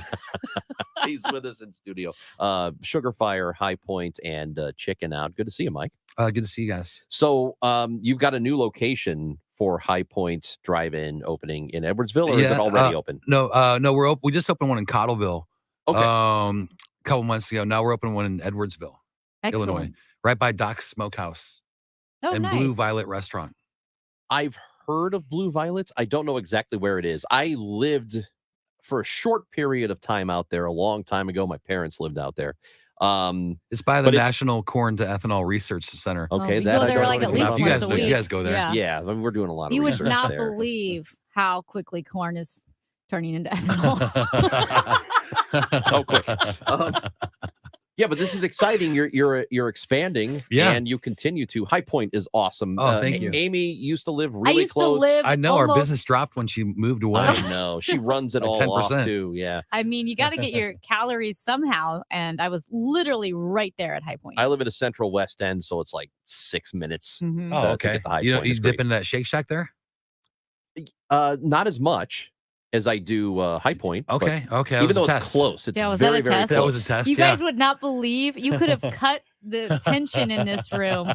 He's with us in studio. Sugar Fire, High Point, and Chicken Out. Good to see you, Mike. Good to see you guys. So you've got a new location for High Point Drive-In opening in Edwardsville, or is it already open? No, we're open. We just opened one in Cottleville. Okay. A couple months ago. Now we're opening one in Edwardsville, Excellent. Illinois, right by Doc's Smokehouse Oh, and nice. Blue Violet Restaurant. I've heard of Blue Violet. I don't know exactly where it is. I lived for a short period of time out there a long time ago. My parents lived out there. It's by the National Corn to Ethanol Research Center. Okay, we that go I there don't like know at anything least about. You once guys a do. week. You guys go there. Yeah, I mean, we're doing a lot of You would research not there. believe how quickly corn is turning into ethanol. Oh, quick. Yeah, but this is exciting. You're expanding, Yeah. and you continue to. High Point is awesome. Oh, thank you. Amy used to live I really used to close. live I know our almost- business dropped when she moved away. I know. She runs it Like all off 10%. too. Yeah. I mean, you got to get your calories somehow. And I was literally right there at High Point. I live in a central West End, so it's like 6 minutes. Mhm. Oh, to okay. get to High You Point. you It's dip great. into that Shake Shack there? Not as much as I do High Point. but Okay. Okay. That Even was though a it's test. close, it's Yeah, was that very, a very test? close. That was a test. You yeah. guys would not believe you could have cut the tension in this room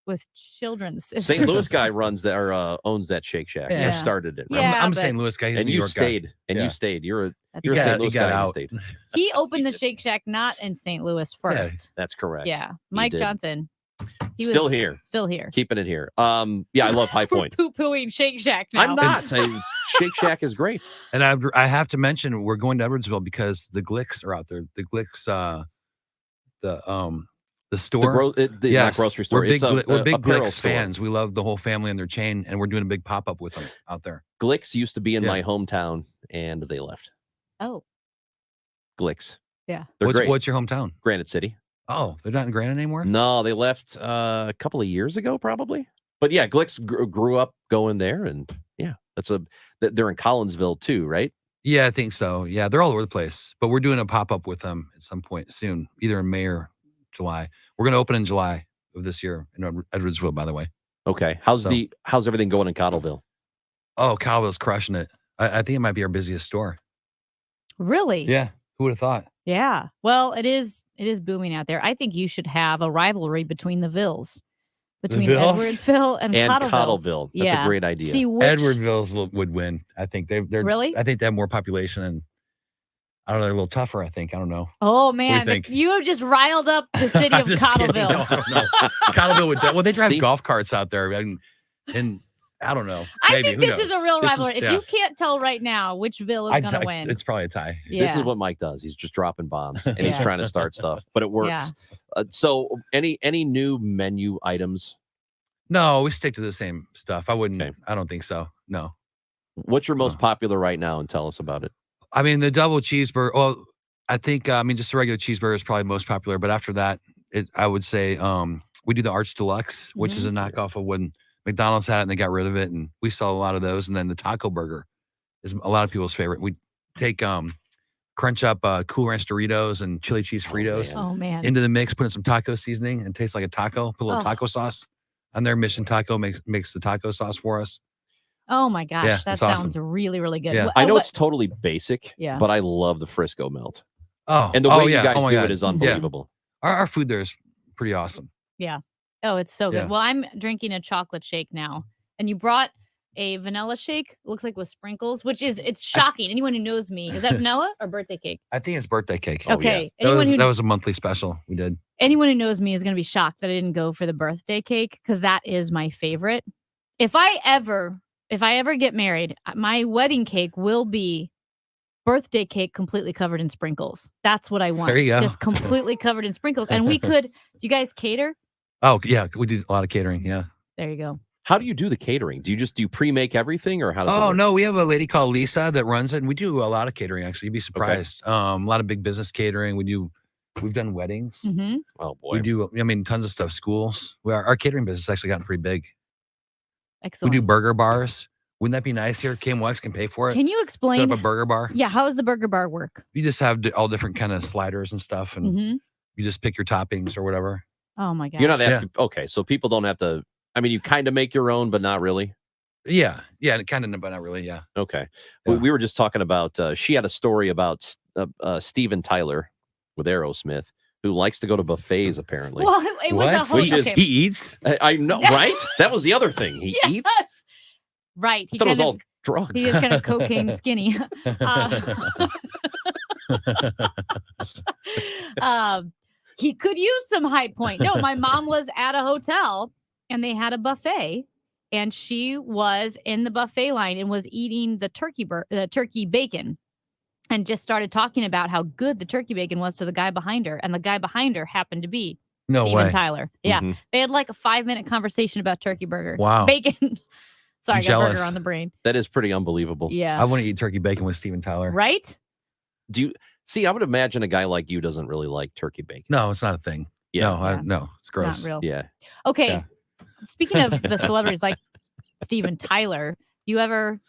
with children's scissors. St. Louis guy runs that or owns that Shake Shack. Yeah. You started it, right? Yeah, I'm a but- St. Louis guy. He's a And New you York stayed. guy. And Yeah. you stayed. You're a That's a got- St. Louis he got guy. out. You stayed. He opened the Shake Shack not in St. Louis first. That's correct. Yeah. Mike did. Johnson. He Still was here. Still here. Keeping it here. Yeah, I love High Point. Poo-pooing Shake Shack now. I'm not. Shake Shack is great. And I have to mention we're going to Edwardsville because the Glicks are out there. The Glicks, the store, not grocery store. We're big, It's a we're big apparel Glicks store. fans. We love the whole family and their chain, and we're doing a big pop up with them out there. Glicks used to be in Yeah. my hometown, and they left. Oh, Glicks. yeah. They're great. What's your hometown? Granite City. Oh, they're not in Granite anymore? No, they left a couple of years ago, probably. But yeah, Glicks grew up going there, and yeah, they're in Collinsville too, right? Yeah, I think so. Yeah, they're all over the place. But we're doing a pop up with them at some point soon, either in May or July. We're going to open in July of this year in Edwardsville, by the way. Okay. How's everything going in Cottleville? Oh, Cottleville's crushing it. I think it might be our busiest store. Really? Yeah. Who would have thought? Yeah. Well, it is booming out there. I think you should have a rivalry between the Villes. Between Villes? Edwardsville and Cottleville. That's a great idea. See, Edwardville's would win. I think they're Really? I think they have more population and I don't know, they're a little tougher, I think. I don't know. Oh do man, you think? you have just riled up the city I'm of just kidding. Cottleville. No, I don't know. Cottleville would well, they drive See? golf carts out there and I don't know. I Maybe, think who this is knows? a real This rivalry. If yeah. you can't tell right now which Ville is going to win, It's probably a tie. yeah. This is what Mike does. He's just dropping bombs and he's Yeah. trying to start stuff, but it works. Yeah. So any new menu items? No, we stick to the same stuff. I wouldn't Okay. I don't think so. No. What's your most popular right now? And tell us about it. I mean, the double cheeseburger. Well, I think just the regular cheeseburger is probably most popular. But after that, I would say we do the Arch Deluxe, which is a knockoff of when McDonald's had it and they got rid of it, and we sell a lot of those. And then the taco burger is a lot of people's favorite. We take crunch up Cool Ranch Doritos and chili cheese Fritos Oh man. into the mix, put in some taco seasoning, and tastes like a taco. Put a little Oh. taco sauce on there. Mission Taco makes the taco sauce for us. Oh my gosh, Yeah, that it's awesome. sounds really, really good. Yeah. I know what- it's totally basic, Yeah. but I love the Frisco melt. Oh, And the way yeah. you guys Oh my do God. it is Yeah. unbelievable. Our food there is pretty awesome. Yeah. Oh, it's so good. Yeah. Well, I'm drinking a chocolate shake now, and you brought a vanilla shake. Looks like with sprinkles, which is it's shocking. Anyone who knows me, is that vanilla or birthday cake? I think it's birthday cake. Okay. That Anyone was, who that was a monthly special we did. anyone who knows me is going to be shocked that I didn't go for the birthday cake because that is my favorite. If I ever get married, my wedding cake will be birthday cake completely covered in sprinkles. That's what I want. There you go. Just completely covered in sprinkles. And we could, do you guys cater? Oh, yeah. We do a lot of catering. Yeah. There you go. How do you do the catering? Do you pre-make everything, or how does it Oh, work? no. We have a lady called Lisa that runs it. And we do a lot of catering, actually. You'd be surprised. A lot of big business catering. We've done weddings. Mm-hmm. Oh boy. We do, tons of stuff. Schools. Our catering business has actually gotten pretty big. Excellent. We do burger bars. Wouldn't that be nice here? KMOX can pay for it. Can you Set explain? up a burger bar. Yeah, how does the burger bar work? You just have all different kind of sliders and stuff. And Mm-hmm. you just pick your toppings or whatever. Oh my god. You're not asking. Okay, so people don't have to. I mean, you kind of make your own, but not really. Yeah. Yeah. Kind of, but not really. Yeah. Okay. Yeah. We were just talking about. She had a story about Steven Tyler with Aerosmith, who likes to go to buffets. Apparently, Well, it was a whole. Which is- Okay. He eats? I know, right? That was the other thing. He eats. Yes. Right. I thought it was all drugs. He is kind of cocaine skinny. He could use some High Point. No, my mom was at a hotel and they had a buffet, and she was in the buffet line and was eating the turkey bacon, and just started talking about how good the turkey bacon was to the guy behind her, and the guy behind her happened to be No Steven way. Tyler. Yeah, Mhm. they had like a 5-minute conversation about turkey burger. Wow. Bacon. Sorry, I got burger jealous. on the brain. That is pretty unbelievable. Yeah. I want to eat turkey bacon with Steven Tyler. Right? Do you see? I would imagine a guy like you doesn't really like turkey bacon. No, it's not a thing. Yeah. No, it's gross. Not real. Yeah. Okay. Yeah. Speaking of the celebrities like Steven Tyler, you ever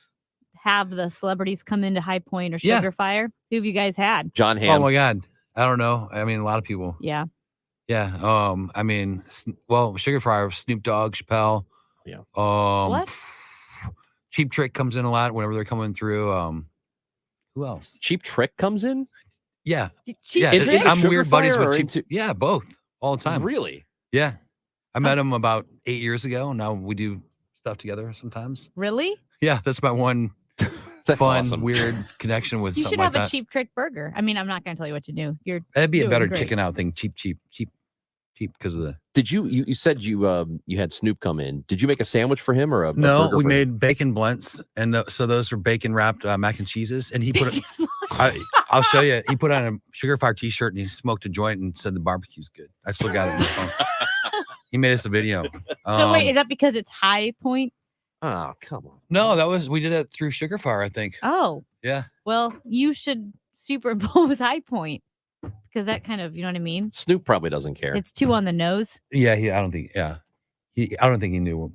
have the celebrities come into High Point or Yeah. Sugar Fire? Who have you guys had? John Oh Hamm. my God. I don't know. I mean, a lot of people. Yeah. Yeah. Sugar Fryer, Snoop Dogg, Chappelle. Yeah. What? Cheap Trick comes in a lot whenever they're coming through. Who else? Cheap Trick comes in. Yeah. Cheap Yeah. Trick? I'm Sugar weird buddies Fire with or Cheap. into- Yeah, both all the time. Really? Yeah. I met him about 8 years ago. Now we do stuff together sometimes. Really? Yeah, that's my one That's fun, awesome. weird connection with You something should like have a that. Cheap Trick burger. I mean, I'm not going to tell you what to do. You're That'd be a doing better great. chicken out thing. Cheap cheap because of the. Did you said you had Snoop come in? Did you make a sandwich for him or a No, burger we for him? made bacon blunts, and so those are bacon wrapped mac and cheeses. And he put it. I'll show you. He put on a Sugar Fire T-shirt and he smoked a joint and said the barbecue's good. I still got it. On my phone. He made us a video. So wait, is that because it's High Point? Oh, come on. No, we did it through Sugar Fire, I think. Oh, Yeah. well, you should superimpose High Point because that kind of, you know what I mean? Snoop probably doesn't care. It's too on the nose. Yeah, I don't think he knew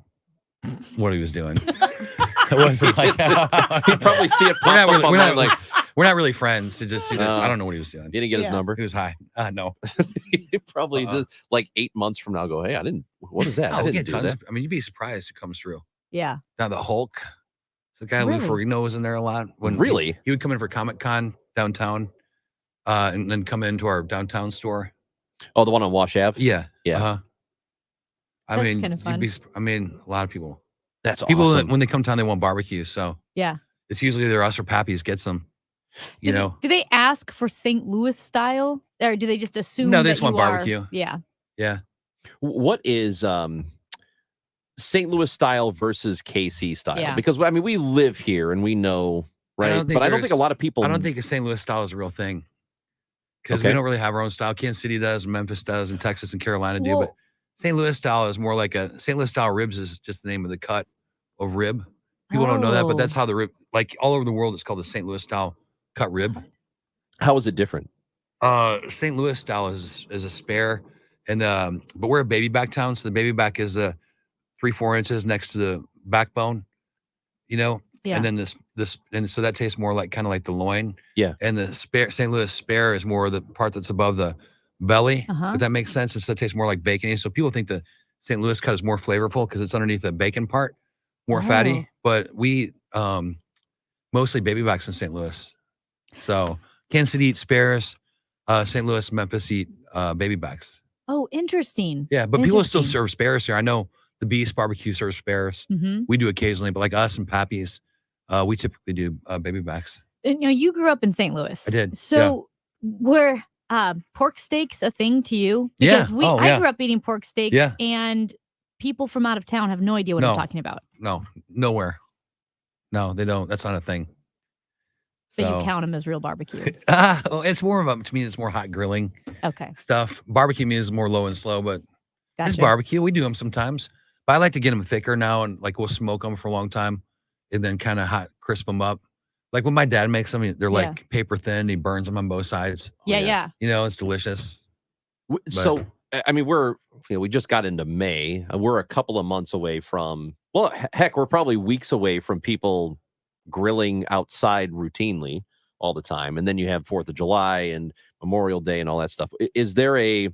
what he was doing. It wasn't like He'd probably see it pop up online like we're not really friends. To just see that I don't know what he was doing. You didn't get his number? He was high. No. He probably did, like 8 months from now go, hey, what is that? I we didn't get do tons. that. I mean, you'd be surprised who comes through. Yeah. Now the Hulk, the guy Really? Lou Ferrigno was in there a lot. Really? He would come in for Comic-Con downtown, and then come into our downtown store. Oh, the one on Wash Ave? Yeah. Yeah. Uh-huh. I That's mean, kinda fun. a lot of people. That's people awesome. when they come down, they want barbecue. So Yeah. it's usually either us or Pappy's gets them. You know. Do they ask for St. Louis style, or do they just assume? No, they that just want you are- barbecue. Yeah. Yeah. What is St. Louis style versus KC style? Yeah. Because I mean, we live here and we know, right? But I don't think a lot of people. I don't think a St. Louis style is a real thing because we Okay. don't really have our own style. Kansas City does, Memphis does, and Texas and Carolina do. But Well- St. Louis style is more like a St. Louis style ribs is just the name of the cut of rib. People don't know that, but Oh. that's how the rib, like all over the world, it's called the St. Louis style cut rib. How is it different? St. Louis style is a spare, and but we're a baby back town, so the baby back is 3-4 inches next to the backbone, you know. Yeah. And then and so that tastes more like kind of like the loin. Yeah. And the St. Louis spare is more the part that's above the belly. Uh-huh. If that makes sense, and so it tastes more like bacon. So people think the St. Louis cut is more flavorful because it's underneath the bacon part, more Oh. fatty. But we mostly baby backs in St. Louis. So Kansas City eats spares. St. Louis, Memphis eat baby backs. Oh, interesting. Yeah, but people still Interesting. serve spares here. I know the Beast Barbecue serves spares. Mhm. We do occasionally, but like us and Pappy's, we typically do baby backs. And, you know, you grew up in St. Louis. I did, So were pork steaks a thing to you? Yeah. Because Oh, I yeah. grew up eating pork steaks, Yeah. and people from out of town have no idea what I'm No. talking about. No, nowhere. No, they don't. That's not a thing. But So- you count them as real barbecue. Well, it's more of a, to me, it's more hot grilling Okay. stuff. Barbecue means more low and slow, but it's Gotcha. barbecue. We do them sometimes, but I like to get them thicker now, and like we'll smoke them for a long time, and then kind of hot crisp them up. Like when my dad makes them, they're Yeah. like paper thin. He burns them on both sides. Yeah. You know, it's delicious. So, I mean, we just got into May. We're a couple of months away from, well, heck, we're probably weeks away from people grilling outside routinely all the time. And then you have 4th of July and Memorial Day and all that stuff. Is there a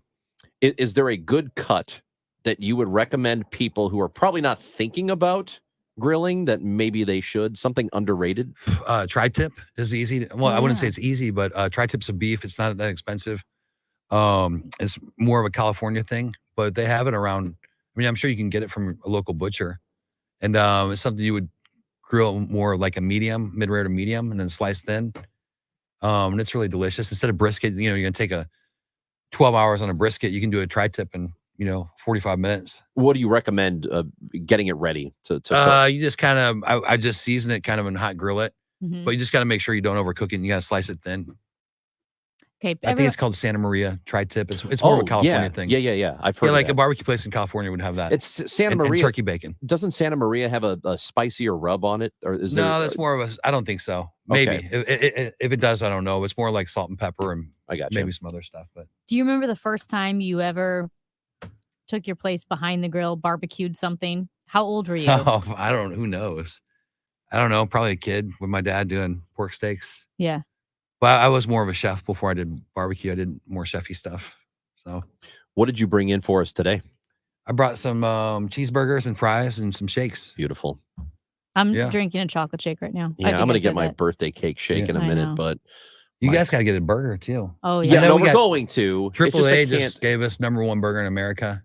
good cut that you would recommend people who are probably not thinking about grilling that maybe they should? Something underrated? Tri-tip is easy. Well, I wouldn't say it's easy, but tri-tips of beef, it's not that expensive. It's more of a California thing, but they have it around. I mean, I'm sure you can get it from a local butcher, and it's something you would grill more like a medium, mid-rare to medium, and then slice thin. And it's really delicious. Instead of brisket, you know, you're gonna take 12 hours on a brisket. You can do a tri-tip in 45 minutes. What do you recommend getting it ready to cook? You just kind of, I just season it kind of and hot grill it, Mhm. but you just got to make sure you don't overcook it. And you got to slice it thin. Okay. I think it's called Santa Maria tri-tip. It's more of a California thing. Yeah. I've heard Yeah, of like that. a barbecue place in California would have that. It's Santa And Maria. turkey bacon. Doesn't Santa Maria have a spicier rub on it? Or is No, there, that's more of a. I don't think so. Maybe Okay. if it does, I don't know. It's more like salt and pepper and I got maybe some other stuff. But Do you remember the first time you ever took your place behind the grill, barbecued something? How old were you? oh, I don't. Who knows? I don't know. Probably a kid with my dad doing pork steaks. Yeah. Well, I was more of a chef before I did barbecue. I did more chefy stuff. So, what did you bring in for us today? I brought some cheeseburgers and fries and some shakes. Beautiful. I'm Yeah. drinking a chocolate shake right now. Yeah, I think I'm gonna I get said my that. birthday cake shake in a I minute, know. but You guys got to get a burger too. Oh yeah, yeah. I know no, we we're got going to. It's Triple just I A can't- just gave us #1 burger in America.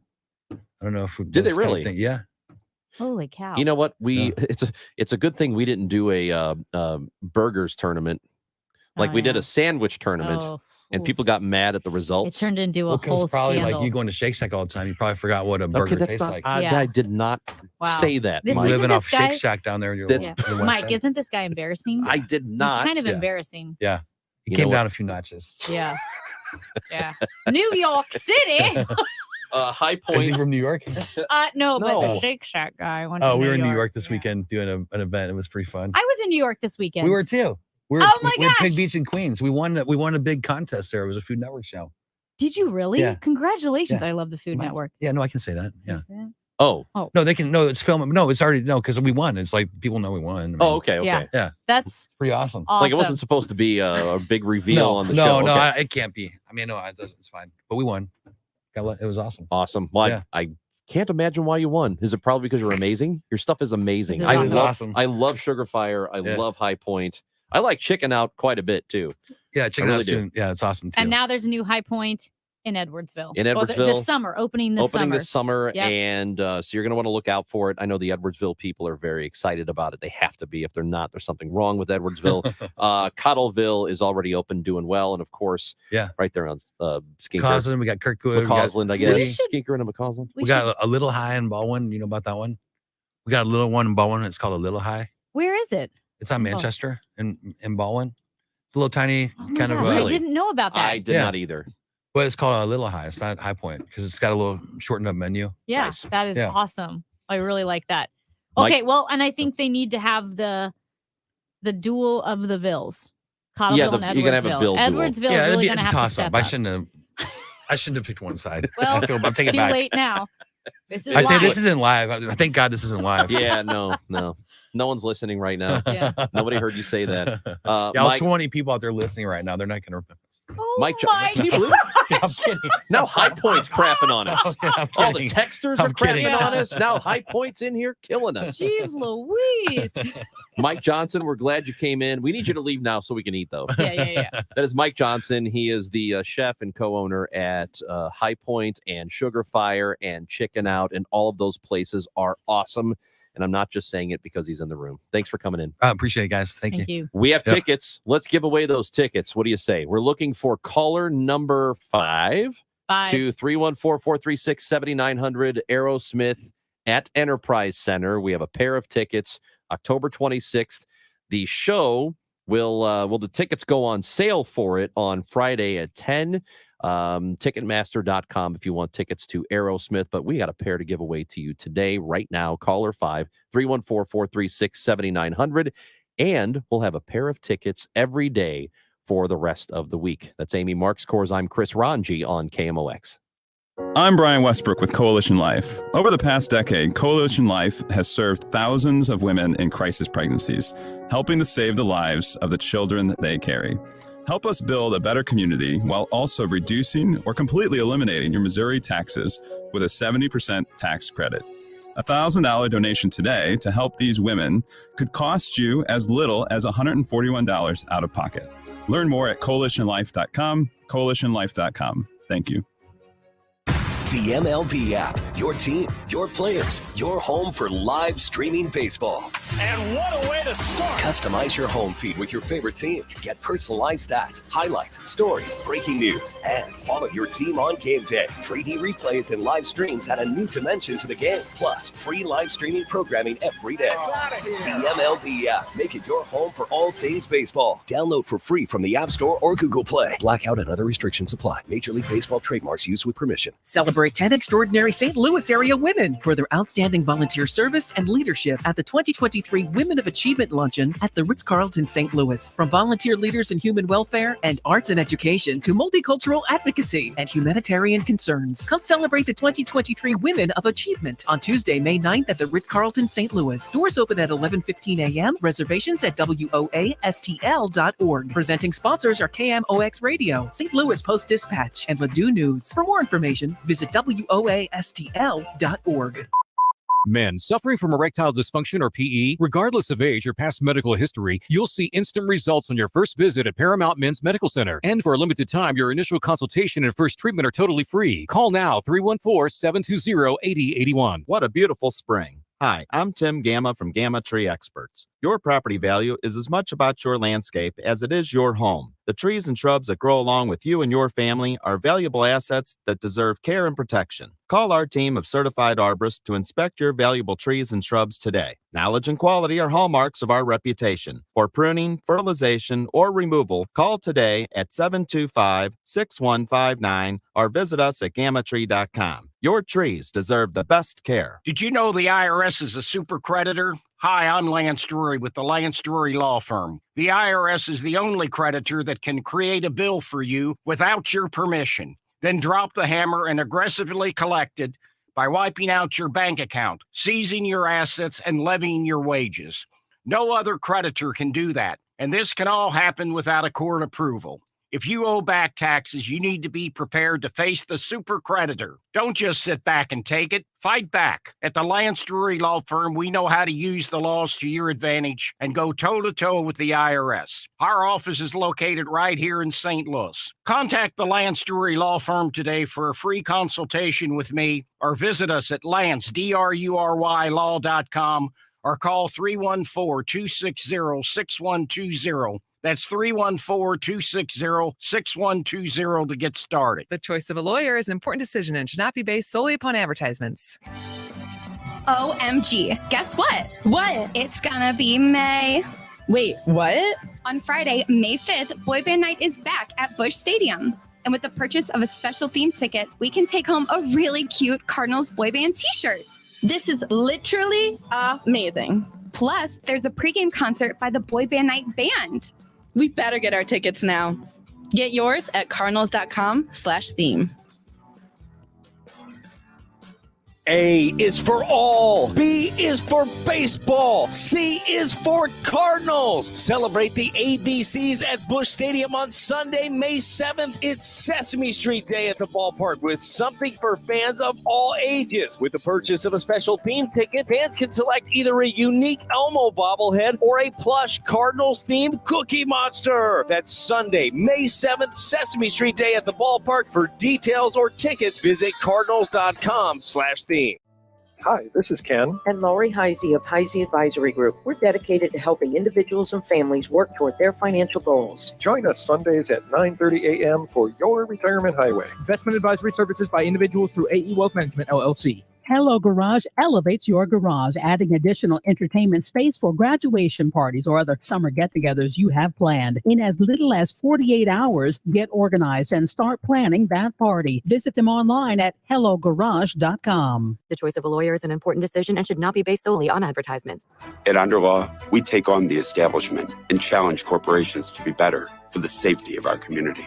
I don't know if Did they this kind of really? thing- Yeah. Holy cow. You know what? It's a good thing we didn't do a burgers tournament. Like Oh, we did yeah. a sandwich tournament. Oh. and people got mad at the results. It turned into a Well, whole it's probably scandal. like you going to Shake Shack all the time. You probably forgot what a burger Okay, that's tastes not. like. I did not Wow. say that. This Mike. isn't Living off this guy- Shake Shack down there in your That's- little- in the West Mike, End. isn't this guy embarrassing? I did not. He's kind of Yeah. embarrassing. Yeah. He You came know down what? a few notches. Yeah. Yeah. New York City. High Is Point. he from New York? No, but the No. Shake Shack guy went to Oh, we New were in New York. York this weekend doing an event. It was pretty fun. I was in New York this weekend. We were too. We were, Oh my we were at Pig gosh. Beach in Queens. We won a big contest there. It was a Food Network show. Did you really? Yeah. Congratulations. Yeah. I love the Food Network. Yeah, no, I can say that. Yeah. Oh. No, they can. No, it's film. No, it's already because we won. It's like people know we won. I mean, Oh, okay, okay. Yeah. Yeah. That's It's pretty awesome. Like it awesome. wasn't supposed to be a big reveal No, on the no, show. no, Okay. it can't be. I mean, no, it doesn't. It's fine. But we won. It was awesome. Awesome. Well, Yeah. I can't imagine why you won. Is it probably because you're amazing? Your stuff is amazing. This is I awesome. love, Awesome. I love Sugar Fire. I Yeah. love High Point. I like Chicken Out quite a bit too. Yeah, check it really out. do. Soon. Yeah, it's awesome too. And now there's a new High Point in Edwardsville. In Well, Edwardsville. this summer, opening this summer. Yep. and so you're going to want to look out for it. I know the Edwardsville people are very excited about it. They have to be. If they're not, there's something wrong with Edwardsville. Cottleville is already open, doing well, and of course, yeah, right there on Skinker. McCausland, we got Kirkwood, we got McCausland, I City. guess. Skinker and McCausland. We got a Little High in Baldwin. You know about that one? We got a little one in Baldwin. It's called a Little High. Where is it? It's on Oh. Manchester in Baldwin. It's a little tiny Oh my kind gosh, of. I didn't know about that. I did not either. But it's called a Little High. It's not High Point because it's got a little shortened up menu. Yeah, that is Yeah. awesome. I really like that. Mike- Okay, well, and I think they need to have the duel of the Vills. Cottleville Yeah, and you're gonna have a Edwardsville. Ville duel. Edwardsville Yeah, is it'd really be going to it's a have to toss step up. up. I shouldn't have picked one side. Well, I feel, it's take it too back. late now. This is I'd say live. this isn't live. Thank God this isn't live. Yeah, no one's listening right now. Yeah. Nobody heard you say that. Yeah, all Mike, 20 people out there listening right now, they're not going to remember. Mike, Mike. can you believe it? I'm kidding. Now High Point's crapping on us. Oh, yeah, I'm All the kidding. texters I'm are crapping kidding. on us. Now High Point's in here killing us. Jeez Louise. Mike Johnson, we're glad you came in. We need you to leave now so we can eat, though. Yeah. That is Mike Johnson. He is the chef and co-owner at High Point and Sugar Fire and Chicken Out, and all of those places are awesome. And I'm not just saying it because he's in the room. Thanks for coming in. I appreciate it, guys. Thank Thank you. you. We have Yep. tickets. Let's give away those tickets. What do you say? We're looking for caller number 5 to 314-436-7900 Aerosmith at Enterprise Center. We have a pair of tickets, October 26th. The show will the tickets go on sale for it on Friday at 10. Ticketmaster.com if you want tickets to Aerosmith, but we got a pair to give away to you today, right now. Caller 5, 314-436-7900, and we'll have a pair of tickets every day for the rest of the week. That's Amy Marks Kors. I'm Chris Ranji on KMOX. I'm Brian Westbrook with Coalition Life. Over the past decade, Coalition Life has served thousands of women in crisis pregnancies, helping to save the lives of the children they carry. Help us build a better community while also reducing or completely eliminating your Missouri taxes with a 70% tax credit. A $1,000 donation today to help these women could cost you as little as $141 out of pocket. Learn more at coalitionlife.com, coalitionlife.com. Thank you. The MLB app, your team, your players, your home for live streaming baseball. And what a way to start. Customize your home feed with your favorite team. Get personalized stats, highlights, stories, breaking news, and follow your team on game day. 3D replays and live streams add a new dimension to the game. Plus, free live streaming programming every day. The MLB app, make it your home for all things baseball. Download for free from the App Store or Google Play. Blackout and other restrictions apply. Major League Baseball trademarks used with permission. Celebrate 10 extraordinary St. Louis area women for their outstanding volunteer service and leadership at the 2023 Women of Achievement Luncheon at the Ritz-Carlton St. Louis. From volunteer leaders in human welfare and arts and education to multicultural advocacy and humanitarian concerns. Come celebrate the 2023 Women of Achievement on Tuesday, May 9th at the Ritz-Carlton St. Louis. Doors open at 11:15 a.m. Reservations at WOASTL.org. Presenting sponsors are KMOX Radio, St. Louis Post-Dispatch, and Ladue News. For more information, visit WOASTL.org. Men suffering from erectile dysfunction or PE, regardless of age or past medical history, you'll see instant results on your first visit at Paramount Men's Medical Center. And for a limited time, your initial consultation and first treatment are totally free. Call now, 314-720-8081. What a beautiful spring. Hi, I'm Tim Gamma from Gamma Tree Experts. Your property value is as much about your landscape as it is your home. The trees and shrubs that grow along with you and your family are valuable assets that deserve care and protection. Call our team of certified arborists to inspect your valuable trees and shrubs today. Knowledge and quality are hallmarks of our reputation. For pruning, fertilization, or removal, call today at 725-6159 or visit us at gammatree.com. Your trees deserve the best care. Did you know the IRS is a super creditor? Hi, I'm Lance Drury with the Lance Drury Law Firm. The IRS is the only creditor that can create a bill for you without your permission, then drop the hammer and aggressively collect it by wiping out your bank account, seizing your assets, and levying your wages. No other creditor can do that, and this can all happen without a court approval. If you owe back taxes, you need to be prepared to face the super creditor. Don't just sit back and take it. Fight back. At the Lance Drury Law Firm, we know how to use the laws to your advantage and go toe-to-toe with the IRS. Our office is located right here in St. Louis. Contact the Lance Drury Law Firm today for a free consultation with me, or visit us at lancedrurylaw.com or call 314-260-6120. That's 314-260-6120 to get started. The choice of a lawyer is an important decision and should not be based solely upon advertisements. OMG. Guess what? What? It's gonna be May. Wait, what? On Friday, May 5th, Boy Band Night is back at Busch Stadium. And with the purchase of a special theme ticket, we can take home a really cute Cardinals Boy Band t-shirt. This is literally amazing. Plus, there's a pregame concert by the Boy Band Night Band. We better get our tickets now. Get yours at cardinals.com/theme. A is for all. B is for baseball. C is for Cardinals. Celebrate the ABCs at Busch Stadium on Sunday, May 7th. It's Sesame Street Day at the ballpark with something for fans of all ages. With the purchase of a special theme ticket, fans can select either a unique Elmo bobblehead or a plush Cardinals-themed Cookie Monster. That's Sunday, May 7th, Sesame Street Day at the ballpark. For details or tickets, visit cardinals.com/theme. Hi, this is Ken and Laurie Heisey of Heisey Advisory Group. We're dedicated to helping individuals and families work toward their financial goals. Join us Sundays at 9:30 a.m. for Your Retirement Highway. Investment advisory services by individuals through AE Wealth Management, LLC. Hello Garage elevates your garage, adding additional entertainment space for graduation parties or other summer get-togethers you have planned. In as little as 48 hours, get organized and start planning that party. Visit them online at hellogarage.com. The choice of a lawyer is an important decision and should not be based solely on advertisements. At Underlaw, we take on the establishment and challenge corporations to be better for the safety of our community.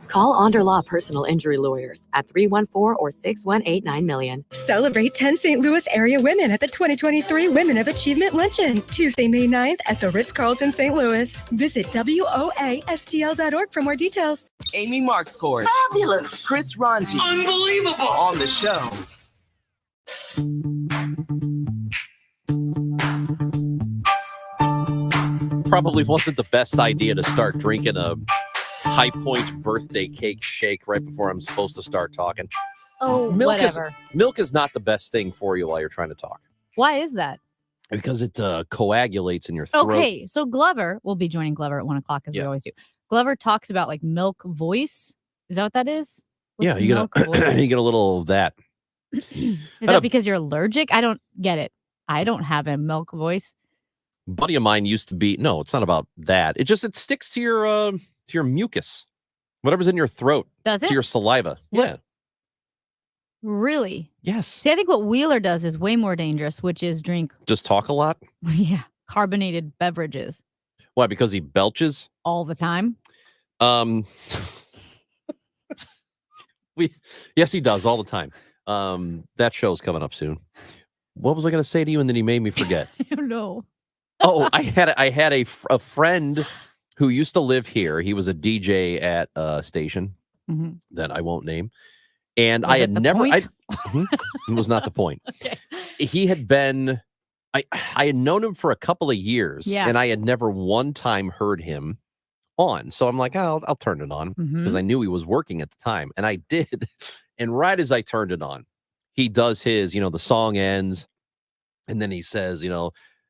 Call Underlaw Personal Injury Lawyers at 314 or 618 $9 Celebrate 10 St. Louis area women at the 2023 Women of Achievement Luncheon, Tuesday, May 9th at the Ritz-Carlton, St. Louis. Visit WOASTL.org for more details. Amy Mark scores. Fabulous. Chris Ranji. Unbelievable. On the show. Probably wasn't the best idea to start drinking a High Point birthday cake shake right before I'm supposed to start talking. Oh, whatever. Milk is not the best thing for you while you're trying to talk Why is that? because it coagulates in your throat. Okay, so Glover, we'll be joining Glover at 1 o'clock as we always do. Glover talks about like milk voice. Is that what that is? Yeah, you get you get a little of that. Is that because you're allergic? I don't get it. I don't have a milk voice. Buddy of mine used to be. No, it's not about that. It sticks to your mucus, whatever's in your throat. Does it? To your saliva. What? Yeah. Really? Yes. See, I think what Wheeler does is way more dangerous, which is drink, Just talk a lot. carbonated beverages Why? Because he belches. all the time. Yes, he does all the time. That show's coming up soon. What was I going to say to you, and then he made me forget? I don't know. Oh, I had a friend who used to live here. He was a DJ at a station Mhm. that I won't name, and Was I it had the never. point? It was not the point. He had been. I had known him for a couple of years, Yeah. and I had never one time heard him on. So I'm like, I'll turn it on because Mhm. I knew he was working at the time, and I did. And right as I turned it on, he does his. The song ends, and then he says,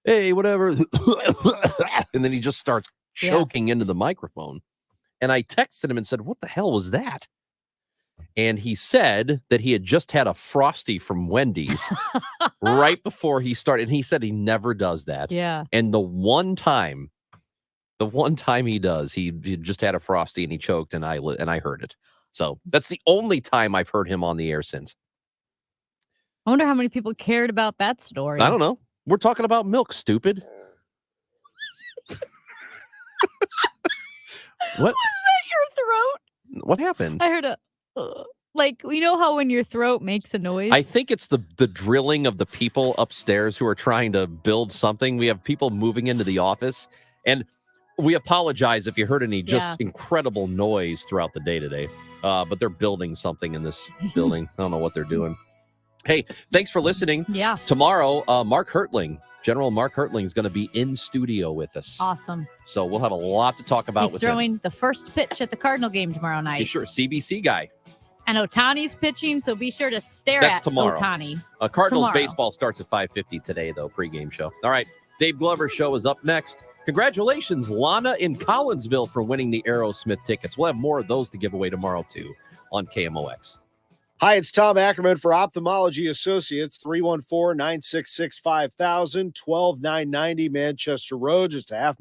hey, whatever, and then he just starts Yeah. choking into the microphone. And I texted him and said, what the hell was that? And he said that he had just had a Frosty from Wendy's right before he started. And he said he never does that. Yeah. And the one time he does, he just had a Frosty and he choked and I heard it. So that's the only time I've heard him on the air since. I wonder how many people cared about that story. I don't know. We're talking about milk, stupid. What? Was that your throat? What happened? I heard a, like, you know how when your throat makes a noise? I think it's the drilling of the people upstairs who are trying to build something. We have people moving into the office, and we apologize if you heard any just incredible noise throughout the day today. But they're building something in this building. I don't know what they're doing. Hey, thanks for listening. Yeah. Tomorrow, General Mark Hertling is going to be in studio with us. Awesome. So we'll have a lot to talk about He's with throwing him. the first pitch at the Cardinal game tomorrow night. Yeah, sure. CBC guy. And Otani's pitching, so be sure to stare That's at tomorrow. Otani. Cardinals tomorrow. baseball starts at 5:50 today, though, pregame show. All right, Dave Glover's show is up next. Congratulations, Lana in Collinsville, for winning the Aerosmith tickets. We'll have more of those to give away tomorrow, too, on KMOX. Hi, it's Tom Ackerman for Ophthalmology Associates, 314-966-5000, 12990 Manchester Road, just a half mile